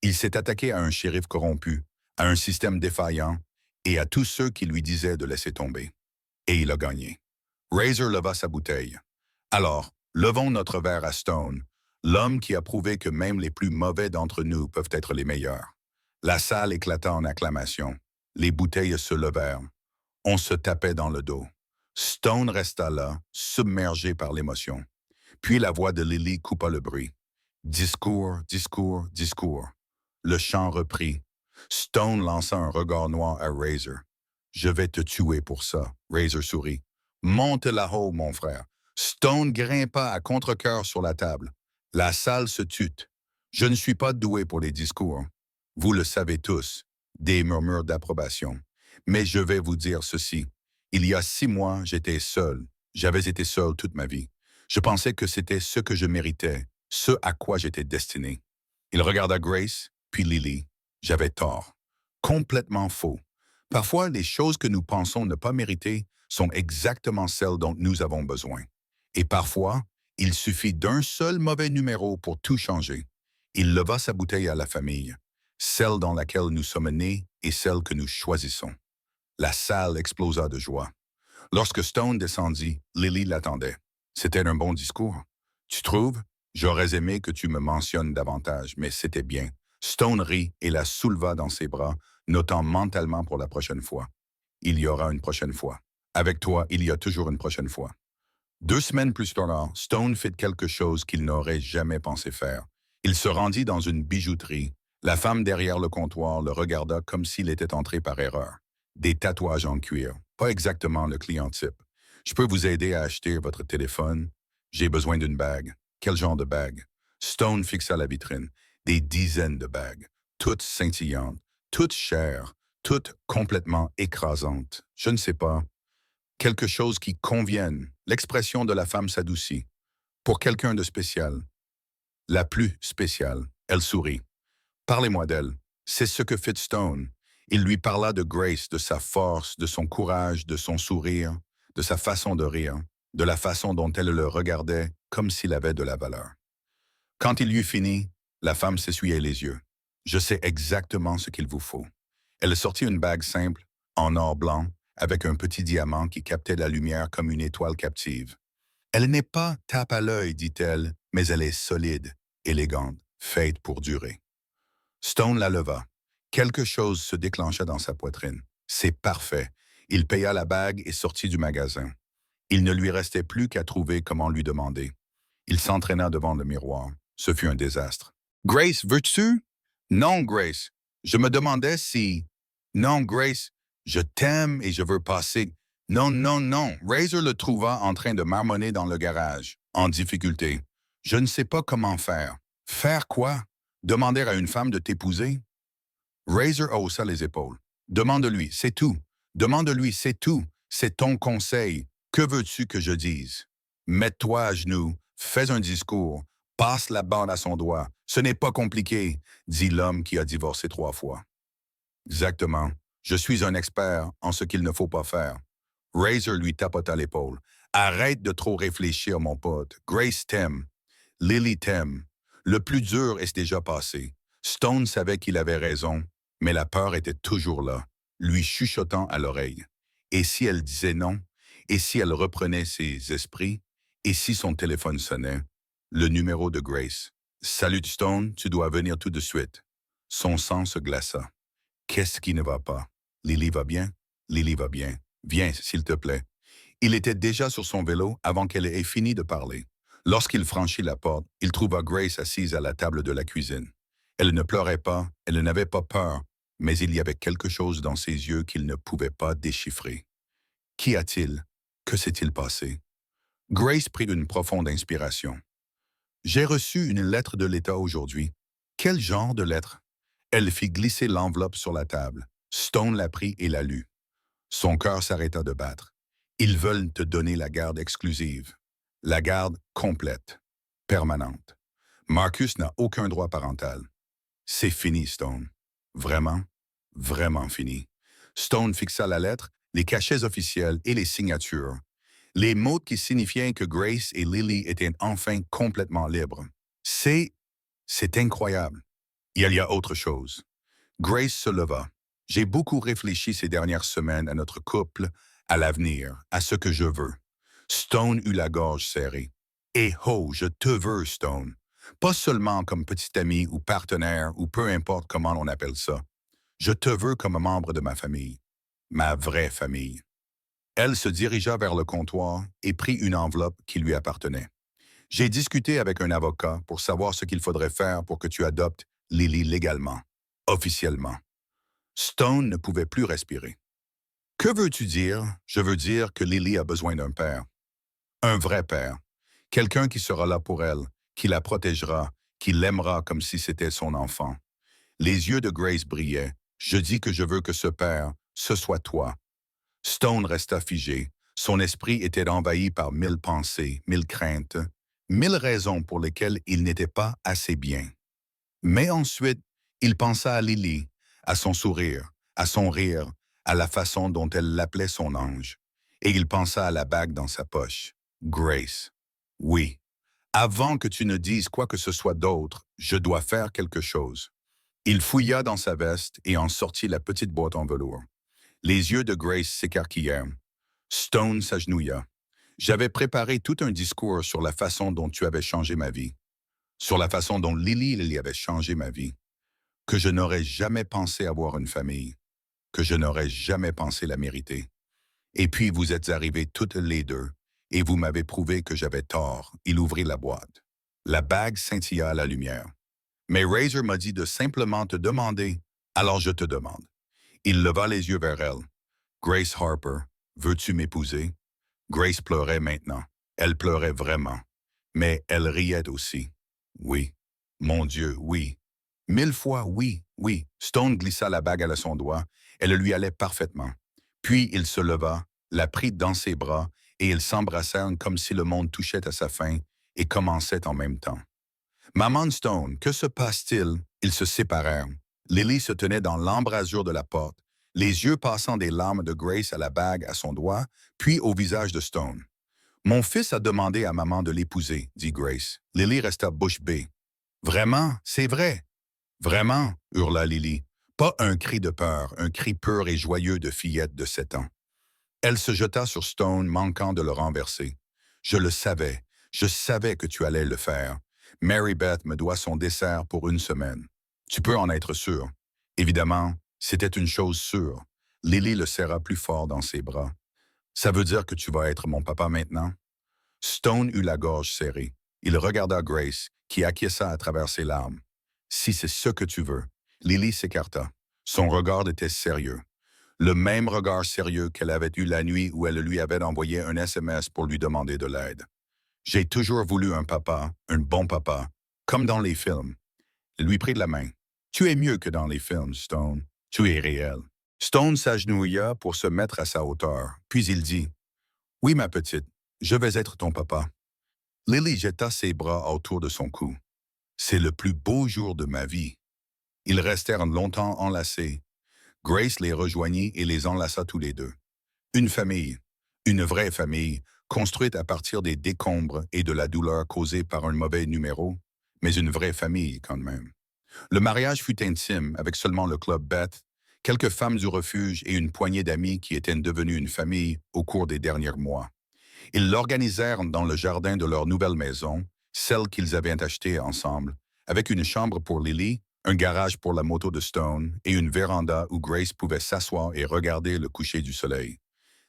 Il s'est attaqué à un shérif corrompu, à un système défaillant et à tous ceux qui lui disaient de laisser tomber. Et il a gagné. Razor leva sa bouteille. Alors, levons notre verre à Stone, l'homme qui a prouvé que même les plus mauvais d'entre nous peuvent être les meilleurs. La salle éclata en acclamations. Les bouteilles se levèrent. On se tapait dans le dos. Stone resta là, submergé par l'émotion. Puis la voix de Lily coupa le bruit. Discours, discours, discours. Le chant reprit. Stone lança un regard noir à Razor. Je vais te tuer pour ça, Razor sourit. Monte là-haut, mon frère. Stone grimpa à contre-cœur sur la table. La salle se tute. Je ne suis pas doué pour les discours. Vous le savez tous. Des murmures d'approbation. Mais je vais vous dire ceci. Il y a 6 mois, j'étais seul. J'avais été seul toute ma vie. Je pensais que c'était ce que je méritais, ce à quoi j'étais destiné. Il regarda Grace, puis Lily. J'avais tort. Complètement faux. Parfois, les choses que nous pensons ne pas mériter sont exactement celles dont nous avons besoin. Et parfois, il suffit d'un seul mauvais numéro pour tout changer. Il leva sa bouteille à la famille, celle dans laquelle nous sommes nés et celle que nous choisissons. La salle explosa de joie. Lorsque Stone descendit, Lily l'attendait. C'était un bon discours. Tu trouves? J'aurais aimé que tu me mentionnes davantage, mais c'était bien. Stone rit et la souleva dans ses bras, notant mentalement pour la prochaine fois. Il y aura une prochaine fois. Avec toi, il y a toujours une prochaine fois. 2 semaines plus tard, Stone fit quelque chose qu'il n'aurait jamais pensé faire. Il se rendit dans une bijouterie. La femme derrière le comptoir le regarda comme s'il était entré par erreur. Des tatouages en cuir. Pas exactement le client type. Je peux vous aider à acheter votre téléphone. J'ai besoin d'une bague. Quel genre de bague? Stone fixa la vitrine. Des dizaines de bagues. Toutes scintillantes. Toutes chères. Toutes complètement écrasantes. Je ne sais pas. Quelque chose qui convienne. L'expression de la femme s'adoucit. Pour quelqu'un de spécial. La plus spéciale. Elle sourit. Parlez-moi d'elle. C'est ce que fit Stone. Il lui parla de Grace, de sa force, de son courage, de son sourire, de sa façon de rire, de la façon dont elle le regardait comme s'il avait de la valeur. Quand il eut fini, la femme s'essuyait les yeux. Je sais exactement ce qu'il vous faut. Elle sortit une bague simple, en or blanc, avec un petit diamant qui captait la lumière comme une étoile captive. Elle n'est pas tape à l'œil, dit-elle, mais elle est solide, élégante, faite pour durer. Stone la leva. Quelque chose se déclencha dans sa poitrine. C'est parfait. Il paya la bague et sortit du magasin. Il ne lui restait plus qu'à trouver comment lui demander. Il s'entraîna devant le miroir. Ce fut un désastre. Grace, veux-tu? Non, Grace. Je me demandais si... Non, Grace, je t'aime et je veux passer. Non, non, non. Razor le trouva en train de marmonner dans le garage, en difficulté. Je ne sais pas comment faire. Faire quoi? Demander à une femme de t'épouser? Razor haussa les épaules. Demande-lui, c'est tout. Demande-lui, c'est tout. C'est ton conseil. Que veux-tu que je dise? Mets-toi à genoux, fais un discours, passe la bande à son doigt. Ce n'est pas compliqué, dit l'homme qui a divorcé 3 fois. Exactement. Je suis un expert en ce qu'il ne faut pas faire. Razor lui tapota l'épaule. Arrête de trop réfléchir, mon pote. Grace t'aime. Lily t'aime. Le plus dur est déjà passé. Stone savait qu'il avait raison, mais la peur était toujours là, lui chuchotant à l'oreille. Et si elle disait non? Et si elle reprenait ses esprits? Et si son téléphone sonnait? Le numéro de Grace. Salut Stone, tu dois venir tout de suite. Son sang se glaça. Qu'est-ce qui ne va pas? Lily va bien? Lily va bien. Viens, s'il te plaît. Il était déjà sur son vélo avant qu'elle ait fini de parler. Lorsqu'il franchit la porte, il trouva Grace assise à la table de la cuisine. Elle ne pleurait pas, elle n'avait pas peur, mais il y avait quelque chose dans ses yeux qu'il ne pouvait pas déchiffrer. Qu'y a-t-il? Que s'est-il passé? Grace prit une profonde inspiration. J'ai reçu une lettre de l'État aujourd'hui. Quel genre de lettre? Elle fit glisser l'enveloppe sur la table. Stone la prit et la lut. Son cœur s'arrêta de battre. Ils veulent te donner la garde exclusive. La garde complète, permanente. Marcus n'a aucun droit parental. C'est fini, Stone. Vraiment, vraiment fini. Stone fixa la lettre, les cachets officiels et les signatures. Les mots qui signifiaient que Grace et Lily étaient enfin complètement libres. C'est incroyable. Il y a autre chose. Grace se leva. J'ai beaucoup réfléchi ces dernières semaines à notre couple, à l'avenir, à ce que je veux. Stone eut la gorge serrée. Et oh, je te veux, Stone. Pas seulement comme petit ami ou partenaire ou peu importe comment on appelle ça. Je te veux comme membre de ma famille. Ma vraie famille. Elle se dirigea vers le comptoir et prit une enveloppe qui lui appartenait. J'ai discuté avec un avocat pour savoir ce qu'il faudrait faire pour que tu adoptes Lily légalement, officiellement. Stone ne pouvait plus respirer. Que veux-tu dire? Je veux dire que Lily a besoin d'un père. Un vrai père. Quelqu'un qui sera là pour elle, qui la protégera, qui l'aimera comme si c'était son enfant. Les yeux de Grace brillaient. Je dis que je veux que ce père, ce soit toi. Stone resta figé. Son esprit était envahi par 1000 pensées, 1000 craintes, 1000 raisons pour lesquelles il n'était pas assez bien. Mais ensuite, il pensa à Lily, à son sourire, à son rire, à la façon dont elle l'appelait son ange. Et il pensa à la bague dans sa poche. Grace. Oui. Avant que tu ne dises quoi que ce soit d'autre, je dois faire quelque chose. Il fouilla dans sa veste et en sortit la petite boîte en velours. Les yeux de Grace s'écarquillèrent. Stone s'agenouilla. J'avais préparé tout un discours sur la façon dont tu avais changé ma vie, sur la façon dont Lily avait changé ma vie, que je n'aurais jamais pensé avoir une famille, que je n'aurais jamais pensé la mériter. Et puis vous êtes arrivés toutes les deux, et vous m'avez prouvé que j'avais tort. Il ouvrit la boîte. La bague scintilla à la lumière. Mais Razor m'a dit de simplement te demander, alors je te demande. Il leva les yeux vers elle. Grace Harper, veux-tu m'épouser? Grace pleurait maintenant. Elle pleurait vraiment. Mais elle riait aussi. Oui. Mon Dieu, oui. 1000 fois oui, oui. Stone glissa la bague à son doigt. Elle lui allait parfaitement. Puis il se leva, la prit dans ses bras, et ils s'embrassèrent comme si le monde touchait à sa fin et commençait en même temps. Maman Stone, que se passe-t-il? Ils se séparèrent. Lily se tenait dans l'embrasure de la porte, les yeux passant des larmes de Grace à la bague à son doigt, puis au visage de Stone. Mon fils a demandé à maman de l'épouser, dit Grace. Lily resta bouche bée. Vraiment, c'est vrai. Vraiment, hurla Lily. Pas un cri de peur, un cri pur et joyeux de fillette de 7 ans. Elle se jeta sur Stone, manquant de le renverser. Je le savais. Je savais que tu allais le faire. Mary Beth me doit son dessert pour une semaine. Tu peux en être sûr. Évidemment, c'était une chose sûre. Lily le serra plus fort dans ses bras. Ça veut dire que tu vas être mon papa maintenant? Stone eut la gorge serrée. Il regarda Grace, qui acquiesça à travers ses larmes. Si c'est ce que tu veux. Lily s'écarta. Son regard était sérieux. Le même regard sérieux qu'elle avait eu la nuit où elle lui avait envoyé un SMS pour lui demander de l'aide. J'ai toujours voulu un papa, un bon papa, comme dans les films. Il lui prit la main. Tu es mieux que dans les films, Stone. Tu es réel. Stone s'agenouilla pour se mettre à sa hauteur, puis il dit, « Oui, ma petite, je vais être ton papa. » Lily jeta ses bras autour de son cou. « C'est le plus beau jour de ma vie. » Ils restèrent longtemps enlacés. Grace les rejoignit et les enlaça tous les deux. Une famille, une vraie famille, construite à partir des décombres et de la douleur causée par un mauvais numéro, mais une vraie famille quand même. Le mariage fut intime avec seulement le club Beth, quelques femmes du refuge et une poignée d'amis qui étaient devenus une famille au cours des derniers mois. Ils l'organisèrent dans le jardin de leur nouvelle maison, celle qu'ils avaient achetée ensemble, avec une chambre pour Lily, un garage pour la moto de Stone et une véranda où Grace pouvait s'asseoir et regarder le coucher du soleil.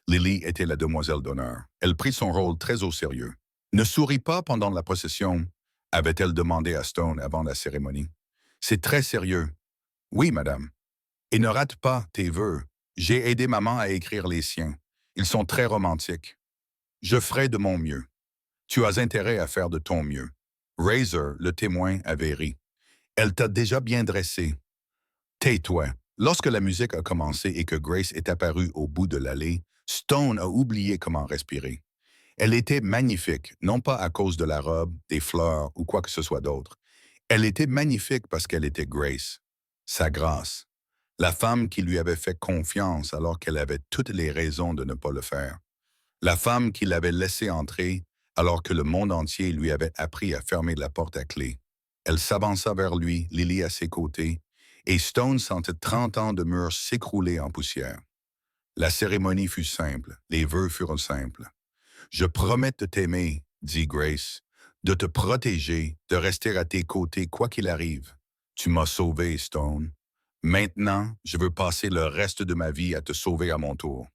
Lily était la demoiselle d'honneur. Elle prit son rôle très au sérieux. Ne souris pas pendant la procession, avait-elle demandé à Stone avant la cérémonie. C'est très sérieux. Oui, madame. Et ne rate pas tes vœux. J'ai aidé maman à écrire les siens. Ils sont très romantiques. Je ferai de mon mieux. Tu as intérêt à faire de ton mieux. Razor, le témoin, avait ri. Elle t'a déjà bien dressé. Tais-toi. Lorsque la musique a commencé et que Grace est apparue au bout de l'allée, Stone a oublié comment respirer. Elle était magnifique, non pas à cause de la robe, des fleurs ou quoi que ce soit d'autre. Elle était magnifique parce qu'elle était Grace, sa grâce, la femme qui lui avait fait confiance alors qu'elle avait toutes les raisons de ne pas le faire, la femme qui l'avait laissé entrer alors que le monde entier lui avait appris à fermer la porte à clé. Elle s'avança vers lui, Lily à ses côtés, et Stone sentait 30 ans de murs s'écrouler en poussière. La cérémonie fut simple, les vœux furent simples. Je promets de t'aimer, dit Grace, de te protéger, de rester à tes côtés quoi qu'il arrive. Tu m'as sauvé, Stone. Maintenant, je veux passer le reste de ma vie à te sauver à mon tour.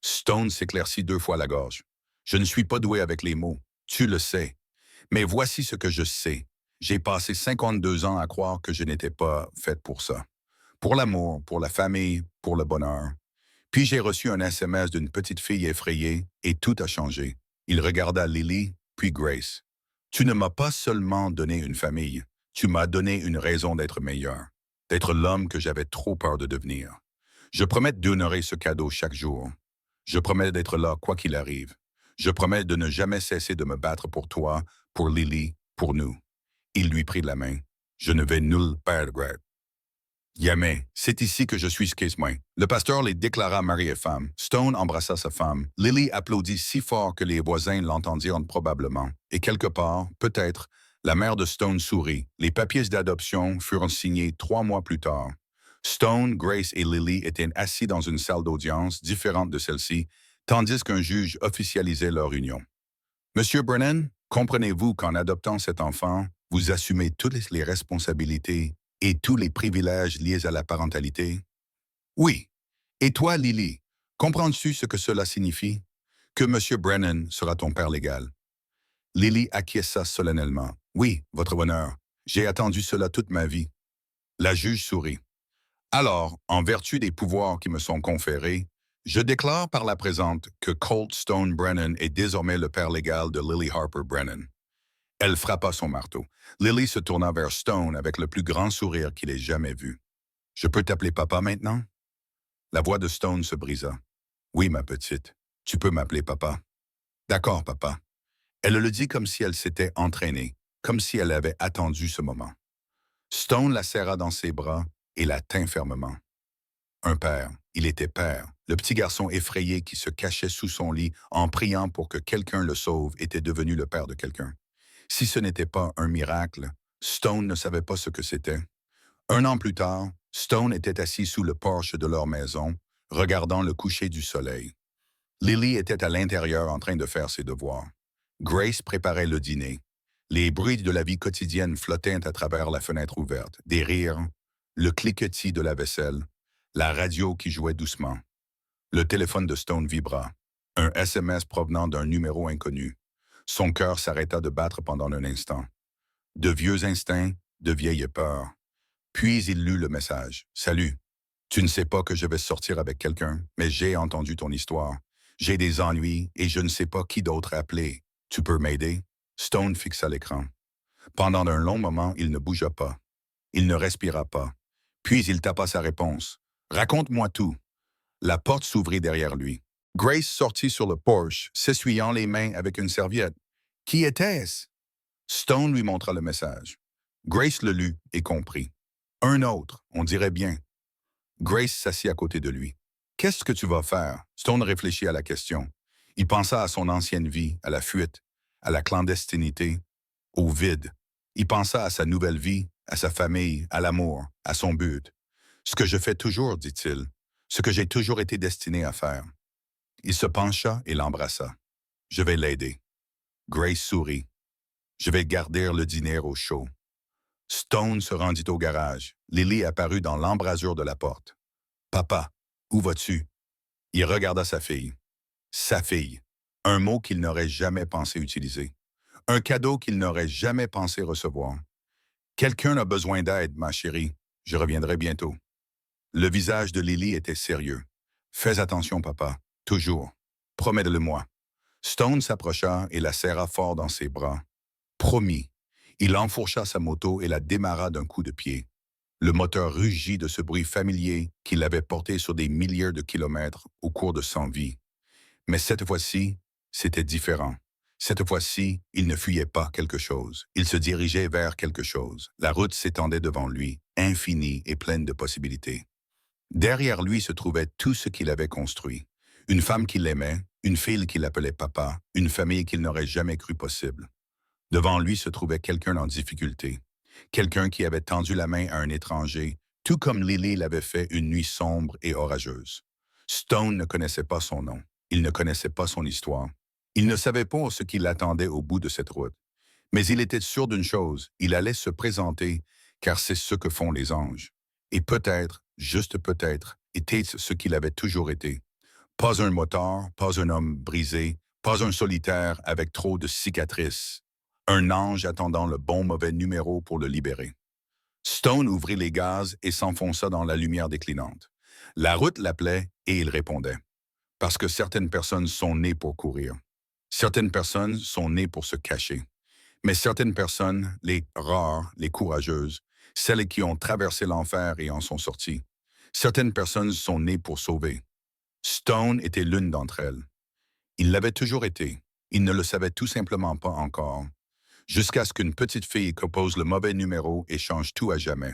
Stone s'éclaircit 2 fois la gorge. Je ne suis pas doué avec les mots, tu le sais. Mais voici ce que je sais. J'ai passé 52 ans à croire que je n'étais pas faite pour ça. Pour l'amour, pour la famille, pour le bonheur. Puis j'ai reçu un SMS d'une petite fille effrayée et tout a changé. Il regarda Lily, puis Grace. Tu ne m'as pas seulement donné une famille, tu m'as donné une raison d'être meilleur, d'être l'homme que j'avais trop peur de devenir. Je promets d'honorer ce cadeau chaque jour. Je promets d'être là quoi qu'il arrive. Je promets de ne jamais cesser de me battre pour toi, pour Lily, pour nous. Il lui prit la main. Je ne vais nulle part, Greg. Jamais. C'est ici que je suis Skismoin. Le pasteur les déclara mari et femme. Stone embrassa sa femme. Lily applaudit si fort que les voisins l'entendirent probablement. Et quelque part, peut-être, la mère de Stone sourit. Les papiers d'adoption furent signés 3 mois plus tard. Stone, Grace et Lily étaient assis dans une salle d'audience différente de celle-ci, tandis qu'un juge officialisait leur union. Monsieur Brennan, comprenez-vous qu'en adoptant cet enfant, vous assumez toutes les responsabilités et tous les privilèges liés à la parentalité? Oui. Et toi, Lily, comprends-tu ce que cela signifie? Que M. Brennan sera ton père légal. Lily acquiesça solennellement. Oui, votre honneur. J'ai attendu cela toute ma vie. La juge sourit. Alors, en vertu des pouvoirs qui me sont conférés, je déclare par la présente que Colt Stone Brennan est désormais le père légal de Lily Harper Brennan. Elle frappa son marteau. Lily se tourna vers Stone avec le plus grand sourire qu'il ait jamais vu. « Je peux t'appeler papa maintenant? » La voix de Stone se brisa. « Oui, ma petite, tu peux m'appeler papa. »« D'accord, papa. » Elle le dit comme si elle s'était entraînée, comme si elle avait attendu ce moment. Stone la serra dans ses bras et la tint fermement. Un père, il était père. Le petit garçon effrayé qui se cachait sous son lit en priant pour que quelqu'un le sauve était devenu le père de quelqu'un. Si ce n'était pas un miracle, Stone ne savait pas ce que c'était. 1 an plus tard, Stone était assis sous le porche de leur maison, regardant le coucher du soleil. Lily était à l'intérieur en train de faire ses devoirs. Grace préparait le dîner. Les bruits de la vie quotidienne flottaient à travers la fenêtre ouverte, des rires, le cliquetis de la vaisselle, la radio qui jouait doucement. Le téléphone de Stone vibra. Un SMS provenant d'un numéro inconnu. Son cœur s'arrêta de battre pendant un instant. De vieux instincts, de vieilles peurs. Puis il lut le message. « Salut. Tu ne sais pas que je vais sortir avec quelqu'un, mais j'ai entendu ton histoire. J'ai des ennuis et je ne sais pas qui d'autre appeler. Tu peux m'aider? » Stone fixa l'écran. Pendant un long moment, il ne bougea pas. Il ne respira pas. Puis il tapa sa réponse. « Raconte-moi tout. » La porte s'ouvrit derrière lui. Grace sortit sur le porche, s'essuyant les mains avec une serviette. « Qui était-ce? » Stone lui montra le message. Grace le lut et comprit. Un autre, on dirait bien. Grace s'assit à côté de lui. « Qu'est-ce que tu vas faire? » Stone réfléchit à la question. Il pensa à son ancienne vie, à la fuite, à la clandestinité, au vide. Il pensa à sa nouvelle vie, à sa famille, à l'amour, à son but. Ce que je fais toujours, dit-il, ce que j'ai toujours été destiné à faire. Il se pencha et l'embrassa. Je vais l'aider. Grace sourit. Je vais garder le dîner au chaud. Stone se rendit au garage. Lily apparut dans l'embrasure de la porte. Papa, où vas-tu? Il regarda sa fille. Sa fille. Un mot qu'il n'aurait jamais pensé utiliser. Un cadeau qu'il n'aurait jamais pensé recevoir. Quelqu'un a besoin d'aide, ma chérie. Je reviendrai bientôt. Le visage de Lily était sérieux. Fais attention, papa. Toujours. Promets-le-moi. Stone s'approcha et la serra fort dans ses bras. Promis. Il enfourcha sa moto et la démarra d'un coup de pied. Le moteur rugit de ce bruit familier qui l'avait porté sur des milliers de kilomètres au cours de 100 vies. Mais cette fois-ci, c'était différent. Cette fois-ci, il ne fuyait pas quelque chose. Il se dirigeait vers quelque chose. La route s'étendait devant lui, infinie et pleine de possibilités. Derrière lui se trouvait tout ce qu'il avait construit. Une femme qu'il aimait, une fille qu'il appelait papa, une famille qu'il n'aurait jamais cru possible. Devant lui se trouvait quelqu'un en difficulté. Quelqu'un qui avait tendu la main à un étranger, tout comme Lily l'avait fait une nuit sombre et orageuse. Stone ne connaissait pas son nom. Il ne connaissait pas son histoire. Il ne savait pas ce qui l'attendait au bout de cette route. Mais il était sûr d'une chose, il allait se présenter, car c'est ce que font les anges. Et peut-être, juste peut-être, était-ce ce qu'il avait toujours été. Pas un motard, pas un homme brisé, pas un solitaire avec trop de cicatrices. Un ange attendant le bon mauvais numéro pour le libérer. Stone ouvrit les gaz et s'enfonça dans la lumière déclinante. La route l'appelait et il répondait. Parce que certaines personnes sont nées pour courir. Certaines personnes sont nées pour se cacher. Mais certaines personnes, les rares, les courageuses, celles qui ont traversé l'enfer et en sont sorties, certaines personnes sont nées pour sauver. Stone était l'une d'entre elles. Il l'avait toujours été. Il ne le savait tout simplement pas encore. Jusqu'à ce qu'une petite fille compose le mauvais numéro et change tout à jamais.